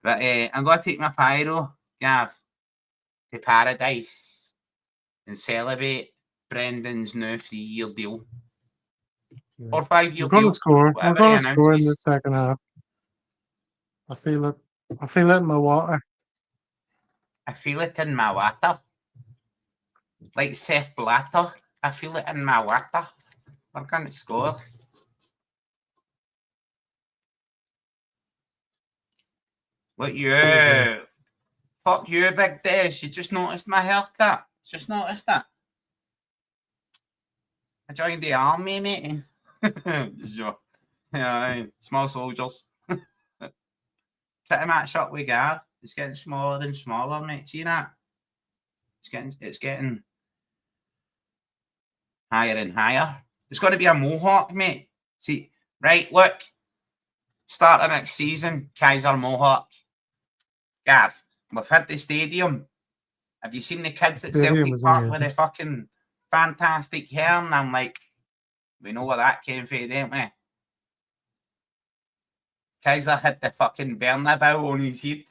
But I'm going to take my pyro, Gav, to Paradise and celebrate Brendan's new 3-year deal. Yeah. Or 5-year We're going deal. to score. We're Whatever he going to score in the announces. second half. I feel it. I feel it in my water. I feel it in my water. Like Seth Blatter. I feel it in my water. We're going to score. Look you. Fuck you, Big Des. You just noticed my haircut. Just noticed it. I joined the army, mate. Yeah, small soldiers. Try to match up with Gav. It's getting smaller and smaller, mate. See that? It's getting higher and higher. There's got to be a mohawk, mate. See, right, look. Start of next season, Kaiser Mohawk. Gav, we've hit the stadium. Have you seen the kids at Stadium Celtic was Park with amazing. the fucking fantastic hair? And I'm like, we know where that came from, don't we? Kaiser had the fucking Bernabeu on his head.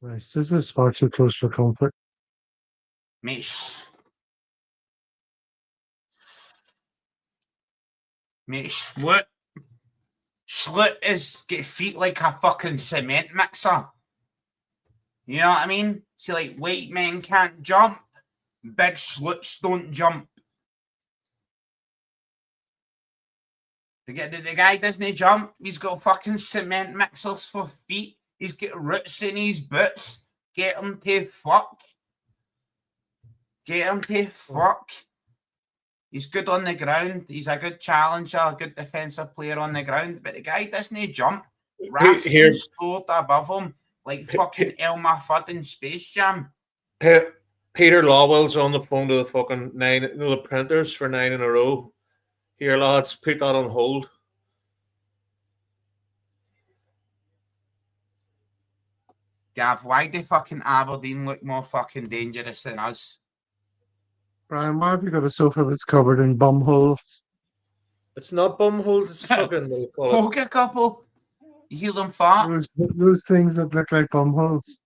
Nice. This is far too close for comfort. Mate, Schlut is get feet like a fucking cement mixer. You know what I mean? See, like white men can't jump, big sluts don't jump. The guy doesn't jump. He's got fucking cement mixers for feet. He's got roots in his boots. Get him to fuck. Get him to fuck. He's good on the ground. He's a good challenger, a good defensive player on the ground. But the guy doesn't jump. Raskin stored above him like fucking Elmer Fudd in Space Jam. Peter Lawwell's on the phone to the fucking 9, the printers for 9 in a row. Here, lads, put that on hold. Gav, why do fucking Aberdeen look more fucking dangerous than us? Brian, why have you got a sofa that's covered in bum holes? It's not bum holes, it's fucking, what do you call it? Poke a couple. You hear them fart? Those things that look like bum holes.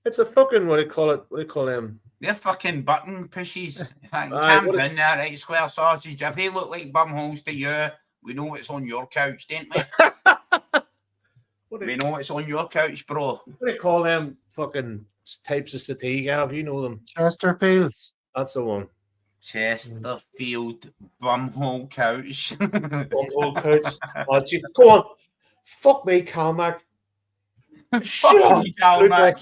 It's a fucking, what do you call it? What do you call them? They're fucking button pushes. If I can camp in there, right, square sausage. If they look like bum holes to you, we know it's on your couch, don't we? We know it's on your couch, bro. What do they call them fucking types of settee, Gav? You know them. Chesterfields. That's the one. Chesterfield bumhole couch. Bumhole couch. Oh, geez. Go on. Fuck me, Calmac. Fuck me, Calmac.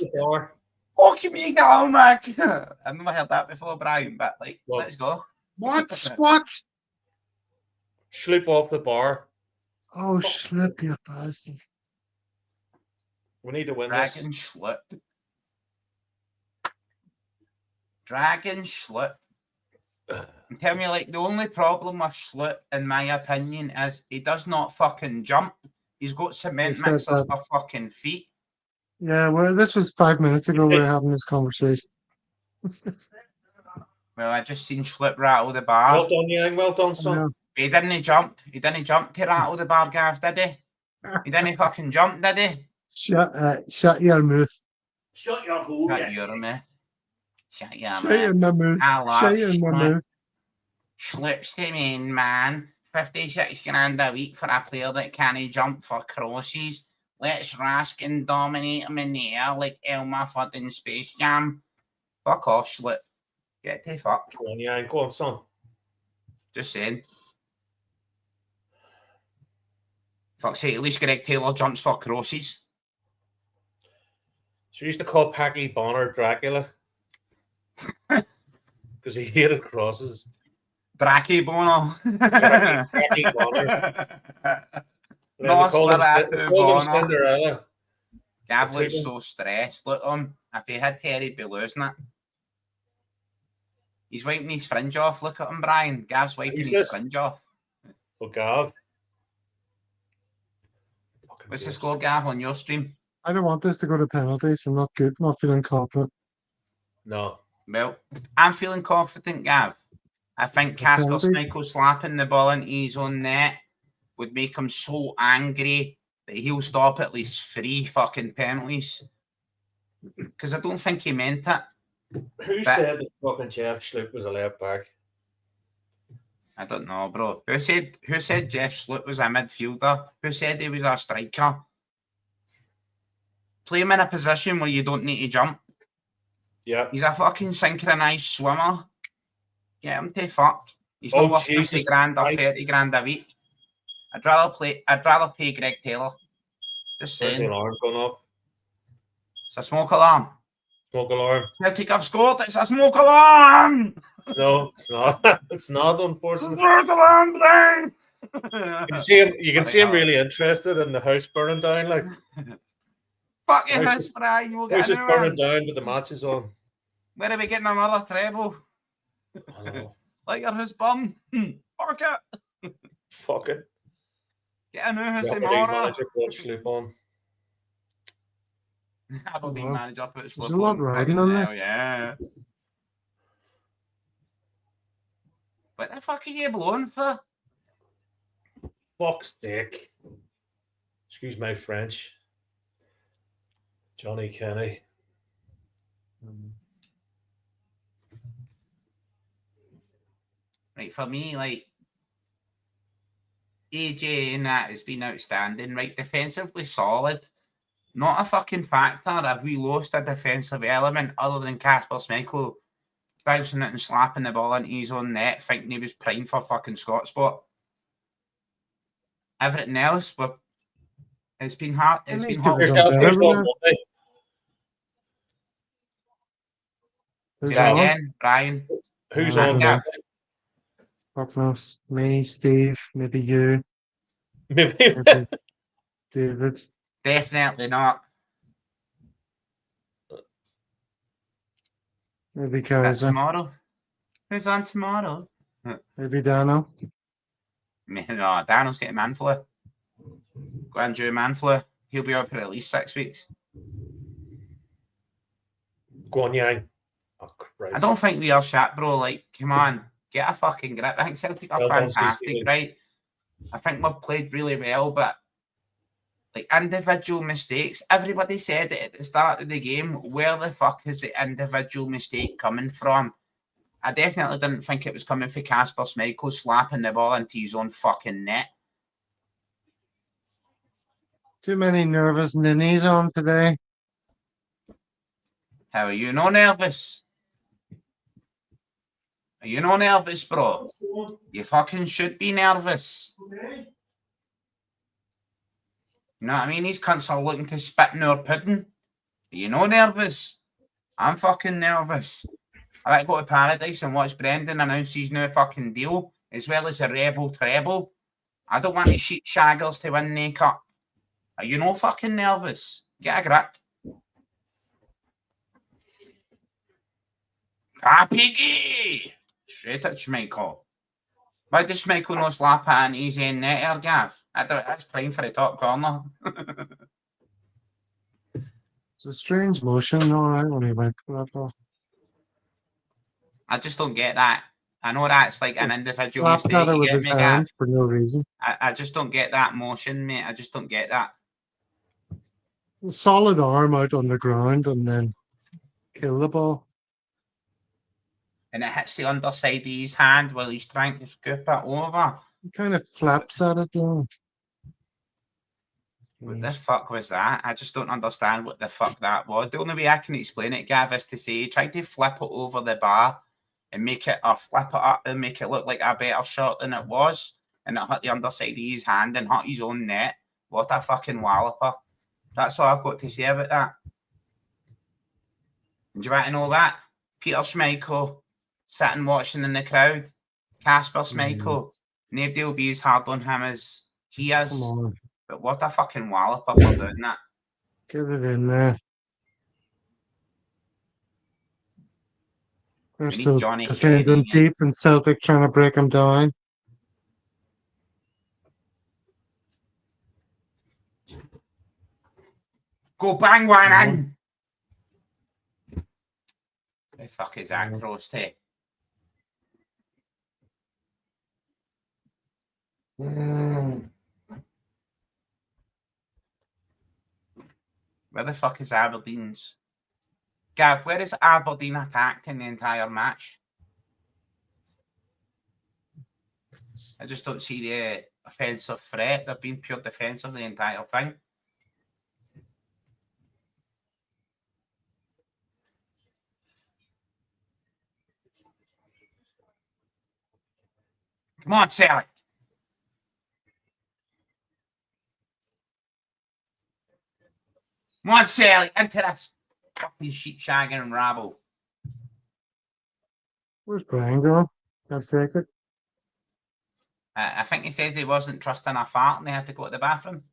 Fuck me, Calmac. I've never heard that before, Brian, but like, let's go. What? Sloop off the bar. Oh, slip, you bastard. We need to win Dragon this. Slip. Dragon Slip. And tell me, like, the only problem with Slip, in my opinion, is he does not fucking jump. He's got cement mixers for fucking feet. Yeah, well, this was 5 minutes ago we were having this conversation. Well, I just seen Slip rattle the bar. Well done, Yang. Well done, son. Yeah. He didn't jump. He didn't jump to rattle the bar, Gav, did he? He didn't fucking jump, did he? Shut your mouth. Shut your hole. Shut your mouth. Shut your mouth. Shut your mouth. I love Shut your mouth. Slip's the main man. 56 grand a week for a player that can't jump for crosses. Let's Raskin dominate him in the air like Elmer Fudd in Space Jam. Fuck off, Slip. Get to fuck. Go on, Yang. Go on, son. Just saying. Fuck's sake, at least Greg Taylor jumps for crosses. She used to call Packy Bonner Dracula because he hated crosses. Draki Bono. Draki Bono. They called him Cinderella. Gav looks so stressed. Look at him. If he had hair, he'd be losing it. He's wiping his fringe off. Look at him, Brian. Gav's wiping his fringe off. Oh, Gav. What's the score, Gav, on your stream? I don't want this to go to penalties. I'm not good. Not feeling confident. No. Well, I'm feeling confident, Gav. I think Casper Schmeichel slapping the ball into his own net would make him so angry that he'll stop at least 3 fucking penalties. Because I don't think he meant it. Who said that fucking Jeff Sloop was a left back? I don't know, bro. Who said Jeff Sloop was a midfielder? Who said he was a striker? Play him in a position where you don't need to jump. Yeah. He's a fucking synchronised swimmer. Get him to fuck. He's not worth 50 grand or 30 grand a week. I'd rather pay Greg Taylor. Just saying. There's an alarm going off. It's a smoke alarm. Smoke alarm. Celtic have scored. It's a smoke alarm. No, it's not. It's not, unfortunately. It's a smoke alarm, Brian. You can see him really interested in the house burning down. Like, fuck your house, Brian. We'll house is burning down, but the match is on. Where are we getting another treble? Like your house burn. Fuck it. Fuck it. Get a new house tomorrow. Aberdeen manager put Sloop on. There's a lot riding on this. Yeah. What the fuck are you blowing for? Fuck's sake. Excuse my French. Johnny Kenny. Right, for me, like, AJ and that has been outstanding, right? Defensively solid. Not a fucking factor. Have we lost a defensive element other than Casper Schmeichel bouncing it and slapping the ball into his own net, thinking he was prime for fucking Scott spot? Everything else, it's been hard. It's been hard. Say that again, Brian. Who's on? Fuck knows. Me, Steve, maybe you. Maybe David. Definitely not. Maybe Kaiser. Tomorrow. Who's on tomorrow? Maybe Dano. No, Dano's getting man flu. Grand Jew man flu. He'll be out for at least 6 weeks. Go on, Yang. Oh, Christ. I don't think we are shit, bro. Like, come on. Get a fucking grip. I think Celtic are fantastic, right? I think we've played really well, but like individual mistakes, everybody said it at the start of the game, where the fuck is the individual mistake coming from? I definitely didn't think it was coming for Casper Schmeichel slapping the ball into his own fucking net. Too many nervous ninnies on today. How are you not nervous? Are you not nervous, bro? You fucking should be nervous. You know what I mean? These cunts are looking to spit in our pudding. Are you not nervous? I'm fucking nervous. I like to go to Paradise and watch Brendan announce his new fucking deal, as well as a rebel treble. I don't want the sheep shaggers to win the cup. Are you not fucking nervous? Get a grip. Ah, piggy! Straight at Schmeichel. Why does Schmeichel not slap it in his own net here, Gav? That's prime for the top corner. It's a strange motion. No, I only went for that. I just don't get that. I know that's like an individual mistake. With his hand for no reason. I just don't get that motion, mate. I just don't get that. Solid arm out on the ground and then kill the ball. And it hits the underside of his hand while he's trying to scoop it over. He kind of flaps at it, though. What the fuck was that? I just don't understand what the fuck that was. The only way I can explain it, Gav, is to say he tried to flip it over the bar and make it, or flip it up and make it look like a better shot than it was. And it hit the underside of his hand and hit his own net. What a fucking walloper. That's all I've got to say about that. And do you want to know that? Peter Schmeichel sitting watching in the crowd. Casper Schmeichel. Nobody will be as hard on him as he is. Come on. But what a fucking walloper for doing that. Get it in there. They're We need still Johnny defending Kennedy. deep and Celtic trying to break him down. Go bang one in. The fuck is that close to? Where the fuck is Aberdeen's? Gav, where is Aberdeen attacked in the entire match? I just don't see the offensive threat. They've been pure defensive the entire thing. Come on, Celtic. Come on, Sally, into this fucking sheep shagging and rabble. Where's Brian going? I'll take it. I think he said he wasn't trusting a fart and they had to go to the bathroom.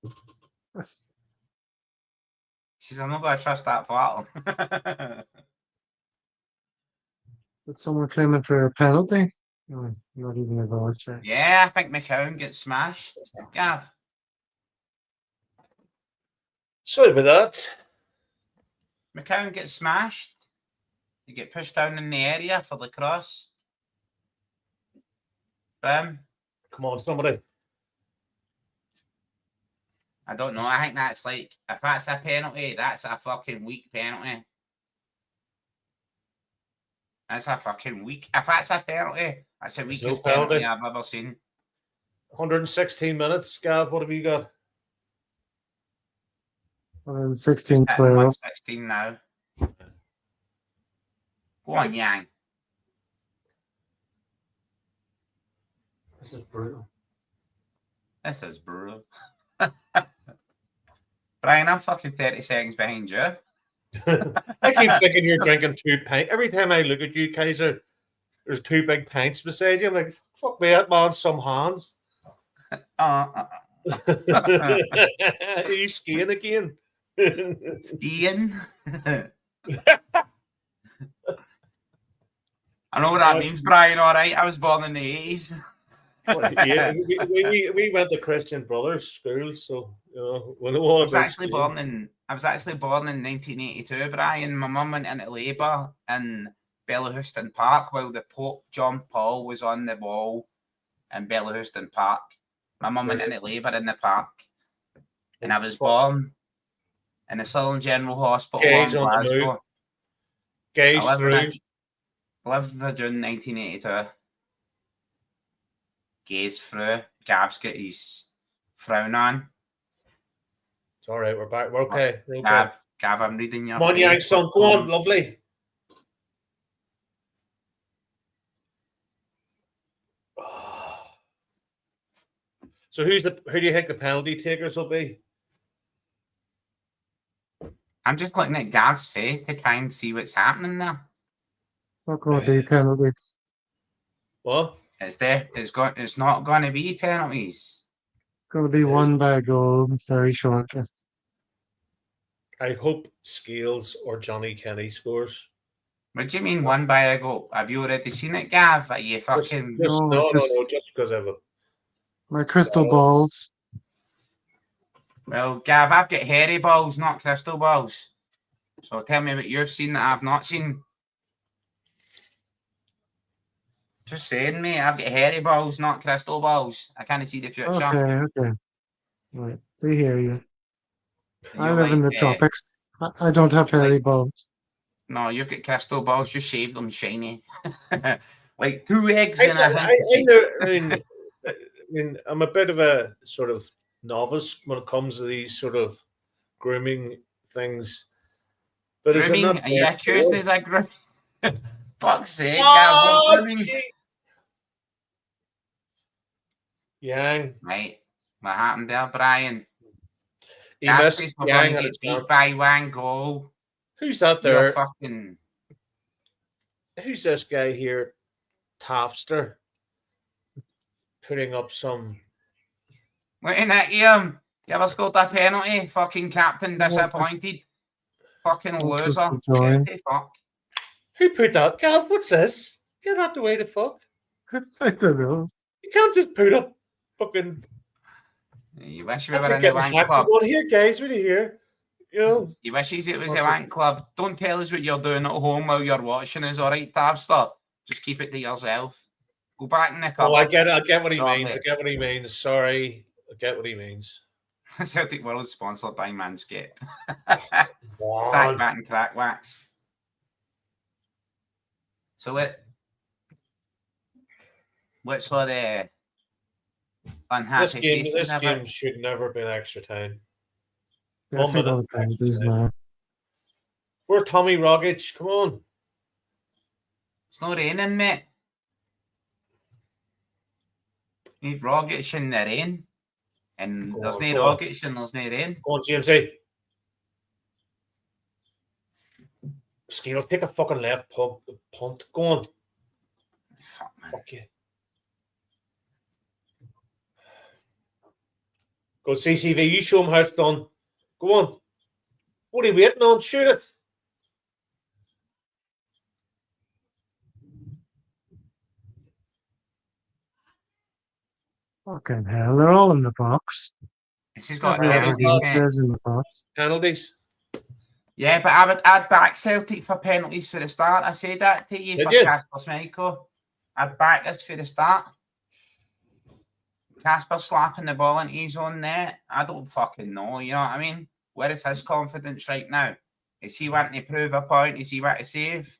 He says, I'm not going to trust that fart. Is someone claiming for a penalty? No, not even a goal check. Yeah, I think McCown gets smashed. Gav. Sorry about that. McCown gets smashed. You get pushed down in the area for the cross. Boom. Come on, somebody. I don't know. I think that's like, if that's a penalty, that's a fucking weak penalty. That's a fucking weak. If that's a penalty, that's the weakest penalty I've ever seen. 116 minutes. Gav, what have you got? 16-12. 116 now. Go on, Yang. This is brutal. This is brutal. Brian, I'm fucking 30 seconds behind you. I keep thinking you're drinking 2 pints. Every time I look at you, Kaiser, there's 2 big pints beside you. I'm like, fuck me, that man's some hands. Are you skiing again? Skiing? I know what that means, Brian, all right? I was born in the 80s. Yeah, we went to Christian Brothers school, so you know when it was. I was actually born in 1982, Brian. My mum went into labour in Bellahouston Park while the Pope John Paul was on the wall in Bellahouston Park. My mum went into labour in the park, and I was born in the Southern General Hospital in Glasgow. Gauge through. 11th of June 1982. Gaze through. Gav's got his frown on. It's all right. We're back. We're okay. We're okay. Gav, I'm reading your. Come on, young son. Go on, lovely. So who do you think the penalty takers will be? I'm just looking at Gav's face to try and see what's happening there. Not going to be penalties. What? It's not going to be penalties. Going to be won by a goal very shortly. I hope Scales or Johnny Kenny scores. What do you mean won by a goal? Have you already seen it, Gav? Are you fucking... No, just because of it. My crystal balls. Well, Gav, I've got hairy balls, not crystal balls. So tell me what you've seen that I've not seen. Just saying, mate, I've got hairy balls, not crystal balls. I can't see the future. Okay. Right, we hear you. I live in the tropics. I don't have hairy balls. No, you've got crystal balls. Just shave them shiny. Like 2 eggs in I mean, I'm a bit of a sort of novice when it comes to these sort of grooming things. But grooming? Are you accused as a grooming? Fuck's sake, grooming. Yang. Right. What happened there, Brian? He missed Yang at a beat by 1 goal. Who's that there? Fucking... Who's this guy here? Tafster putting up some. Wait at you ever scored that penalty? Fucking captain disappointed. Fucking loser. Dirty fuck. Who put that? Gav, what's this? Get out the way, the fuck. I don't know. You can't just put up fucking. You wish we were in the wank club. Well, here, guys, what do you hear? You know. You wishes it was a wank club. Don't tell us what you're doing at home while you're watching us, all right, Tavster? Just keep it to yourself. Go back in the cupboard. Oh, I get what he means. I get what he means. Sorry. I get what he means. Celtic World is sponsored by Manscaped. Wow. Stack back and crack wax. So what's for the unhappy this game should never have been extra time. 1 minute. Now. Where's Tommy Rogic? Come on. It's not raining, mate. Need Rogic in the rain. And there's no Rogic and there's no rain. Go on, GMC. Scales, take a fucking left punt. Go on. Fuck, man. Fuck you. Go CCV. You show him how it's done. Go on. What are you waiting on? Shoot it. Fucking hell, they're all in the box. He's got penalties in the box. Penalties. Yeah, but I'd back Celtic for penalties for the start. I said that to you. Did for you? Casper Schmeichel. I'd back us for the start. Casper slapping the ball into his own net. I don't fucking know, you know what I mean? Where is his confidence right now? Is he wanting to prove a point? Is he wanting to save?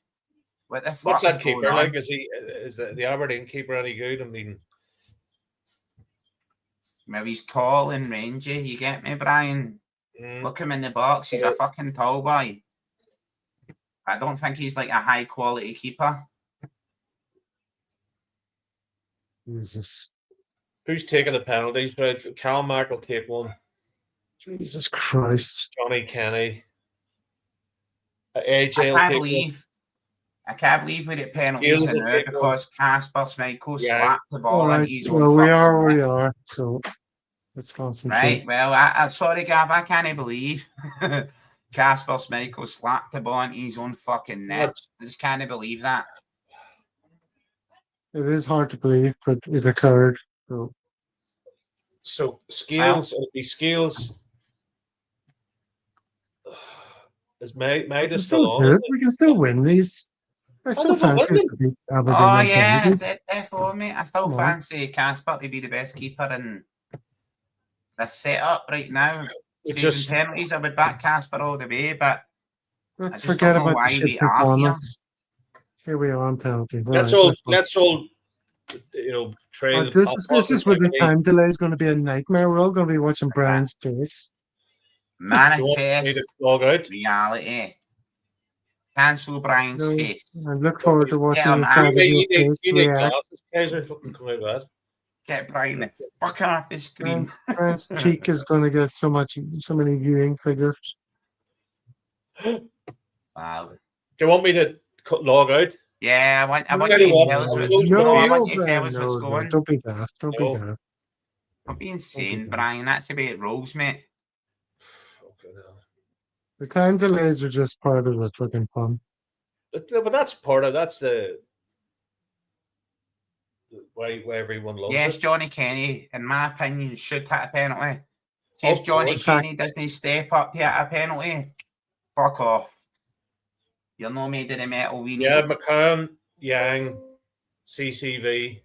What the fuck? What's that keeper like? Is the Aberdeen keeper any good? I mean, maybe he's tall and rangy. You get me, Brian? Look him in the box. He's a fucking tall boy. I don't think he's like a high quality keeper. Jesus. Who's taking the penalties? Right, Cal Mack will take one. Jesus Christ. Johnny Kenny. AJ I can't believe we did penalties in there because Casper Schmeichel slapped the ball and he's well, we are. So let's concentrate. Right. Well, I'm sorry, Gav. I can't believe Casper Schmeichel slapped the ball in his own fucking net. I just can't believe that. It is hard to believe, but it occurred. So Scales, it'll be Scales. Is Maida still on? We can still win these. I still fancy us to beat Aberdeen. Oh, yeah, therefore, mate. I still fancy Casper to be the best keeper in the setup right now. Saving penalties, I would back Casper all the way, but let's forget about the shit performance. Here we are on penalty. Let's all, you know, trail. This is where the time delay is going to be a nightmare. We're all going to be watching Brian's face. Manifest reality. Cancel Brian's face. I look forward to watching the face. Get Brian the fuck off the screen. Brian's cheek is going to get so many viewing figures. Wow. Do you want me to log out? Yeah, I want you to tell us what's going. Don't be daft. Don't be daft. I'm being insane, Brian. That's the way it rolls, mate. The time delays are just part of the fucking fun. But that's the why everyone loves it. Yes, Johnny Kenny, in my opinion, should hit a penalty. See if Johnny Kenny doesn't step up to hit a penalty, fuck off. You're not made of the metal we need. Yeah, McCann, Yang, CCV,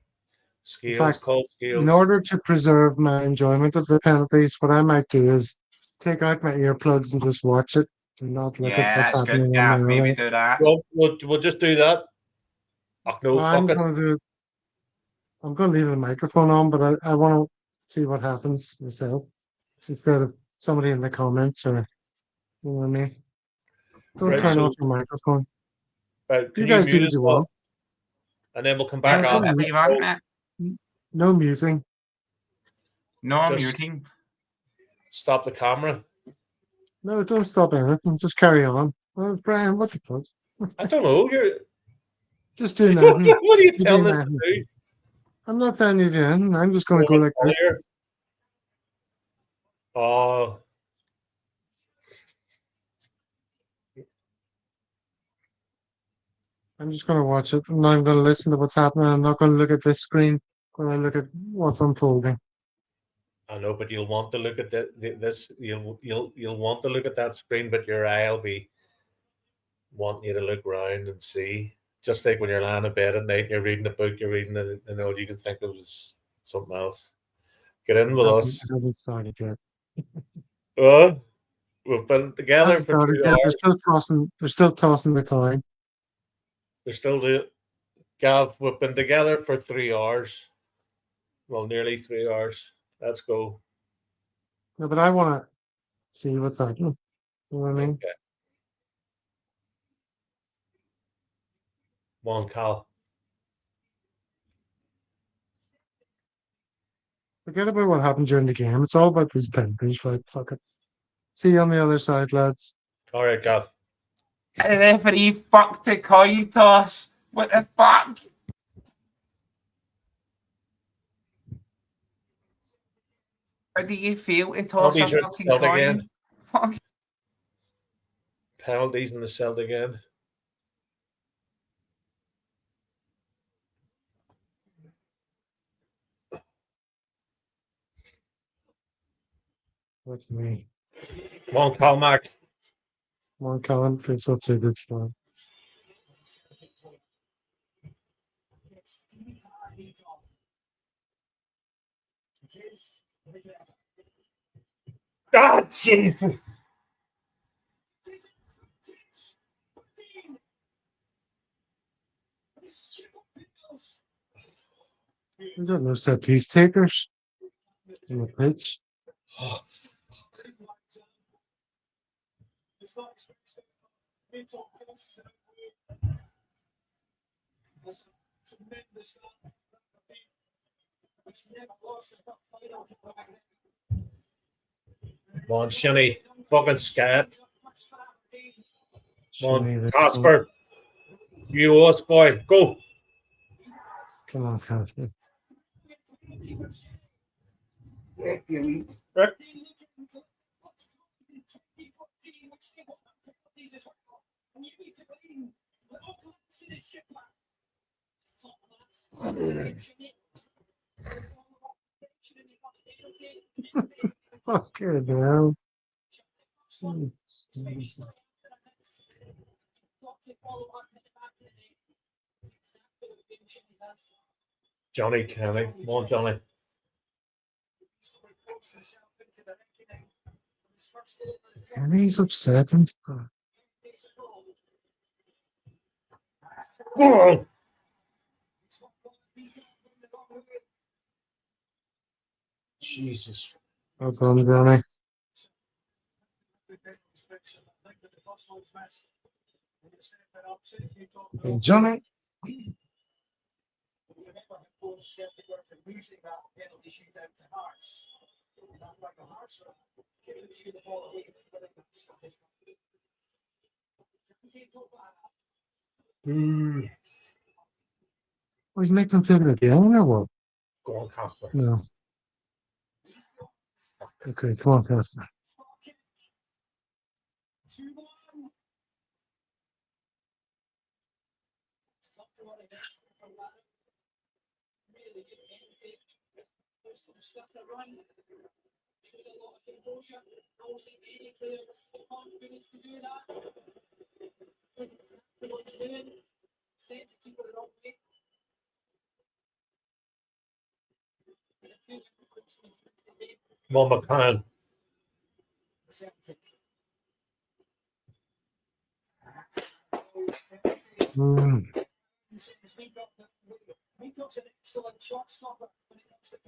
Scales, Scales. In order to preserve my enjoyment of the penalties, what I might do is take out my earplugs and just watch it and not look at what's happening. Yeah, maybe do that. We'll just do that. I'm going to leave the microphone on, but I want to see what happens myself instead of somebody in the comments or you know what I mean. Don't turn off your microphone. You guys do what you want. And then we'll come back on. No muting. No muting. Stop the camera. No, don't stop anything. Just carry on. Well, Brian, what the fuck? I don't know. Just do nothing. What are you You telling do us to nothing. do? I'm not telling you to do anything. I'm just going to go like this. Oh, I'm just going to watch it. I'm not even going to listen to what's happening. I'm not going to look at this screen. I'm going to look at what's unfolding. I know, but you'll want to look at this. You'll want to look at that screen, but your eye will be wanting you to look around and see. Just like when you're lying in bed at night and you're reading a book, you're reading it, and all you can think of is something else. Get in with us. It hasn't started yet. We've been It together hasn't for started 2 yet. hours. They're still tossing the coin. We're still doing. Gav, we've been together for 3 hours. Well, nearly 3 hours. Let's go. No, but I want to see what's happening. You know what I mean? Okay. Come on, Cal. Forget about what happened during the game. It's all about these penalties, right? Fuck it. See you on the other side, lads. All right, Gav. The referee fucked the coin toss. What the fuck? How do you feel to toss a Penalties are fucking Celtic coin? end. Fuck. Penalties in the Celtic end. What's me? Come on, Cal Mac. Come on, Colin. It's up to a good start. Ah, Jesus. We got no set piece takers in the pitch. Oh, come on, Shinny. Fucking scat. Come on, Shinny, Casper. You us, boy. Go. Come on, Casper. Rick. Fucking hell. Johnny Kelly. Come on, Johnny. And he's upset. Oh. Jesus. Well done, Johnny. Hey, Johnny. Oh, he's making him feel again or what? Go on, Casper. No. Okay, come on, Casper. Come on, McCann.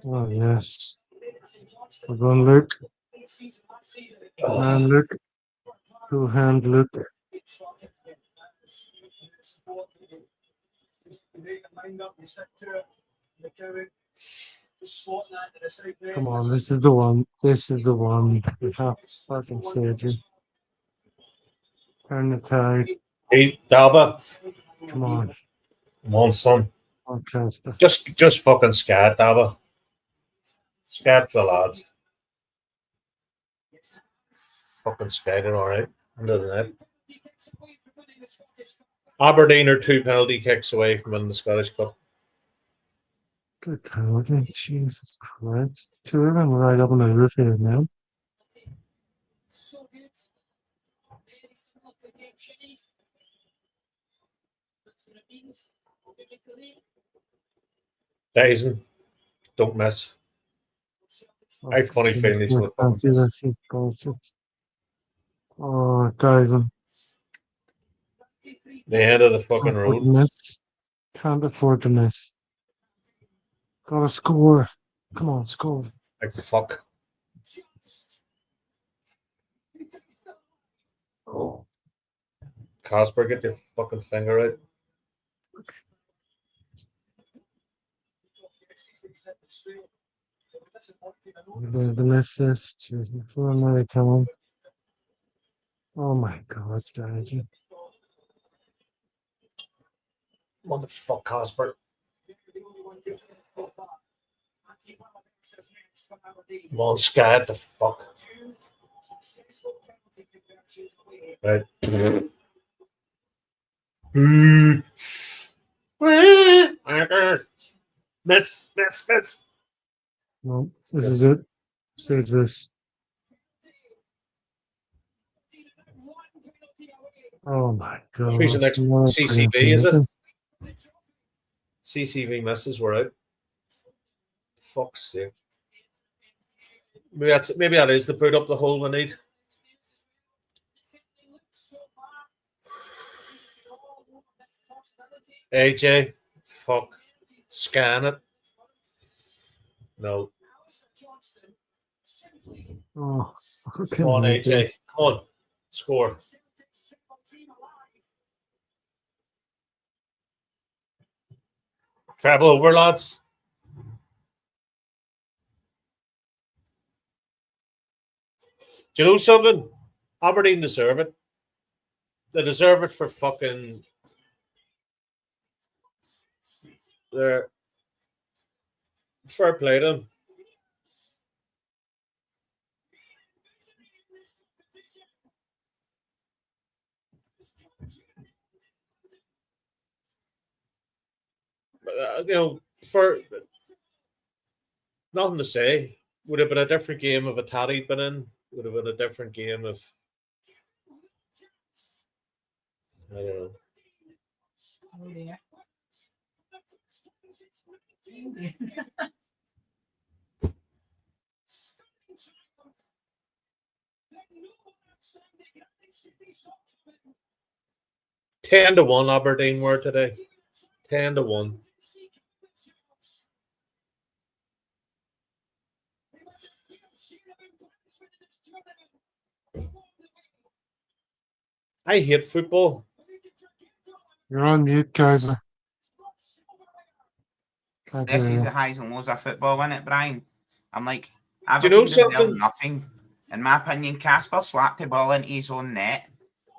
Oh, yes. We're going, Luke. Man, Luke. Two-hand Luke. Come on, this is the one. This is the one. We have to fucking save you. Turn the tide. Hey, Dalba. Come on. Come on, son. Okay. Just fucking scat, Dava. Scat for the lads. Fucking skating all right. Under the net. Aberdeen are 2 penalty kicks away from winning the Scottish Cup. Good penalty. Jesus Christ. 2 of them right up on the roof here now. Dyson, don't miss. I have funny feeling he's going to fucking Fancy miss. this. He's bullshit. Oh, Dyson. The end of the fucking Can't afford to road. miss. Can't afford to miss. Gotta score. Come on, score. Like fuck. Oh. Casper, get your fucking finger out. The assist. Jeez, before another time. Oh my God, Dyson. What the fuck, Casper? Come on, scat the fuck. Right. Miss. No, this is it. Save this. Oh my God. Who's the next Another CCV, penalty. is it? CCV misses were out. Fuck's sake. Maybe that is the boot up the hole we need. AJ, fuck. Scan it. No. Oh, Come on, AJ. Come on. Score. Travel over, lads. Do you know something? Aberdeen deserve it. They deserve it for fucking their fair play to them. You know, for nothing to say. Would have been a different game if a Taddy'd been in. Would have been a different game if I don't know. Oh, dear. 10-1 Aberdeen were today. 10-1. I hate football. You're on mute, Kaiser. Can't This hear is you. the highs and lows of football, isn't it, Brian? I'm like, Do you know Aberdeen deserve something? nothing. In my opinion, Casper slapped the ball into his own net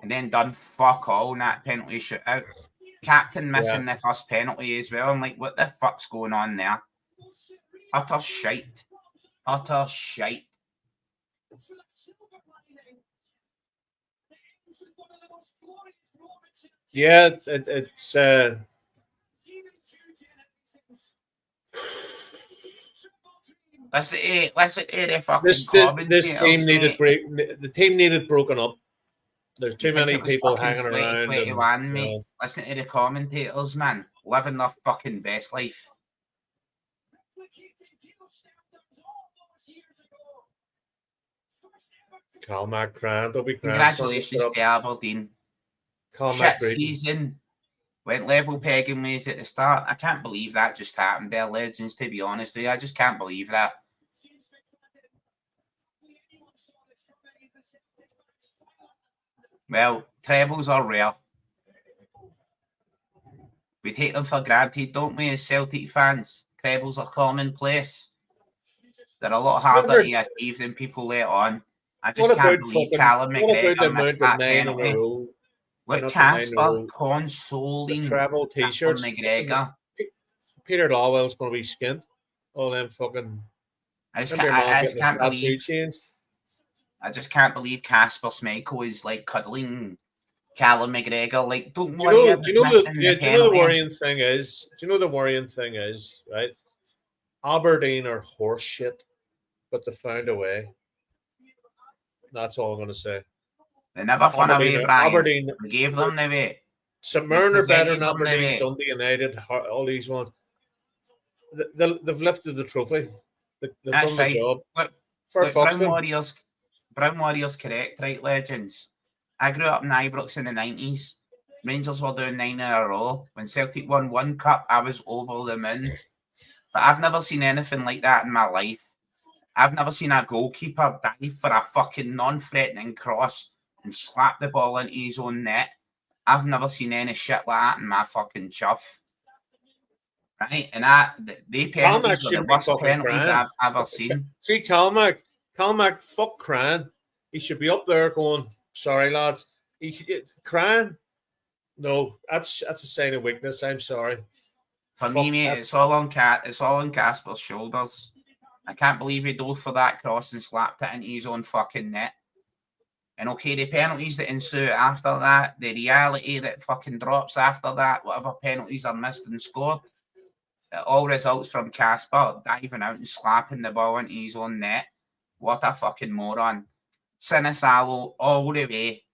and then done fuck all in that penalty shootout. Captain missing the first penalty as well. I'm like, what the fuck's going on there? Utter shite. Utter shite. Yeah, it's Listen to the fucking this commentators, team needed mate. the team needed broken up. There's too I think many it was people fucking hanging around. 2021, And, mate. Listen to the commentators, man. Living their fucking best life. Calmac Grant will be grand. Congratulations to Aberdeen. Shit season. Went level pegging ways at the start. I can't believe that just happened. They're legends, to be honest with you. I just can't believe that. Well, trebles are rare. We take them for granted, don't we, as Celtic fans? Trebles are commonplace. They're a lot harder to achieve than people let on. I just can't believe Callum McGregor missed that penalty. Look, not that I Casper know, the consoling travel t-shirts. McGregor. Peter Lawwell's going to be skint. All them fucking. I just Remember your man getting his can't tattoo believe. changed. I just can't believe Casper Schmeichel is like cuddling Callum McGregor. Like, don't Do worry you about know missing the the do you know the penalty. worrying thing is? Do you know the worrying thing is, right? Aberdeen are horse shit, but they found a way. That's all I'm going to say. They never found a way, Brian. Aberdeen We gave them the way. St We Mirren are better presented than them the Aberdeen, way. Dundee United, all these ones. They've lifted the trophy. They've That's done the right. job. Look, Fuck's Brown them. Warriors correct, right, legends? I grew up in Ibrox in the 90s. Rangers were doing 9 in a row. When Celtic won 1 cup, I was over the moon. But I've never seen anything like that in my life. I've never seen a goalkeeper dive for a fucking non-threatening cross and slap the ball into his own net. I've never seen any shit like that in my fucking chuff. Right? And they penalties were the shouldn't be worst fucking penalties crying. I've ever seen. See, Calmac, fuck crying. He should be up there going, sorry, lads. Crying? No, that's a sign of weakness. I'm sorry. For me, mate, it's all on Casper's shoulders. I can't believe he dove for that cross and slapped it into his own fucking net. And okay, the penalties that ensue after that, the reality that fucking drops after that, whatever penalties are missed and scored, it all results from Casper diving out and slapping the ball into his own net. What a fucking moron. Sinisalo all the way.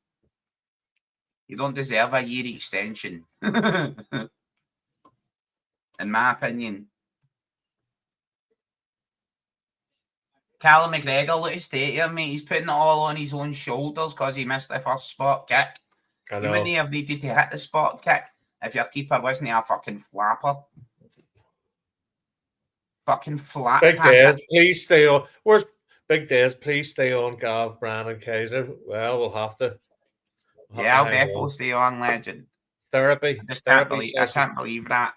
You don't deserve a year extension. In my opinion. Callum McGregor, look at state here, mate. He's putting it all on his own shoulders because he missed the first spot kick. I He know. wouldn't have needed to hit the spot kick if your keeper wasn't a fucking flapper. Fucking flap. Big Dez, please stay on. Where's Big Dez? Please stay on, Gav, Bran, and Kaiser. Well, we'll have to. Yeah, I'll definitely stay on, legend. Therapy. I just Therapy I can't believe that.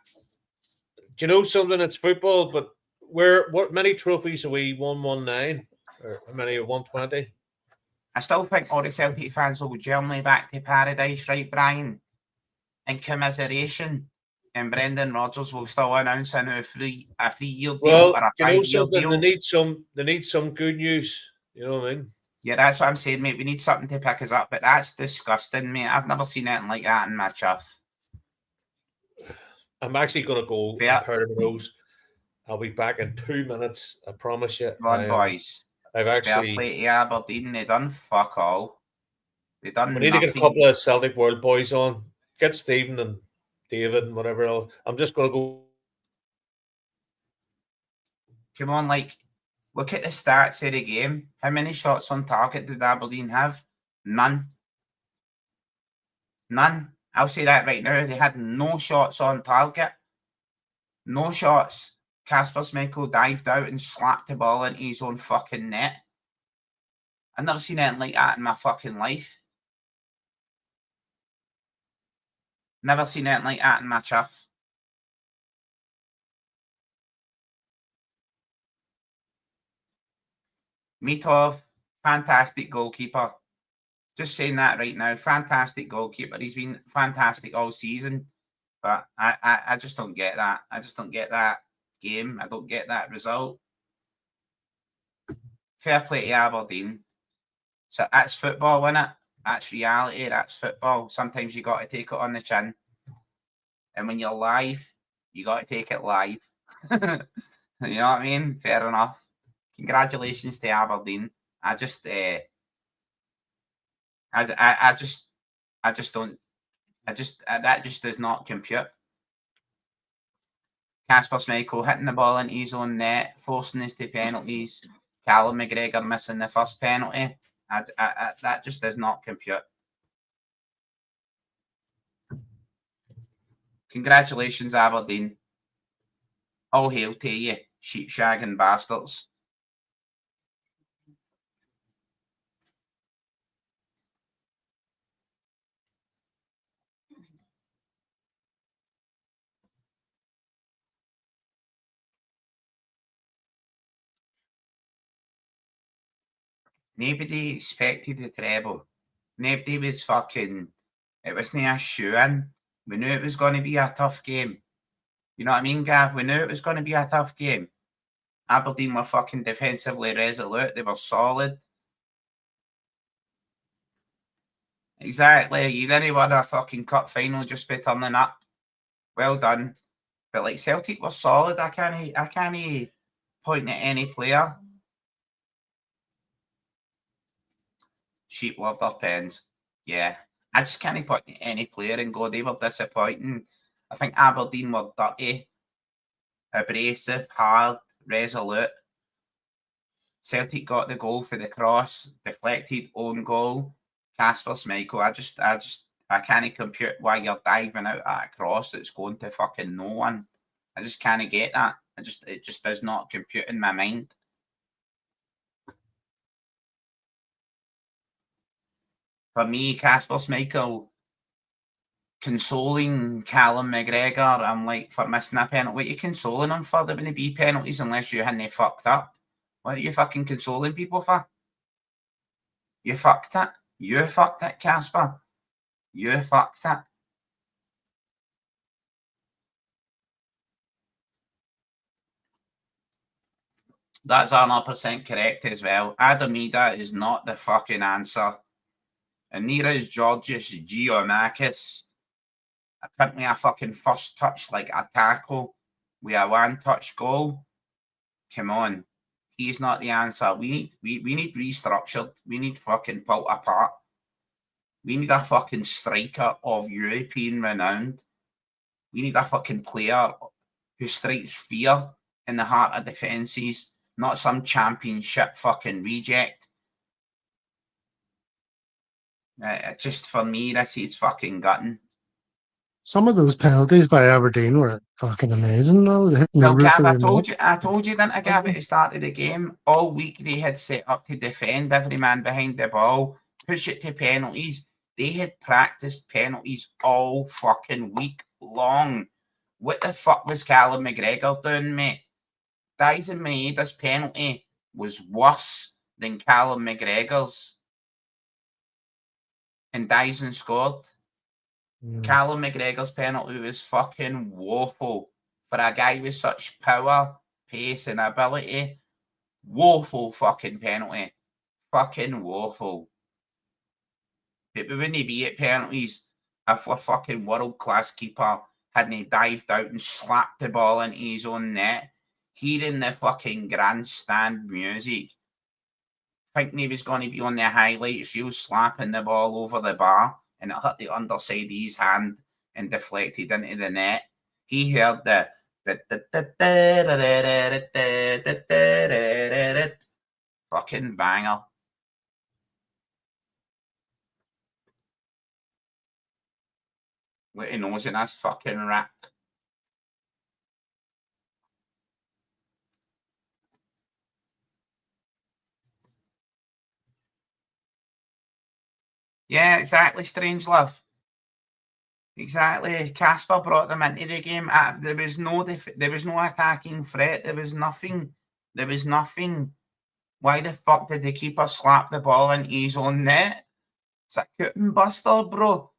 Do you know something? It's football, but what many trophies are we? 119? Or how many are 120? I still think all the Celtic fans will journey back to paradise, right, Brian? In commiseration. And Brendan Rodgers will still announce a new 3-year deal or a 5-year something? deal. They need some good news. You know what I mean? Yeah, that's what I'm saying, mate. We need something to pick us up, but that's disgusting, mate. I've never seen anything like that in my chuff. I'm actually going to go Fair. and powder my nose. I'll be back in 2 minutes. I promise you. Run, boys. I've actually. Fair play to Aberdeen. They done fuck all. They done We need nothing. to get a couple of Celtic World boys on. Get Stephen and David and whatever else. I'm just going to go. Come on, like, look at the stats of the game. How many shots on target did Aberdeen have? None. None. I'll say that right now. They had no shots on target. No shots. Casper Schmeichel dived out and slapped the ball into his own fucking net. I've never seen anything like that in my fucking life. Never seen anything like that in my chuff. Mitov, fantastic goalkeeper. Just saying that right now. Fantastic goalkeeper. He's been fantastic all season. But I just don't get that. I just don't get that game. I don't get that result. Fair play to Aberdeen. So that's football, isn't it? That's reality. That's football. Sometimes you got to take it on the chin. And when you're live, you got to take it live. You know what I mean? Fair enough. Congratulations to Aberdeen. That just does not compute. Casper Schmeichel hitting the ball into his own net, forcing us to penalties. Callum McGregor missing the first penalty. That just does not compute. Congratulations, Aberdeen. All hail to you, sheep shagging bastards. Nobody expected the treble. Nobody was fucking It wasn't a shoe-in. We knew it was going to be a tough game. You know what I mean, Gav? We knew it was going to be a tough game. Aberdeen were fucking defensively resolute. They were solid. Exactly. You didn't win a fucking cup final just by turning up. Well done. But like Celtic were solid. I can't point at any player. Sheep love their pens. Yeah. I just can't point at any player and go, they were disappointing. I think Aberdeen were dirty, abrasive, hard, resolute. Celtic got the goal for the cross, deflected, own goal. Kasper Schmeichel, I can't compute why you're diving out at a cross that's going to fucking no one. I just can't get that. It just does not compute in my mind. For me, Kasper Schmeichel consoling Callum McGregor, I'm like, for missing a penalty. What are you consoling him for? There wouldn't be penalties unless you hadn't fucked up. What are you fucking consoling people for? You fucked it. You fucked it, Kasper. You fucked it. That's 100% correct as well. Adamida is not the fucking answer. And neither is Georgios Giannakis. Apparently a fucking first touch like a tackle with a one-touch goal. Come on. He's not the answer. We need restructured. We need fucking pulled apart. We need a fucking striker of European renown. We need a fucking player who strikes fear in the heart of defences, not some championship fucking reject. Just for me, this is fucking gutting. Some of those penalties by Aberdeen were fucking amazing, though. They hit the Well, roof Gav, of I the told net. you, didn't I, Gav, at the start of the game? All week they had set up to defend every man behind the ball, push it to penalties. They had practiced penalties all fucking week long. What the fuck was Callum McGregor doing, mate? Dyson Maeda's penalty was worse than Callum McGregor's. And Dyson scored. Callum McGregor's penalty was fucking woeful. For a guy with such power, pace, and ability, woeful fucking penalty. Fucking woeful. But we wouldn't be at penalties if our fucking world-class keeper hadn't dived out and slapped the ball into his own net. Hearing the fucking grandstand music, thinking he was going to be on the highlights reel slapping the ball over the bar, and it hit the underside of his hand and deflected into the net. He heard the fucking banger. What he knows in his fucking rap. Yeah, exactly, Strangelove. Exactly. Kasper brought them into the game. There was no attacking threat. There was nothing. Why the fuck did the keeper slap the ball into his own net? It's a cutting buster, bro.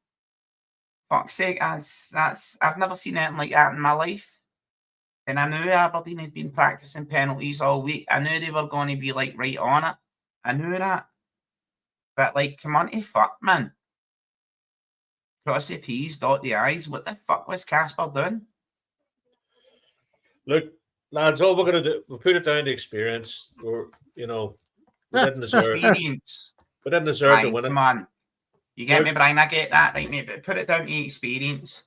Fuck's sake, I've never seen anything like that in my life. And I knew Aberdeen had been practicing penalties all week. I knew they were going to be like right on it. I knew that. But like, come on to fuck, man. Cross the T's, dot the I's. What the fuck was Kasper doing? Look, lads, all we're going to do, we'll put it down to experience. We didn't deserve experience. We didn't deserve to win it. Come on. You get me, Brian? I get that, right, mate? But put it down to experience.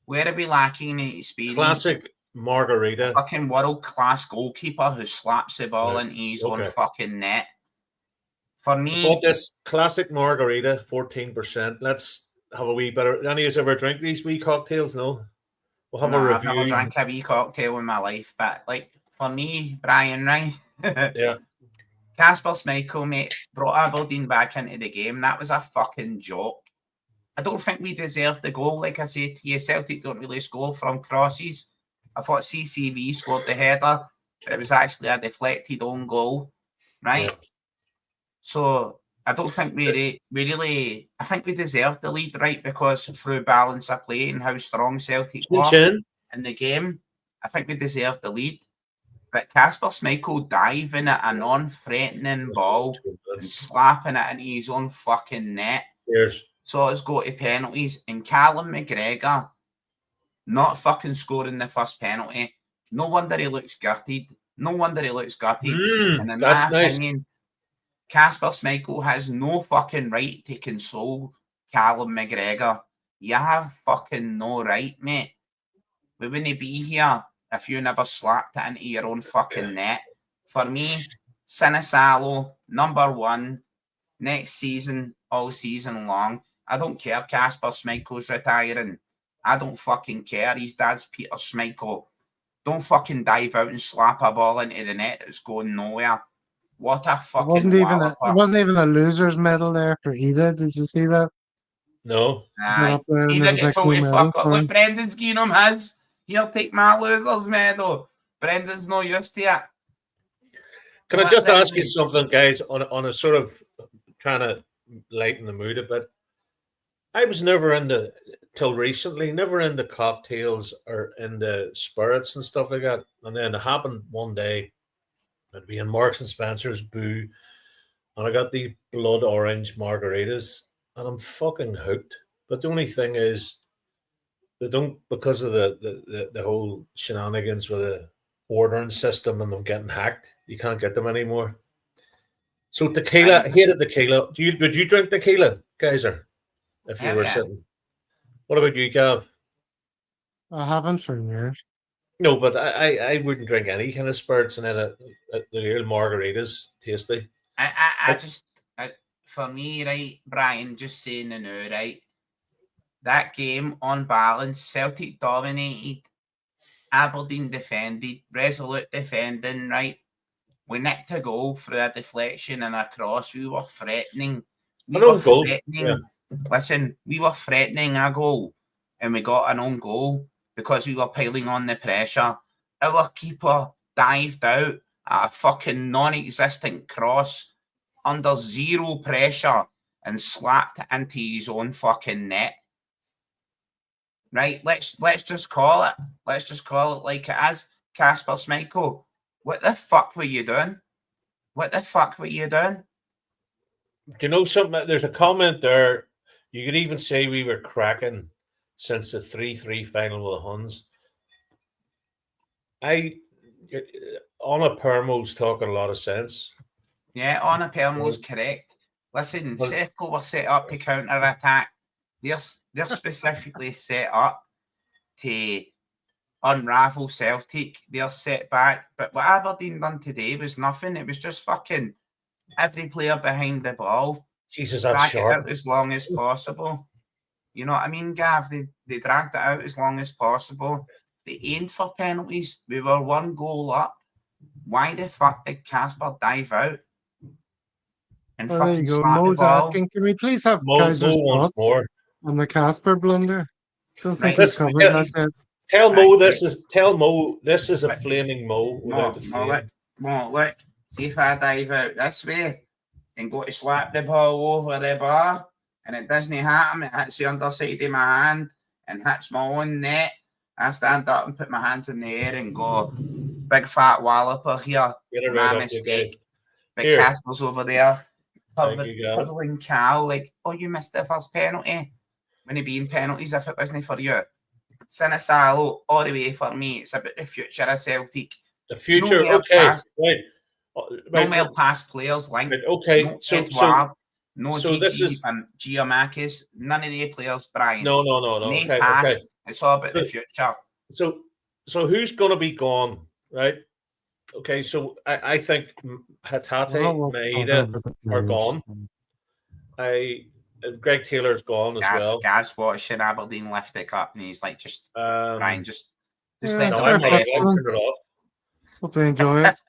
Where are we lacking in experience? Classic Margarita. Fucking world-class goalkeeper who slaps the ball into his own fucking net. For me... Bought this classic Margarita, 14%. Let's have a wee better... Any of you ever drink these wee cocktails? No? We'll have a review. I've never drank a wee cocktail in my life, but like, for me, Brian, right? Yeah. Kasper Schmeichel, mate, brought Aberdeen back into the game. That was a fucking joke. I don't think we deserved the goal. Like I said to you, Celtic don't really score from crosses. I thought CCV scored the header, but it was actually a deflected own goal, right? Yeah. So I don't think we really. I think we deserved the lead, right? Because through balance of play and how strong Celtic were in the game, I think we deserved the lead. But Kasper Schmeichel diving at a non-threatening ball and slapping it into his own fucking net. So it's go to penalties. And Callum McGregor not fucking scoring the first penalty. No wonder he looks gutted. And in my opinion, Kasper Schmeichel has no fucking right to console Callum McGregor. You have fucking no right, mate. We wouldn't be here if you never slapped it into your own fucking net. For me, Sinisalo, number one, next season, all season long. I don't care Kasper Schmeichel's retiring. I don't fucking care. His dad's Peter Schmeichel. Don't fucking dive out and slap a ball into the net that's going nowhere. What a fucking It wasn't even a loser's medal there for Ida. Did you see that? No. He didn't get told to fuck up. Look, Brendan's giving him his. He'll take my loser's medal. Brendan's no used to it. Can I just ask you something, guys, on a sort of trying to lighten the mood a bit? I was never till recently, never into cocktails or into spirits and stuff like that. And then it happened one day. I'd be in Marks and Spencer's Boo, and I got these blood orange margaritas, and I'm fucking hooked. But the only thing is, they don't, because of the whole shenanigans with the ordering system and them getting hacked, you can't get them anymore. So tequila, I hated tequila. Would you drink tequila, Kaiser, if you were sitting? What about you, Gav? I haven't for years. No, but I wouldn't drink any kind of spirits, and then the real margaritas, tasty. For me, right, Brian, just saying the now, right, that game on balance, Celtic dominated, Aberdeen defended, resolute defending, right? We nicked a goal through a deflection and a cross. We were threatening. Listen, we were threatening a goal, and we got an own goal because we were piling on the pressure. Our keeper dived out at a fucking non-existent cross under zero pressure and slapped it into his own fucking net. Right? Let's just call it. Let's just call it like it is. Kasper Schmeichel, what the fuck were you doing? Do you know something? There's a comment there. You could even say we were cracking since the 3-3 final with the Huns. Anna Permo's talking a lot of sense. Yeah, Anna Permo's correct. Listen, Circle were set up to counter-attack. They're specifically set up to unravel Celtic. They're set back. But what Aberdeen done today was nothing. It was just fucking every player behind the ball. Jesus, that's sharp. It out as long as possible. You know what I mean, Gav? They dragged it out as long as possible. They aimed for penalties. We were one goal up. Why the fuck did Kasper dive out? And fucking slap Mo's the ball? asking, can we please have Kaiser's thoughts on the Casper blunder? Don't think he's covered that yet. Tell Mo this is a flaming Mo. Look. See if I dive out this way and go to slap the ball over the bar, and it doesn't happen. It hits the underside of my hand and hits my own net. I stand up and put my hands in the air and go, big fat walloper here. My mistake. But Kasper's over there, puddling cow, like, oh, you missed the first penalty. When it being penalties if it wasn't for you. Sinisalo, all the way for me. It's about the future of Celtic. The future, okay. No more past players linked. Right, okay, no Edouard, no Giamakis, none of the players, Brian. No. Okay, past. Okay. It's all about the future. So who's going to be gone, right? Okay, so I think Hatate, Maeda are gone. Greg Taylor's gone as well. Gav's watching Aberdeen lift the cup, and he's like, just Brian, just let them turn it off. Hope they enjoy it.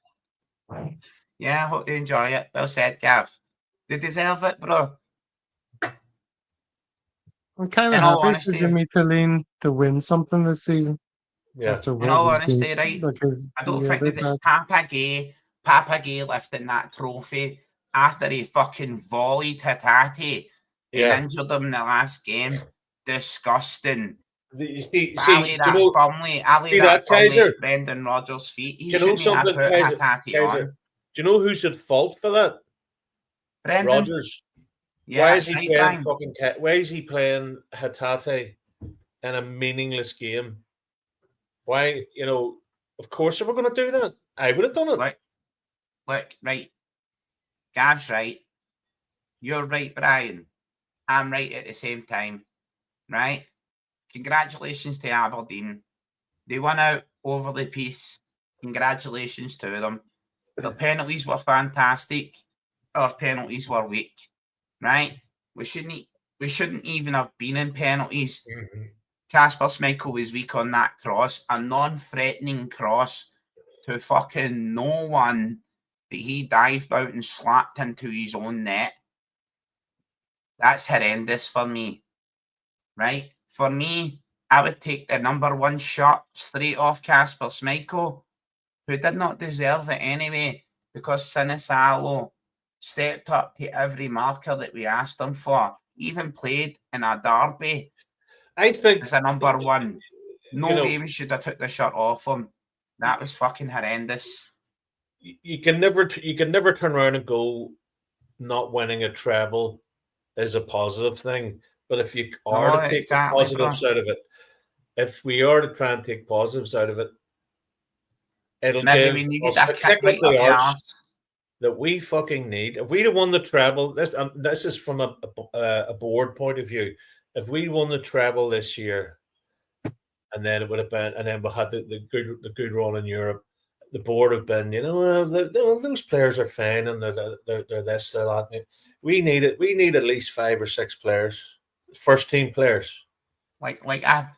Yeah, I hope they enjoy it. Well said, Gav. They deserve it, bro. I'm kind of happy for Jimmy Tillene to win something this season. Yeah. In all honesty, right? I don't think that Papa Gay lifting that trophy after he fucking volleyed Hatate Yeah. and injured him in the last game. Disgusting. See, Ali do you know, see that, Kaiser? Brendan Rodgers' feet. He Do you know shouldn't have something, put Kaiser? Hatate Kaiser, on. do you know who's at fault for that? Brendan. Rodgers. Yeah, Why is he right, playing Brian. Why is he playing Hatate in a meaningless game? Why, you know, of course they were going to do that. I would have done it. Look, right. Gav's right. You're right, Brian. I'm right at the same time. Right? Congratulations to Aberdeen. They won out over the piece. Congratulations to them. The penalties were fantastic. Our penalties were weak. Right? We shouldn't even have been in penalties. Kasper Schmeichel was weak on that cross, a non-threatening cross to fucking no one that he dived out and slapped into his own net. That's horrendous for me, right? For me, I would take the number one shot straight off Kasper Schmeichel, who did not deserve it anyway, because Sinisalo stepped up to every marker that we asked him for, even played in a derby. I think as a number one. No way know, we should have took the shot off him. That was fucking horrendous. You can never turn around and go, not winning a treble is a positive thing. But if you are to take the positives out of it, if we are to try and take positives out of it, it'll give us a kick up the arse that we fucking need. If we'd have won the treble, this is from a board point of view. If we won the treble this year, and then it would have been, and then we had the good run in Europe, the board have been, you know, those players are fine and they're this, they're that. We need it. We need at least 5 or 6 players, first team players. Like I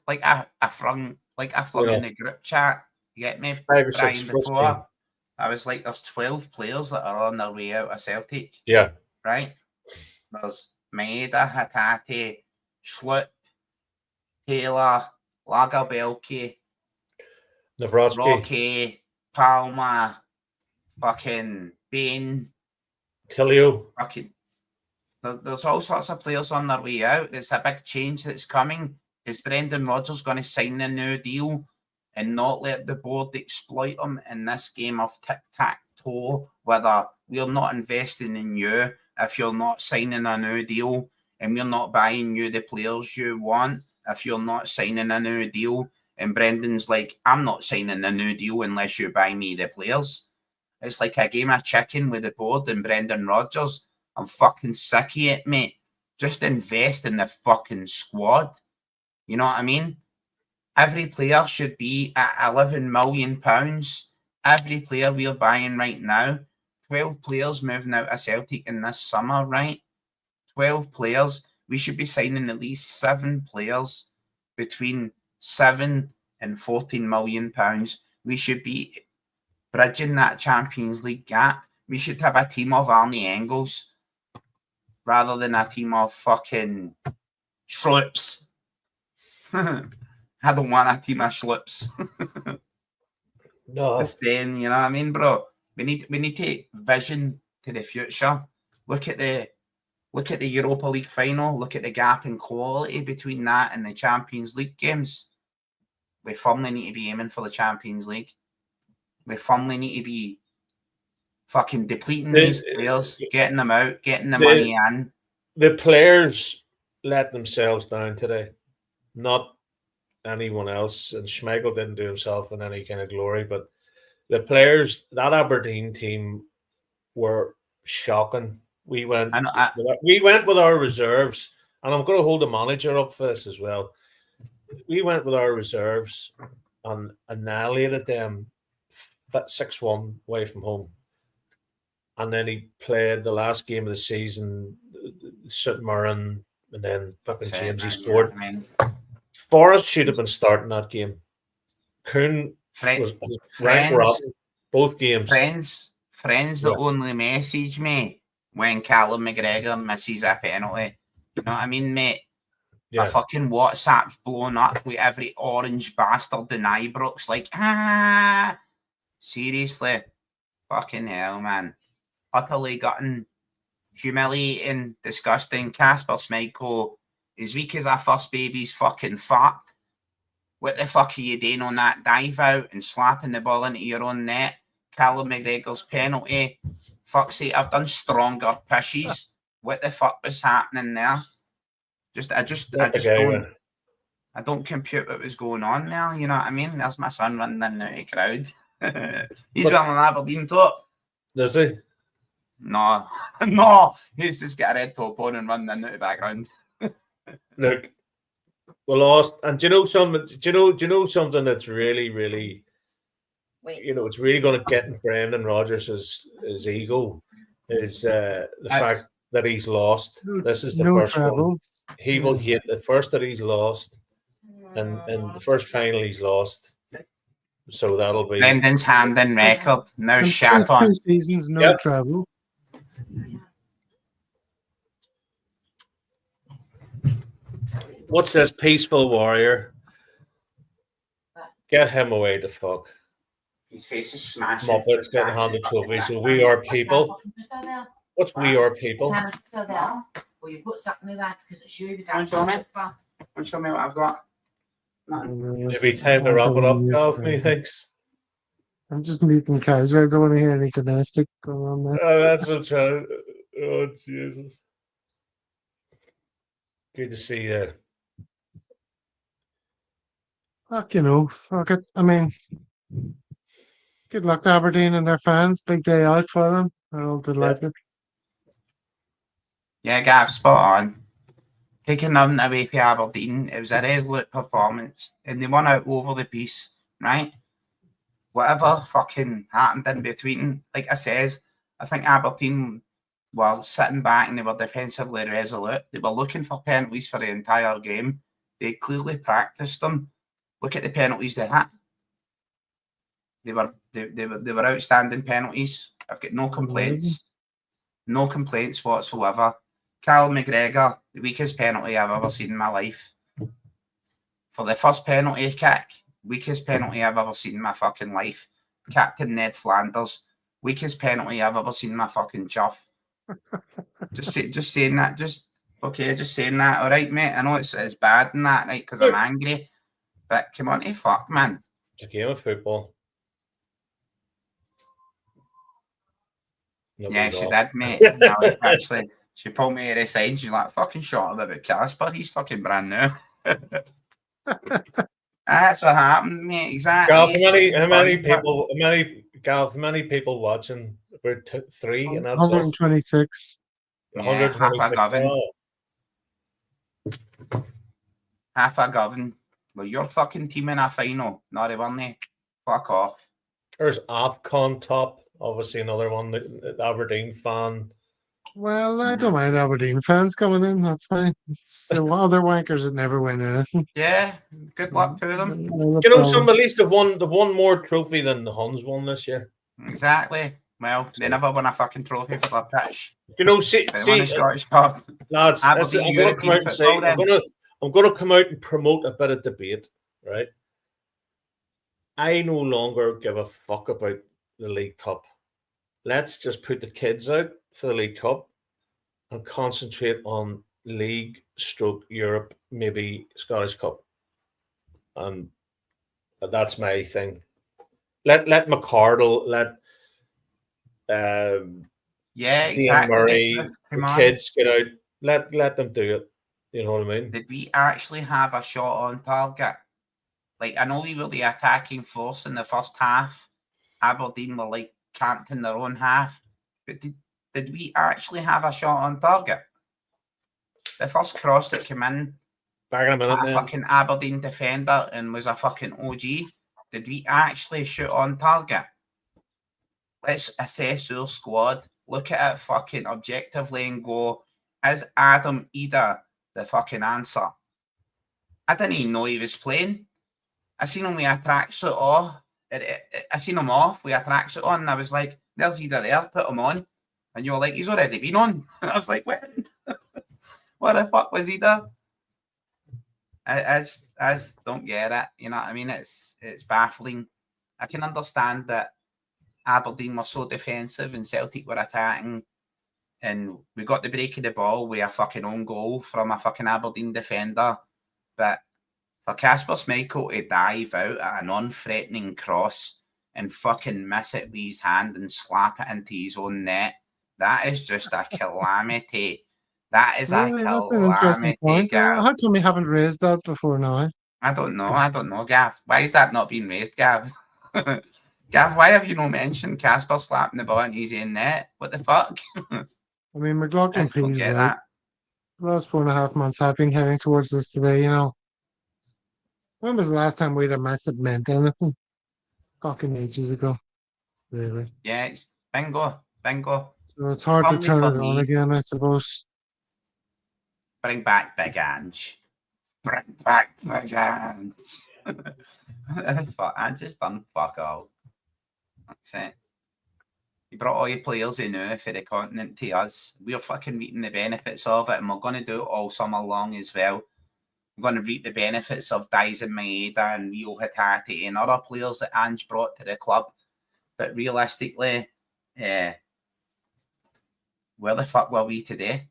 flung in the group chat. You get me? 5 or 6 before. I was like, there's 12 players that are on their way out of Celtic. Yeah. Right? There's Maeda, Hatate, Schlupp, Taylor, Lagerbielke, Navrosky, Palma, fucking Bain, Tilio. Fucking, there's all sorts of players on their way out. It's a big change that's coming. Is Brendan Rodgers going to sign a new deal and not let the board exploit him in this game of tic-tac-toe, whether we're not investing in you if you're not signing a new deal, and we're not buying you the players you want if you're not signing a new deal? And Brendan's like, I'm not signing a new deal unless you buy me the players. It's like a game of chicken with the board and Brendan Rodgers. I'm fucking sick of it, mate. Just invest in the fucking squad. You know what I mean? Every player should be at £11 million. Every player we're buying right now, 12 players moving out of Celtic in this summer, right? 12 players. We should be signing at least 7 players between 7 and £14 million. We should be bridging that Champions League gap. We should have a team of Arnie Engels rather than a team of fucking Schlups. I don't want a team of Schlups. No. Just saying, you know what I mean, bro? We need to vision to the future. Look at the Europa League final. Look at the gap in quality between that and the Champions League games. We firmly need to be aiming for the Champions League. We firmly need to be fucking depleting these players, getting them out, getting the money in. The players let themselves down today, not anyone else. And Schmeichel didn't do himself in any kind of glory, but the players, that Aberdeen team, were shocking. We went with our reserves, and I'm going to hold the manager up for this as well. We went with our reserves and annihilated them 6-1 away from home. And then he played the last game of the season, St. Mirren, and then fucking James, he scored. Forrest should have been starting that game. Kuhn was rank rotten both games. Friends that only message me when Callum McGregor misses a penalty. You know what I mean, mate? Yeah. My fucking WhatsApp's blown up with every orange bastard in Ibrox. Like, seriously. Fucking hell, man. Utterly gutting humiliating, disgusting. Casper Schmeichel, as weak as our first baby's fucking fart. What the fuck are you doing on that dive out and slapping the ball into your own net? Callum McGregor's penalty. Fuck's sake, I've done stronger pishes. What the fuck was happening there? I don't compute what was going on there. You know what I mean? There's my son running in the crowd. He's wearing an Aberdeen top. Does he? No, no. He's just got a red top on and running into the background. Look, we lost, and do you know something? Do you know something that's really, really, it's really going to get in Brendan Rodgers' his ego is the fact that he's lost. This is the first one. He will hate the first that he's lost, and the first final he's lost. So that'll be Brendan's hand in record. No shat on. 2 seasons, no travel. What's this peaceful warrior? Get him away the fuck. His face is smashed. Muppets getting handed trophies. So we are people. What's we are people? Well, you've got something with that because it's you. Show me what I've got. Maybe time to wrap it up, Gav, methinks. I'm just meeting Kaiser. I don't want to hear any gymnastic going on there. Oh, that's what I'm trying to... Oh, Jesus. Good to see you. Fuck, fuck it. I mean, good luck to Aberdeen and their fans. Big day out for them. They're all delighted. Yeah, Gav, spot on. Taking nothing away from Aberdeen, it was a resolute performance, and they won out over the piece, right? Whatever fucking happened in between, like I says, I think Aberdeen were sitting back and they were defensively resolute. They were looking for penalties for the entire game. They clearly practiced them. Look at the penalties they had. They were outstanding penalties. I've got no complaints. No complaints whatsoever. Callum McGregor, the weakest penalty I've ever seen in my life. For the first penalty kick, weakest penalty I've ever seen in my fucking life. Captain Ned Flanders, weakest penalty I've ever seen in my fucking chuff. Just saying that. Just saying that. All right, mate. I know it's bad and that, right? Because I'm angry. But come on, fuck, man. It's a game of football. Yeah, she did, mate. No, actually, she pulled me to the side. She's like, fucking shut up about Casper. He's fucking brand new. That's what happened, mate. Exactly. Gav, how many people watching? About 3 and that's 126. 126. Half a govern. Well, you're fucking team in a final. No, they weren't they? Fuck off. There's Afcon top, obviously another one. The Aberdeen fan. Well, I don't mind Aberdeen fans coming in. That's fine. So other wankers that never win anything. Yeah, good luck to them. Some at least they've won more trophy than the Huns won this year. Exactly. Well, they never won a fucking trophy for the pitch. Scottish Cup. Lads, I'm going to come out and promote a bit of debate, right? I no longer give a fuck about the League Cup. Let's just put the kids out for the League Cup and concentrate on League / Europe, maybe Scottish Cup. And that's my thing. Let McCardle, exactly. Murray, the kids get out. Let them do it. You know what I mean? Did we actually have a shot on target? Like, I know we were the attacking force in the first half. Aberdeen were like camped in their own half. But did we actually have a shot on target? The first cross that came in, a fucking Aberdeen defender and was a fucking OG. Did we actually shoot on target? Let's assess our squad. Look at it fucking objectively and go, is Adam Ida the fucking answer? I didn't even know he was playing. I seen him with a tracksuit off. I seen him off with a tracksuit on, and I was like, there's Ida there, put him on. And you were like, he's already been on. I was like, when? What the fuck was Ida? I don't get it. You know what I mean? It's baffling. I can understand that Aberdeen were so defensive and Celtic were attacking. and we got the break of the ball with a fucking own goal from a fucking Aberdeen defender. But for Kasper Schmeichel to dive out at a non-threatening cross and fucking miss it with his hand and slap it into his own net, that is just a calamity. That is a Really, that's an interesting calamity, point. Gav. How come we haven't raised that before now? I don't know, Gav. Why is that not being raised, Gav? Gav, why have you not mentioned Kasper slapping the ball into his own net? What the fuck? I mean, I McLaughlin just don't P's get right. that. The last 4.5 months I've been heading towards this today, you know. When was the last time we had a match that meant anything? Fucking ages ago. Really. Yeah, it's bingo. So it's hard to Only turn for it on me. again, I suppose. Bring back Big Ange. Bring back Big Ange. Fuck, I just done fuck all. That's it. You brought all your players in now for the continent to us. We're fucking reaping the benefits of it, and we're going to do it all summer long as well. We're going to reap the benefits of Dyson Maeda and Rio Hatate and other players that Ange brought to the club. But realistically, where the fuck were we today?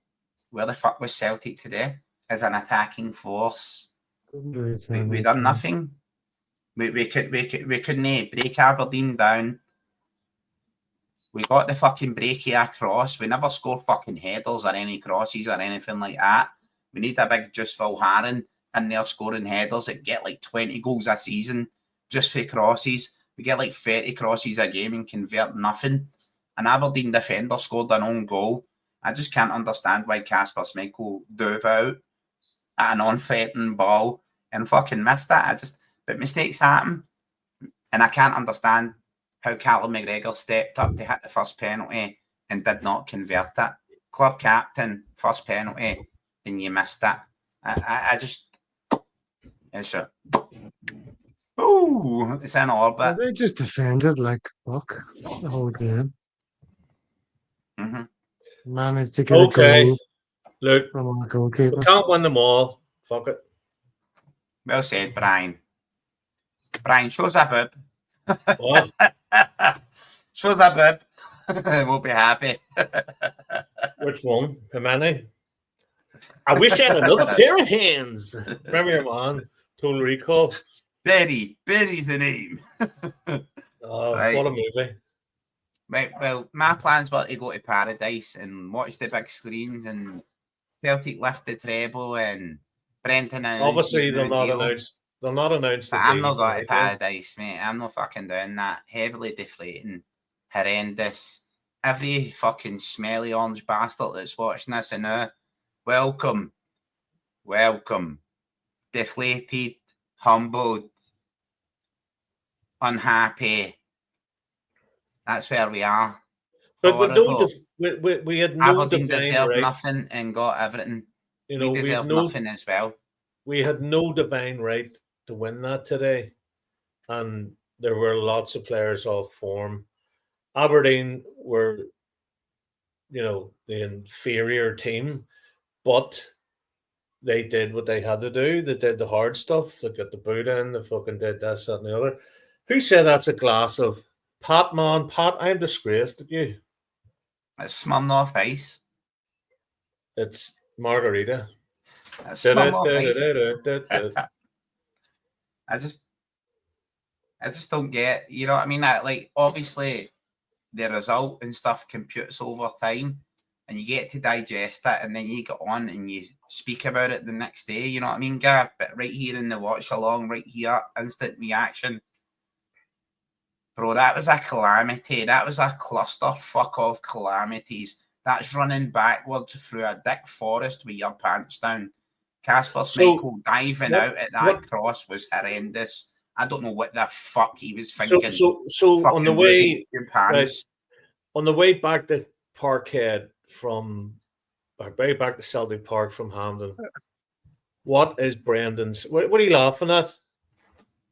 Where the fuck was Celtic today as an attacking force? We done nothing. We couldn't break Aberdeen down. We got the fucking breaky across. We never scored fucking headers or any crosses or anything like that. We need a big Just Phil Harron in there scoring headers that get like 20 goals a season just for crosses. We get like 30 crosses a game and convert nothing. An Aberdeen defender scored an own goal. I just can't understand why Kasper Schmeichel dove out at an on-threatening ball and fucking missed that. But mistakes happen. And I can't understand how Callum McGregor stepped up to hit the first penalty and did not convert it. Club captain, first penalty, and you missed it. I just... It's a... Ooh, it's in orbit. They just defended like fuck the whole game. Mm-hmm. Managed to get a goal Look, from our goalkeeper. we can't win them all. Fuck it. Well said, Brian. Brian, shows a boob. What? Shows a boob. We'll be happy. Which one? How many? I wish I had another pair of hands. Remember your man? Total Recall. Berry's the name. Oh, Right. what a movie. Right, well, my plans were to go to Paradise and watch the big screens and Celtic lift the treble and Brenton and Obviously, they'll not announce the I'm date not going to right now. Paradise, mate. I'm not fucking doing that. Heavily deflating, horrendous. Every fucking smelly orange bastard that's watching this and now, welcome. Deflated, humbled, unhappy. That's where we are. But we Horrible. we had no Aberdeen divine deserved right. nothing and got everything. You know, We deserve nothing as well. we had no divine right to win that today, and there were lots of players off form. Aberdeen were, you know, the inferior team, but they did what they had to do. They did the hard stuff. They got the boot in. They fucking did this, that, and the other. Who said that's a glass of Pat, man? Pat, I'm disgraced at you. It's Smirnoff Ice. It's margarita. It's Smirnoff Ice. I just don't get, you know what I mean? Like, obviously, the result and stuff computes over time, and you get to digest it, and then you get on and you speak about it the next day. You know what I mean, Gav? But right here in the watch along, right here, instant reaction. Bro, that was a calamity. That was a cluster fuck of calamities. That's running backwards through a thick forest with your pants down. Kasper Schmeichel diving out at that cross was horrendous. I don't know what the fuck he was thinking. So on the way, right, on the way back to Parkhead way back to Celtic Park from Hampden, what is Brendan's? What are you laughing at?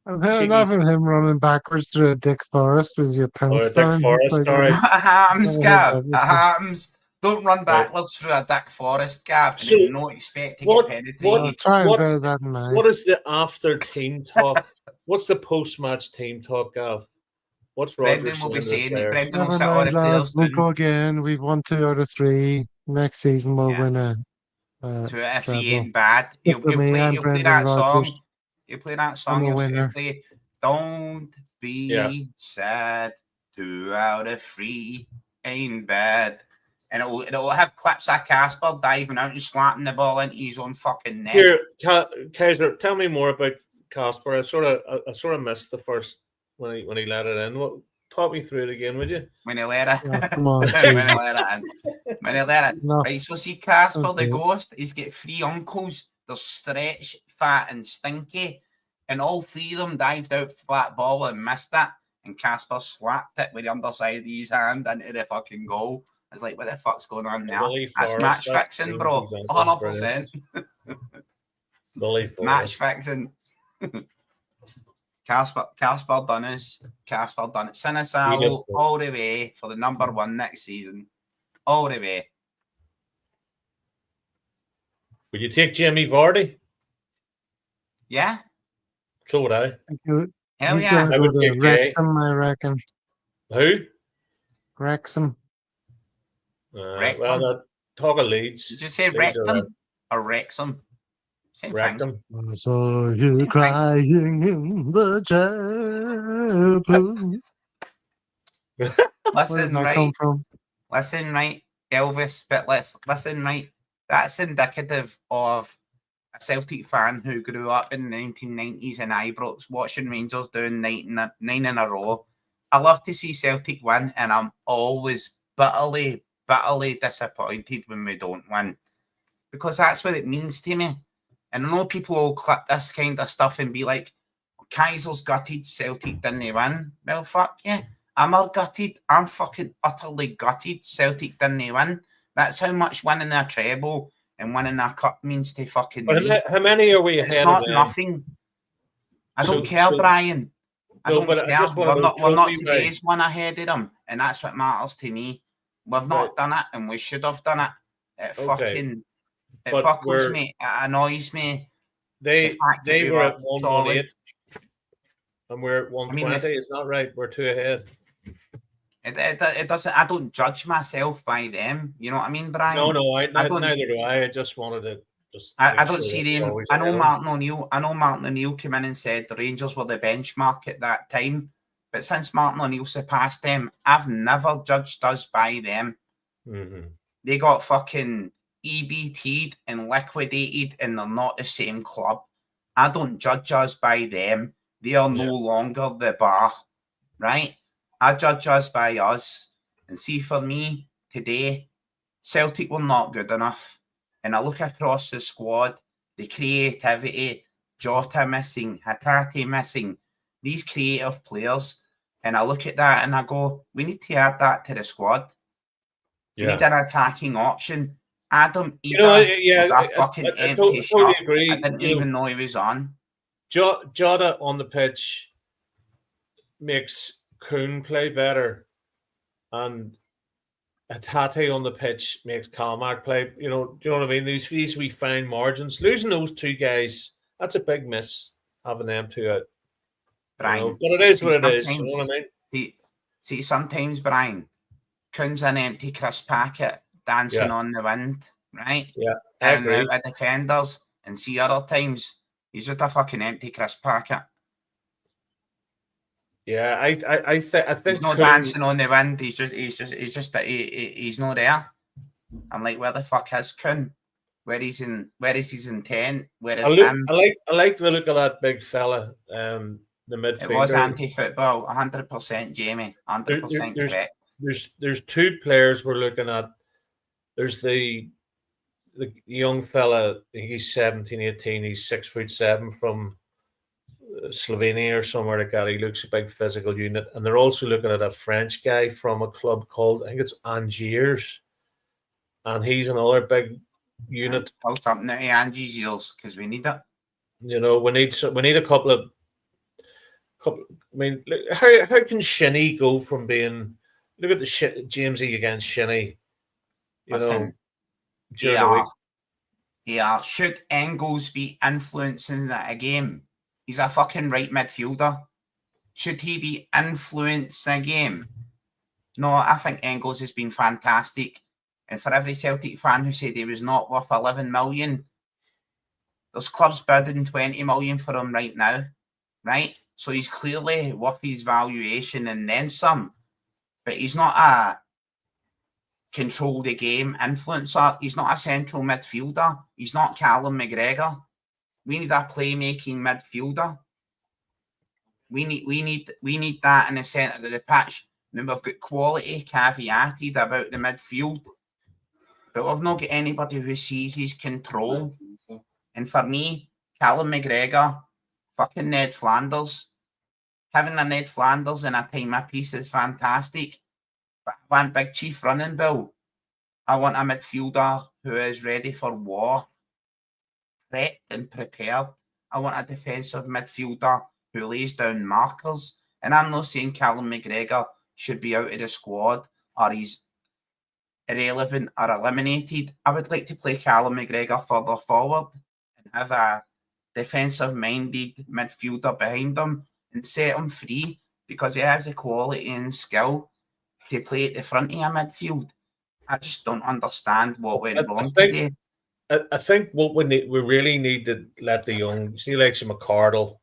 I'm loving him running backwards through a thick forest with your pants down. Thick forest, sorry. Hams, Gav. Hams. Don't run backwards through a thick forest, Gav, and then not expect to get penetrated. Try and bear that in mind. What is the after team talk? What's the post-match team talk, Gav? What's Roger Brendan will be saying to the saying that players? Brendan will Never sit all mind, the players lads. We'll down. go again. We've won 2 out of 3. Next season we'll Yeah. win a 2 out of 3 treble. ain't bad. Stick with me, I'm He'll play Brendan that Rodgers. song. He'll play that I'm song. a He'll winner. play Don't Be Sad. 2 out of 3 ain't bad. And it'll have clips of Casper diving out and slapping the ball into his own fucking neck. Here, Kaiser, tell me more about Casper. I sort of missed the first when he let it in. Talk me through it again, would you? When he let it, Oh, come on, when he Jesus. let it in. When he let it. No. Right, so see Casper the Okay. ghost, he's got 3 uncles. They're Stretch, Fat and Stinky. And all 3 of them dived out for that ball and missed it. And Casper slapped it with the underside of his hand into the fucking goal. I was like, what the fuck's going on there? That's match fixing, bro. 100%. Match fixing. Casper done us. Casper done it. Sinisalo all the way for the number 1 next season. All the way. Would you take Jamie Vardy? Yeah? So would I. Hell He's yeah. going to go to Wrexham, I reckon. Who? Wrexham. Well, talk of Leeds. Did you say Wrexham or Wrexham? Same Wrexham. I saw you crying in the chapel. Listen, Where did that come from? Listen, right, Elvis, but listen, right. That's indicative of a Celtic fan who grew up in the 1990s in Ibrox watching Rangers doing 9 in a row. I love to see Celtic win, and I'm always bitterly disappointed when we don't win, because that's what it means to me. And I know people will clip this kind of stuff and be like, Kaiser's gutted, Celtic didn't win. Well, fuck yeah. I'm all gutted. I'm fucking utterly gutted. Celtic didn't win. That's how much winning a treble and winning a cup means to fucking me. How many are we ahead It's not of them? nothing. I don't care, Brian. I don't care. I just want to We're not today's one ahead of them, and that's what matters to me. We've not done it, and we should have done it. It buckles me. It annoys me. They were at 118, and we're at 120. It's not right. We're 2 ahead. It doesn't. I don't judge myself by them. You know what I mean, Brian? No, neither do I. I just wanted to just. I don't see them. I know Martin O'Neill came in and said the Rangers were the benchmark at that time, but since Martin O'Neill surpassed them, I've never judged us by them. Mm-hmm. They got fucking EBT'd and liquidated, and they're not the same club. I don't judge us by them. They are no longer the bar, right? I judge us by us. And see, for me, today, Celtic were not good enough. And I look across the squad, the creativity, Jota missing, Hatate missing, these creative players, and I look at that and I go, we need to add that to the squad. We need an attacking option. Adam Ida was a fucking empty shot. Totally agree. I didn't even know he was on. Jota on the pitch makes Kuhn play better, and Hatate on the pitch makes Kalmak play. Do you know what I mean? These we fine margins. Losing those 2 guys, that's a big miss. Having them 2 out, Brian. But it is what it is. You know what I mean? See, sometimes, Brian, Kuhn's an empty crisp packet dancing on the wind, right? Yeah, I agree. At defenders, and see other times he's just a fucking empty crisp packet. Yeah, I think he's not dancing on the wind. He's not there. I'm like, where the fuck is Kuhn? Where is his intent? Where is him? I like the look of that big fella. The midfielder. It was anti-football, 100%, Jamie. 100% correct. There's 2 players we're looking at. There's the young fella. I think he's 17, 18. He's 6'7" from Slovenia or somewhere like that. He looks a big physical unit. And they're also looking at a French guy from a club called, I think it's Angers, and he's another big unit. I'll something to Angie's ears because we need it. We need a couple of. I mean, how can Shinnie go from being? Look at the shit Jamesy against Shinnie. During the week. Yeah, should Engels be influencing that a game? He's a fucking right midfielder. Should he be influencing the game? No, I think Engels has been fantastic. And for every Celtic fan who said he was not worth 11 million, there's clubs bidding 20 million for him right now, right? So he's clearly worth his valuation and then some. But he's not a control the game influencer. He's not a central midfielder. He's not Callum McGregor. We need a playmaking midfielder. We need that in the centre of the pitch. Then we've got quality caveated about the midfield, but we've not got anybody who sees his control. And for me, Callum McGregor, fucking Ned Flanders, having a Ned Flanders in a time of peace is fantastic. But I want Big Chief running, Bill. I want a midfielder who is ready for war, prepped and prepared. I want a defensive midfielder who lays down markers. And I'm not saying Callum McGregor should be out of the squad or he's irrelevant or eliminated. I would like to play Callum McGregor further forward and have a defensive-minded midfielder behind him and set him free because he has the quality and skill to play at the front of a midfield. I just don't understand what went wrong today. I think what we really need to let the young, see, like some McCardle,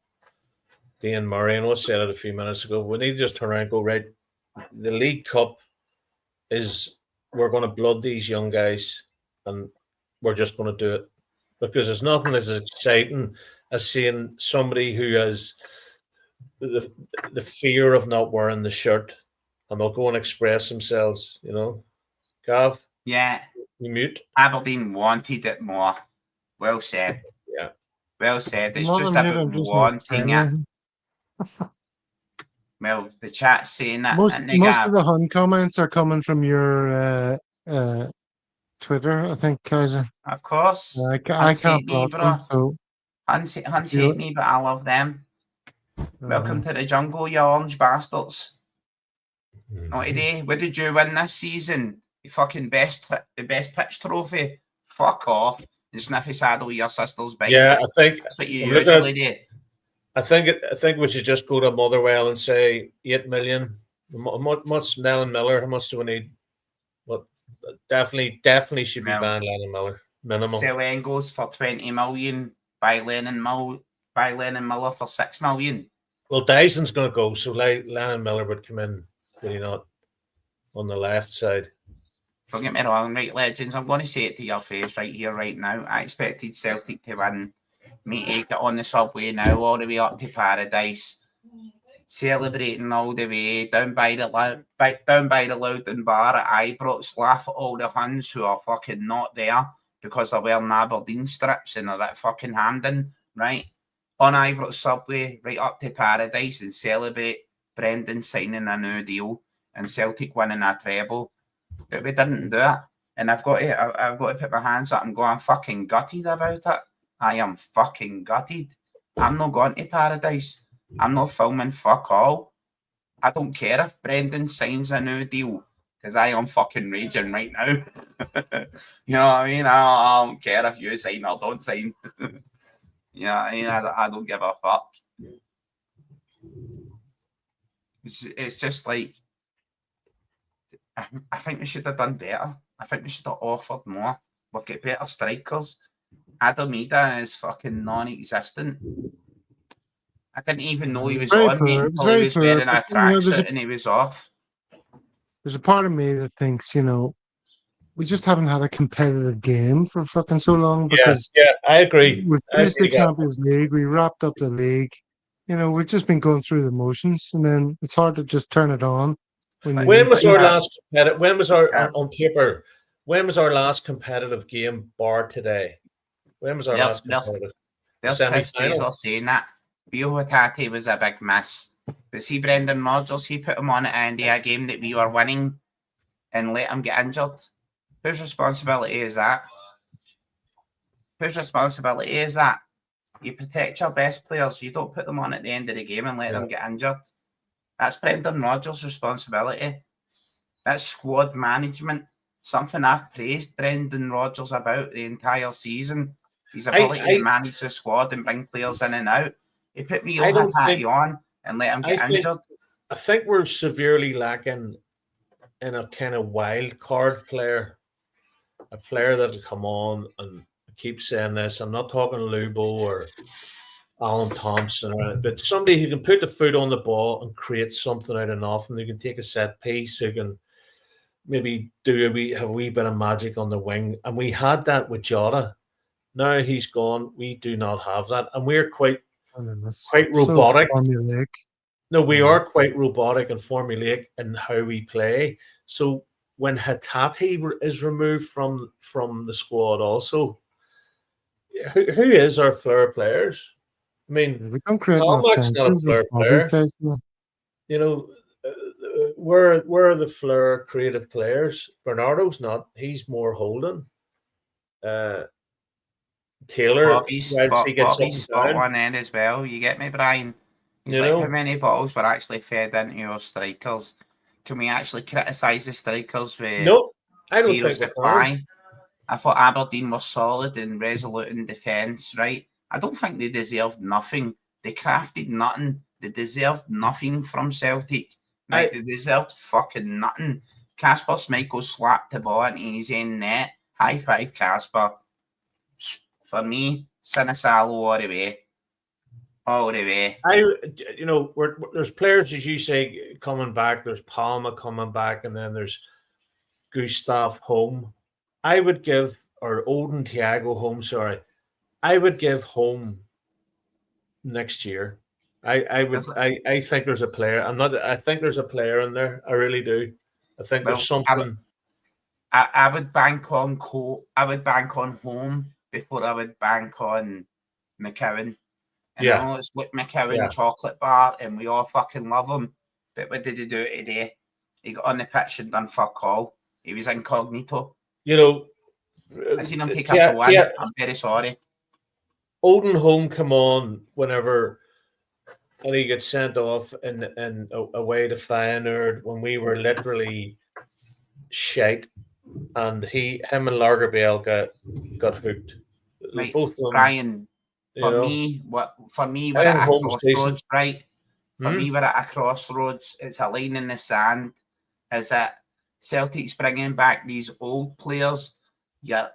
Dean Murray, I know I said it a few minutes ago, we need to just turn around and go, right, the League Cup is, we're going to blood these young guys and we're just going to do it. Because there's nothing as exciting as seeing somebody who has the fear of not wearing the shirt and they'll go and express themselves, you know. Gav? Yeah. You mute? Aberdeen wanted it more. Well said. Yeah. Well said. It's just about wanting it. Well, the chat's saying that. Most of the Hun comments are coming from your Twitter, I think, Kaiser. Of course. I can't block them, so... Huns hate me, but I love them. Welcome to the jungle, you orange bastards. Not today. What did you win this season? The fucking the best pitch trophy? Fuck off. And sniffy saddle your sister's bike. Yeah, I think that's what you usually do. I think we should just go to Motherwell and say 8 million. What's Lennon Miller? How much do we need? What definitely should be banned Lennon Miller. Minimum. Sell Engels for 20 million. Buy Lennon Miller for 6 million. Well, Dyson's going to go, so Lennon Miller would come in, would he not, on the left side? Don't get me wrong, right, legends. I'm going to say it to your face right here, right now. I expected Celtic to win. Me take it on the subway now, all the way up to Paradise, celebrating all the way down by the Loudon bar at Ibrox, laugh at all the Huns who are fucking not there because they're wearing Aberdeen strips and they're at fucking Hampden, right? On Ibrox subway, right up to Paradise, and celebrate Brendan signing a new deal and Celtic winning a treble. But we didn't do it, and I've got to put my hands up and go, I'm fucking gutted about it. I am fucking gutted. I'm not going to Paradise. I'm not filming fuck all. I don't care if Brendan signs a new deal because I am fucking raging right now. You know what I mean? I don't care if you sign or don't sign. You know what I mean? I don't give a fuck. It's just like, I think we should have done better. I think we should have offered more. We've got better strikers. Adamida is fucking non-existent. I didn't even know he was on me until he was wearing a tracksuit and he was off. There's a part of me that thinks, you know, we just haven't had a competitive game for fucking so long because I agree. We finished the Champions League, we wrapped up the league. You know, we've just been going through the motions, and then it's hard to just turn it on. When was our last on paper? When was our last competitive game bar today? When was our last competitive? There's semi-final saying that Rio Hatate was a big miss. But see, Brendan Rodgers, he put him on at the end of a game that we were winning and let him get injured. Whose responsibility is that? Whose responsibility is that? You protect your best players. You don't put them on at the end of the game and let them get injured. That's Brendan Rodgers' responsibility. That's squad management. Something I've praised Brendan Rodgers about the entire season. His ability to manage the squad and bring players in and out. He put Rio Hatate on and let him get injured. I think we're severely lacking in a kind of wild card player, a player that'll come on, and I keep saying this. I'm not talking Lubo or Alan Thompson, but somebody who can put the foot on the ball and create something out of nothing. Who can take a set piece, who can maybe have a wee bit of magic on the wing. And we had that with Jota. Now he's gone. We do not have that, and we're quite robotic. So no, we are quite robotic and formulaic in how we play. So when Hatate is removed from the squad, also, who is our flair players? I mean, we don't create Colmack's not a flair player. You know, where are the flair creative players? Bernardo's not. He's more holding. Taylor, Bobby's got one end as well. You get me, Brian? He's like, how many balls were actually fed into your strikers? Can we actually criticise the strikers with I don't zero think supply? I thought Aberdeen were solid and resolute in defence, right? I don't think they deserved nothing. They crafted nothing. They deserved nothing from Celtic. Right? They deserved fucking nothing. Kasper Schmeichel slapped the ball into his own net. High five, Kasper. For me, Sinisalo all the way. All the way. There's players, as you say, coming back. There's Palma coming back, and then there's Gustav Holm. I would give, or Odin Thiago Holm, sorry. I would give Holm next year. I think there's a player. I think there's a player in there. I really do. I think there's something. I would bank on Holm before I would bank on McCowan. And I know it's like McCowan chocolate bar, and we all fucking love him. But what did he do today? He got on the pitch and done fuck all. He was incognito. I seen him take us a win. I'm very sorry. Odin Holm come on whenever he gets sent off and away to Feyenoord when we were literally shite, and him and Lagerbielke got hooked. Right, both of them, Brian. For me, we're at a crossroads, right? For me, we're at a crossroads. It's a line in the sand. Is that Celtic's bringing back these old players? Your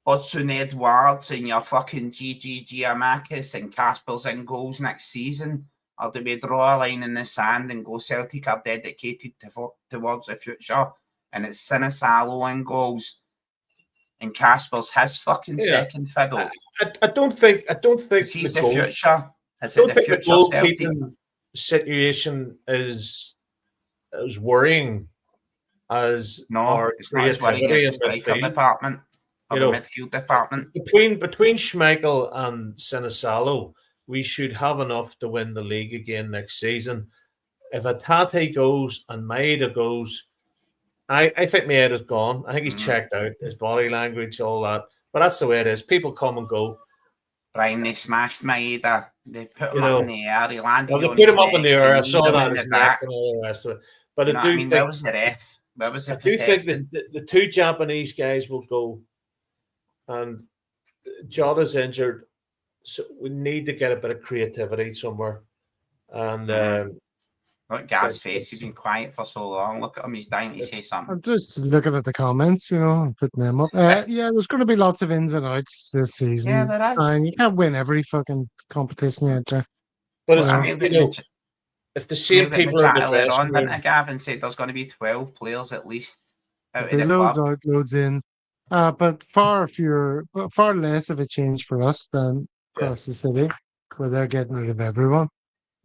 Odson Edwards and your fucking Gigi Giamakis and Kasper's in goals next season? Or do we draw a line in the sand and go Celtic are dedicated towards the future? And it's Sinisalo in goals and Kasper's his fucking second fiddle. I don't think he's the future. Is it the future Celtic situation is as worrying as it's not as worrying as the striker department or the midfield department. Between Schmeichel and Sinisalo, we should have enough to win the league again next season. If Hatate goes and Maeda goes, I think Maeda's gone. I think he's checked out. His body language, all that. But that's the way it is. People come and go. Brian, they smashed Maeda. They put him up in the air. He landed they put him up in the air. I saw that his neck and all the rest of it. But I do think where was the ref? Where was I do think that the two Japanese guys will go, and Jota's injured, so we need to get a bit of creativity somewhere. And look, Gaz's face. He's been quiet for so long. Look at him. He's dying to say something. I'm just looking at the comments, and putting them up. There's going to be lots of ins and outs this season. Yeah, there is. You can't win every fucking competition yet, Jack. But if the same people are in the dressing room, Gavin said there's going to be 12 players at least out of the loads club. Out, loads in. But far less of a change for us than across the city, where they're getting rid of everyone.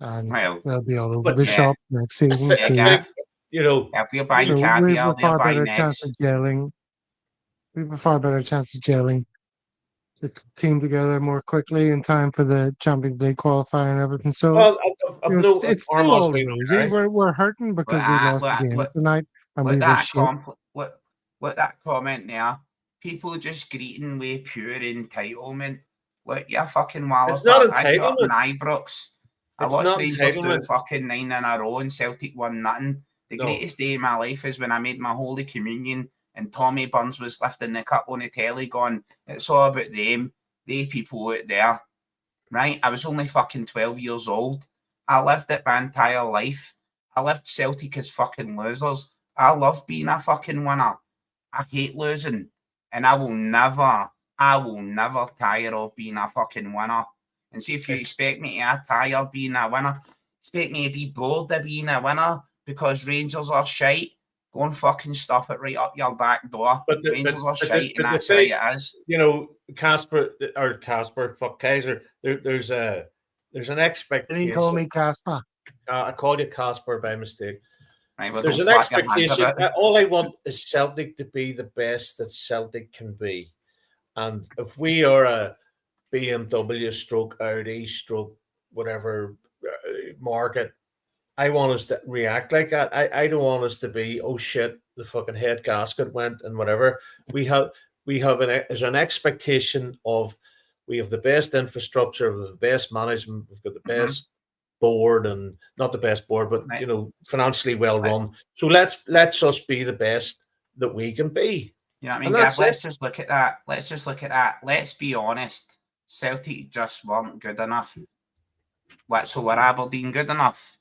And they'll be all over the shop next season. If we're buying caviar, they're buying eggs. We have a far better chance of gelling the team together more quickly in time for the Champions League qualifier and everything. So it's still all rosy. We're hurting because we lost the game tonight. And we were shit. Look that comment there. People just greeting with pure entitlement. Look, you're fucking wild. It's not entitlement. Ibrox. I watched Rangers do fucking 9 in a row and Celtic won nothing. The greatest day of my life is when I made my Holy Communion and Tommy Burns was lifting the cup on the telly going, it's all about them, they people out there. Right? I was only fucking 12 years old. I lived it my entire life. I lived Celtic as fucking losers. I love being a fucking winner. I hate losing. And I will never tire of being a fucking winner. And see, if you expect me to tire being a winner, expect me to be bored of being a winner because Rangers are shite, go and fucking stuff it right up your back door. Rangers are shite, and that's the way it is. You know, fuck Kaiser. There's an expectation. Didn't call me Casper. I called you Casper by mistake. Right, well, there's an expectation. All I want is Celtic to be the best that Celtic can be. And if we are a BMW stroke Audi stroke whatever market, I want us to react like that. I don't want us to be, oh shit, the fucking head gasket went and whatever. There's an expectation of, we have the best infrastructure, we have the best management, we've got the best board, and not the best board, but you know, financially well run. So let's us be the best that we can be. You know what I mean, Gav? Let's just look at that. Let's be honest. Celtic just weren't good enough. So were Aberdeen good enough?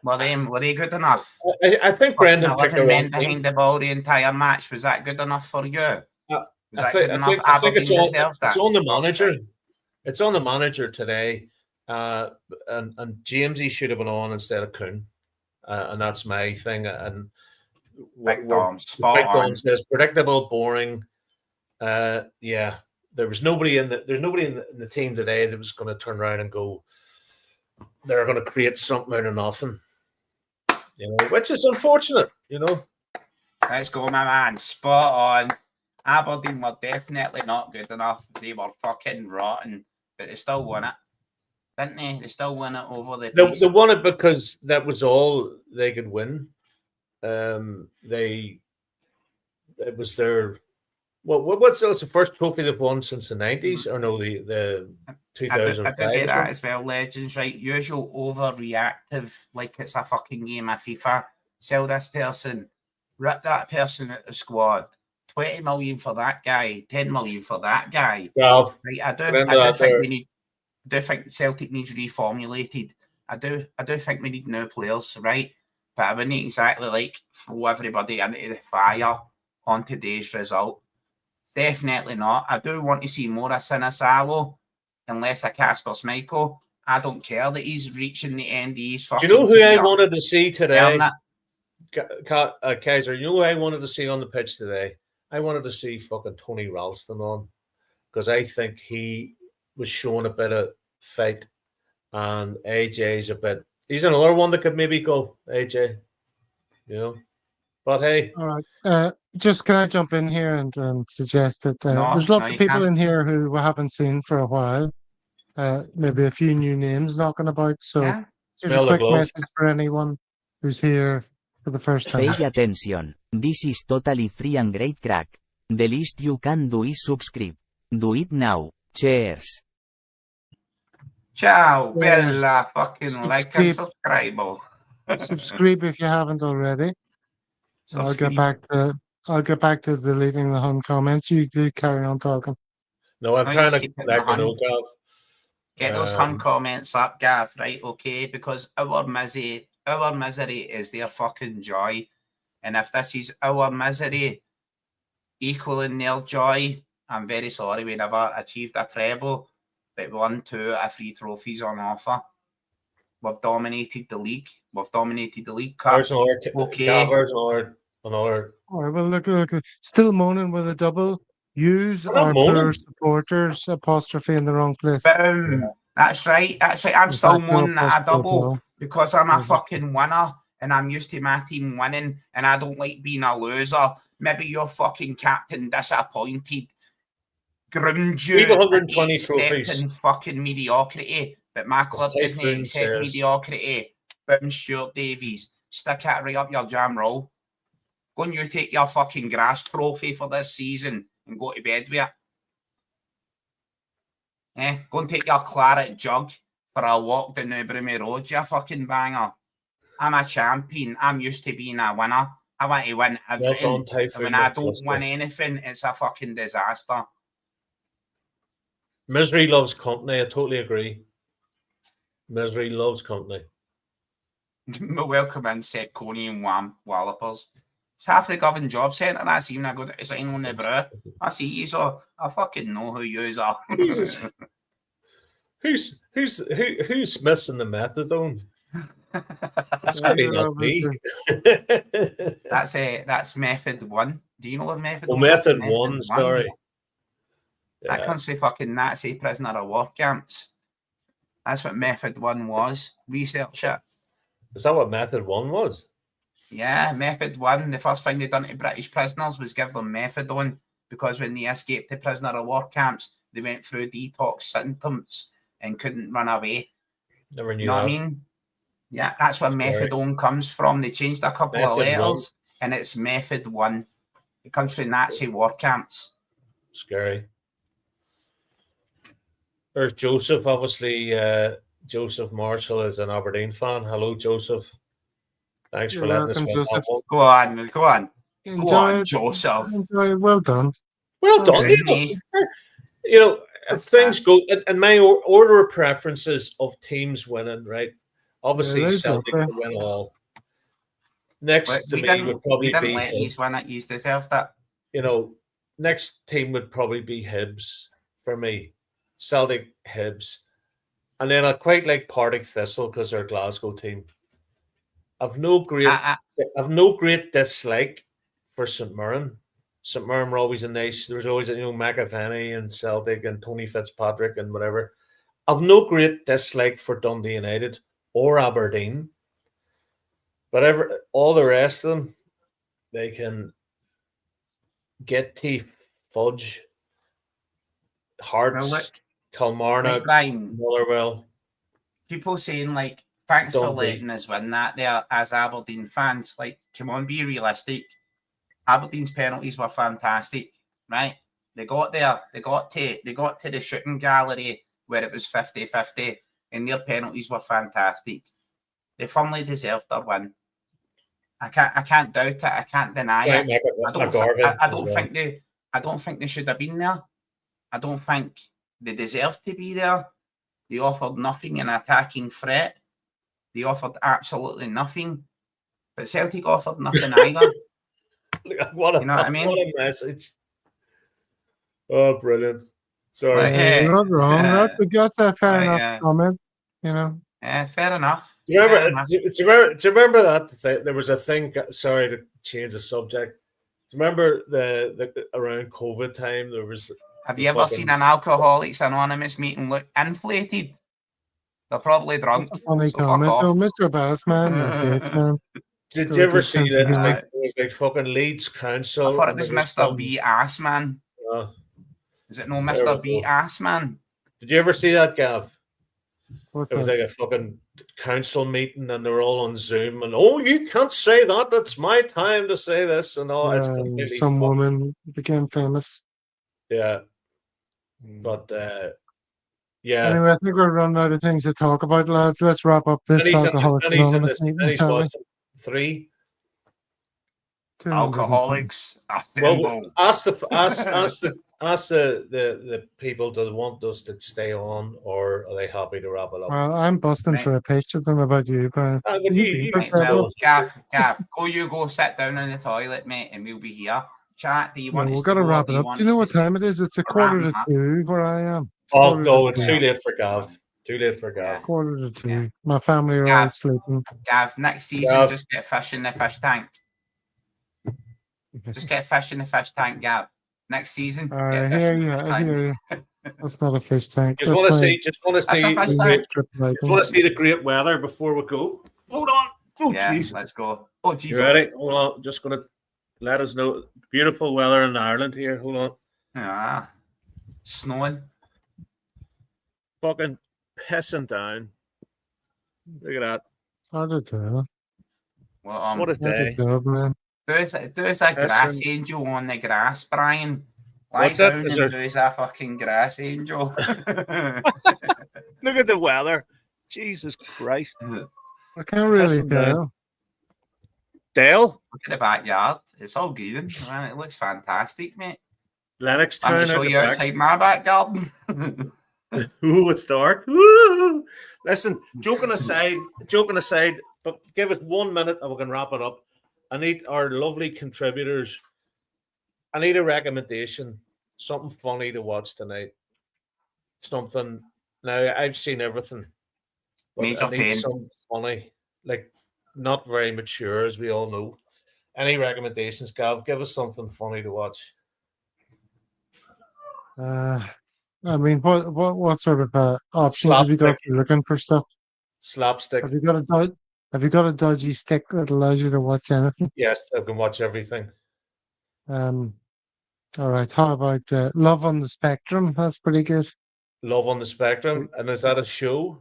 Were they good enough? I think Brendan picked the men behind the ball the entire match. Was that good enough for you? Was that good enough? I think it's on the manager. It's on the manager today. And Jamesy should have been on instead of Kuhn. And that's my thing. And Big Dom says predictable, boring. Yeah. There's nobody in the team today that was going to turn around and go, they're going to create something out of nothing, you know, which is unfortunate, you know. Let's go, my man. Spot on. Aberdeen were definitely not good enough. They were fucking rotten, but they still won it, didn't they? They still won it over the Beast. They won it because that was all they could win. It was their what's the first trophy they've won since the 90s, or no, the 2005. I do get that as well, legends, right? Usual overreactive, like it's a fucking game of FIFA. Sell this person, rip that person out the squad, 20 million for that guy, 10 million for that guy. Well, right, I do think Celtic needs reformulated. I do think we need new players, right? But I wouldn't exactly like throw everybody into the fire on today's result. Definitely not. I do want to see more of Sinisalo and less of Kasper Schmeichel. I don't care that he's reaching the end of his fucking Do you know who I wanted to see today? Kaiser, you know who I wanted to see on the pitch today? I wanted to see fucking Tony Ralston on, because I think he was showing a bit of fight, and AJ's he's another one that could maybe go, AJ, you know. But hey. All right. Just can I jump in here and suggest that there's lots of people in here who we haven't seen for a while. Maybe a few new names knocking about. So here's a quick message for anyone who's here for the first time. Pay attention. This is totally free and great crack. The least you can do is subscribe. Do it now. Cheers. Ciao, bella, fucking like and subscribe. Subscribe if you haven't already. I'll get back to deleting the Hun comments. You do carry on talking. No, I'm trying to keep back the note, Gav. Get those Hun comments up, Gav, right? Okay, because our misery is their fucking joy. And if this is our misery equaling their joy, I'm very sorry we never achieved a treble, but 1, 2 out of 3 trophies on offer. We've dominated the league. We've dominated the league cup. There's another. All right, well, look. Still moaning with a double. Use our poor supporters apostrophe in the wrong place. Boom. That's right. I'm still moaning at a double because I'm a fucking winner and I'm used to my team winning and I don't like being a loser. Maybe your fucking captain disappointed. Groomed you. 120 trophies. In fucking mediocrity. But my club doesn't accept mediocrity. Boom, Stuart Davies. Stick it right up your jam roll. Go and you take your fucking grass trophy for this season and go to bed with it. Go and take your claret jug for a walk down Newbury Road, you fucking banger. I'm a champion. I'm used to being a winner. I want to win everything. And when I don't win anything, it's a fucking disaster. Misery loves company. I totally agree. Misery loves company. Welcome in, Seth Coney and Wallopers. It's half the government job centre. I see when I go to sign on the brew. I see you, so I fucking know who you are. Who's missing the methadone? That's really not me. That's method 1. Do you know what method? Oh, method 1. Sorry. That comes from fucking Nazi prisoner of war camps. That's what method 1 was. Research it. Is that what method 1 was? Yeah, method 1. The first thing they done to British prisoners was give them methadone, because when they escaped the prisoner of war camps, they went through detox symptoms and couldn't run away. Never knew You know that. what I mean? Yeah, that's where methadone comes from. They changed a couple of letters, and it's method 1. It comes from Nazi war camps. Scary. There's Joseph, obviously. Joseph Marshall is an Aberdeen fan. Hello, Joseph. Thanks for letting us win that one. Go on. Enjoy Go on, it. Joseph. Enjoy it. Well done. Well done. You know, things go in my order of preferences of teams winning, right? Obviously, Celtic will win all. Next to me would probably be. We didn't let you win it. You deserved it. You know, next team would probably be Hibs for me. Celtic, Hibs. And then I quite like Partick Thistle because they're a Glasgow team. I've no great dislike for St Mirren. St Mirren were always there was always McAvaney and Celtic and Tony Fitzpatrick and whatever. I've no great dislike for Dundee United or Aberdeen. But all the rest of them, they can get teeth, Fudge, Hearts, Kilmarnock, Motherwell. People saying like, thanks for letting us win that there as Aberdeen fans. Like, come on, be realistic. Aberdeen's penalties were fantastic, right? They got there, they got to the shooting gallery where it was 50-50, and their penalties were fantastic. They firmly deserved their win. I can't doubt it. I can't deny it. I don't think they should have been there. I don't think they deserved to be there. They offered nothing in attacking threat. They offered absolutely nothing. But Celtic offered nothing either. You know what I mean? What a message. Oh, brilliant. Sorry. You're not wrong. That's a fair enough comment, you know. Fair enough. Do you remember that there was a thing? Sorry to change the subject. Do you remember the around COVID time there was? Have you ever seen an Alcoholics Anonymous meeting look inflated? They're probably drunk. That's a funny comment. Oh, Mr. Bassman, Did you ever see that? It was like fucking Leeds Council. I thought it was Mr. B Ass Man. Is it no Mr. B Ass Man? Did you ever see that, Gav? What's it was like a fucking council meeting, and they were all on Zoom, and you can't say that. It's my time to say this, and all. It's completely some woman became famous. Yeah, but yeah. Anyway, I think we're running out of things to talk about, lads. Let's wrap up this Alcoholics Anonymous meeting, shall we? 3 Alcoholics. Well, ask the people, do they want us to stay on, or are they happy to wrap it up? Well, I'm busting for a picture of them about you, but Gav, go sit down in the toilet, mate, and we'll be here. Chat. Do you want? We've got to wrap it up. Do you know what time it is? It's 1:45 where I am. Oh no, it's too late for Gav. Too late for Gav. 1:45. Yeah. My family are all sleeping. Gav, next season, just get fish in the fish tank. Just get fish in the fish tank, Gav. Next season. I hear you. That's not a fish tank. Just want to see the great weather before we go. Hold on. Oh, geez. Let's go. Oh, geez. You ready? Hold on. Just going to let us know. Beautiful weather in Ireland here. Hold on. Yeah. Snowing. Fucking pissing down. Look at that. Hard to tell. Well, what a day. There's a grass angel on the grass, Brian. Lie down and there's a fucking grass angel. Look at the weather. Jesus Christ. I can't really tell. Dale? Look at the backyard. It's all green. Man, it looks fantastic, mate. Lennox I'm going to show you outside my back garden. Ooh, it's dark. Ooh. Listen, joking aside, but give us 1 minute and we can wrap it up. I need our lovely contributors. I need a recommendation. Something funny to watch tonight. Something. Now, I've seen everything. But Major I need Pain. something funny. Like, not very mature, as we all know. Any recommendations, Gav? Give us something funny to watch. I mean, what sort of options have you got? Slapstick. You're looking for stuff. Slapstick. Have you got a dodgy stick that allows you to watch anything? Yes, I can watch everything. All right. How about Love on the Spectrum? That's pretty good. Love on the Spectrum. And is that a show?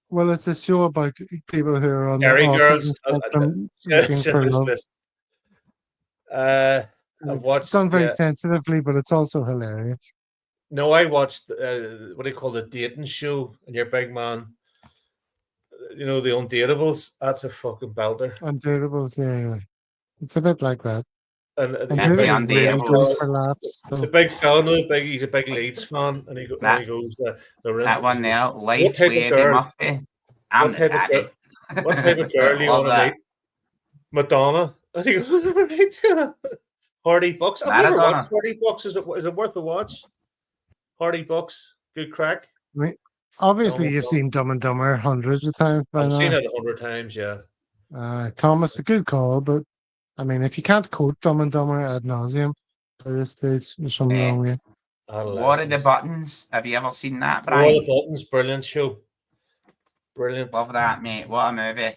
Well, it's a show about people who are on the Dairy autism Girls. spectrum looking for love. I've It's watched. done very sensitively, but it's also hilarious. No, I watched. What do you call the dating show? And your big man. You know, the Undateables. That's a fucking belter. Undateables, yeah. It's a bit like that. And Undateables the really Undateables. good for laughs. the big fella, no, he's a big Leeds fan, and he goes, That one there, Life What type with of Eddie girl? Murphy. I'm What the type of daddy. What type of girl do you Love want to that. meet? Madonna. And he goes, Hardy Bucks. I've never Maradona. watched Hardy Bucks. Is it worth a watch? Hardy Bucks, good crack. I mean, obviously, No, you've no. seen Dumb and Dumber hundreds of times by I've seen now. it 100 times. Yeah. Thomas, a good call, but I mean, if you can't quote Dumb and Dumber ad nauseum by this stage, there's something wrong with you. What are the buttons? Have you ever seen that, All Brian? the buttons, brilliant show. Brilliant. Love that, mate. What a movie.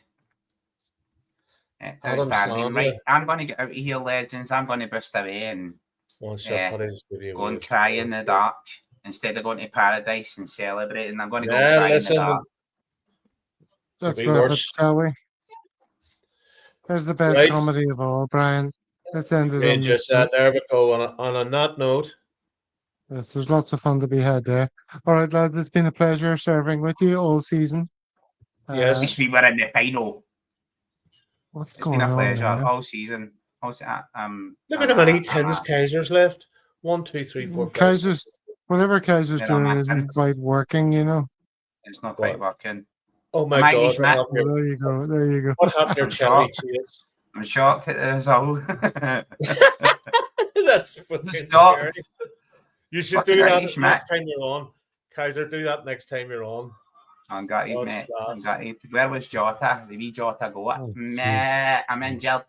Adam Outstanding. Sandler. Right, I'm going to get out of here, legends. I'm going to bust away and One shot, Yeah. put his video go and away. cry in the dark instead of going to paradise and celebrating. I'm going to go Yeah, and cry listen, in the dark. Let's be wrap it, worse. shall we? There's the best Right. comedy of all, Brian. Let's end it on Ranger this. said, there we go. On that note, Yes, there's lots of fun to be had there. All right, lads, it's been a pleasure serving with you all season. Yes. At least we were in the final. What's It's going been a on pleasure there? all season. look at how many tens Kaisers left. 1, 2, 3, 4, 5. Kaiser's, whatever Kaiser's They're on doing my isn't tins. quite working, you know. It's not quite working. Oh my I'm God! Irish, Matt. What happened Well, there you go. There you go. What happened to your I'm cherry shocked. cheese? I'm shocked at the result. That's fucking Stop. scary. You should Fucking do that Irish, next time you're on. Kaiser, do that next time you're on. I'm gutted, Oh, it's mate. class. I'm gutted. Where was Jota? The wee Jota go up. Oh, Meh, I'm injured.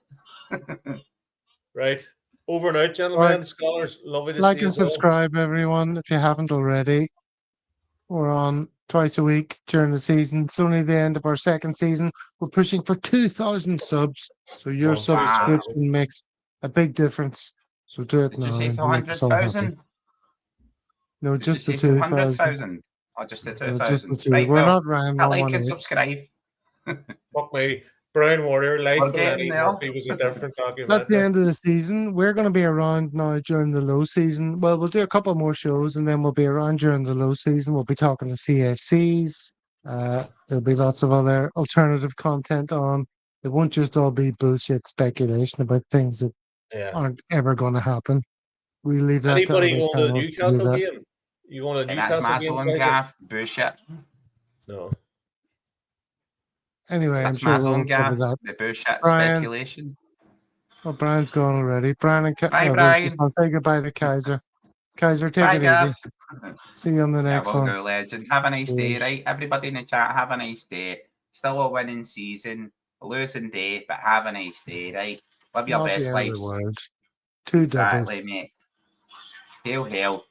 Right. Over and out, gentlemen, Right. scholars. Lovely to Like see you. and subscribe, everyone, if you haven't already. We're on twice a week during the season. It's only the end of our second season. We're pushing for 2,000 subs. So your Wow. subscription makes a big difference. So do it Did now. you say and make us all happy. 200,000? No, Did you just the say 2,000. 200,000? Or just the No, 2,000? just the two. Right, We're well, not Ryan like and 118. subscribe. Fuck me. Brown Warrior, Life We're of getting Eddie there. Murphy was a different documentary. That's the end of the season. We're going to be around now during the low season. Well, we'll do a couple more shows and then we'll be around during the low season. We'll be talking to CSCs. There'll be lots of other alternative content on. It won't just all be bullshit speculation about things that Yeah. aren't ever going to happen. We leave that Anybody to other going to the channels to do Newcastle that. game? You going to And that's Newcastle my game? zone, Kaiser? Gav. Bullshit. No. Anyway, That's I'm my sure zone, we'll cover Gav. that. The bullshit Brian. speculation. Oh, Brian's gone already. Brian and Bye, we'll Brian. just- I'll say goodbye to Kaiser. Kaiser, take Bye, it Gav. easy. See you on the Yeah, next well, one. go, legend. Have a nice day, Cheers. right? Everybody in the chat, have a nice day. Still a winning season, a losing day, but have a nice day, right? Live your Not best the end of the life. world. Two doubles. Exactly, mate. Hail, hail.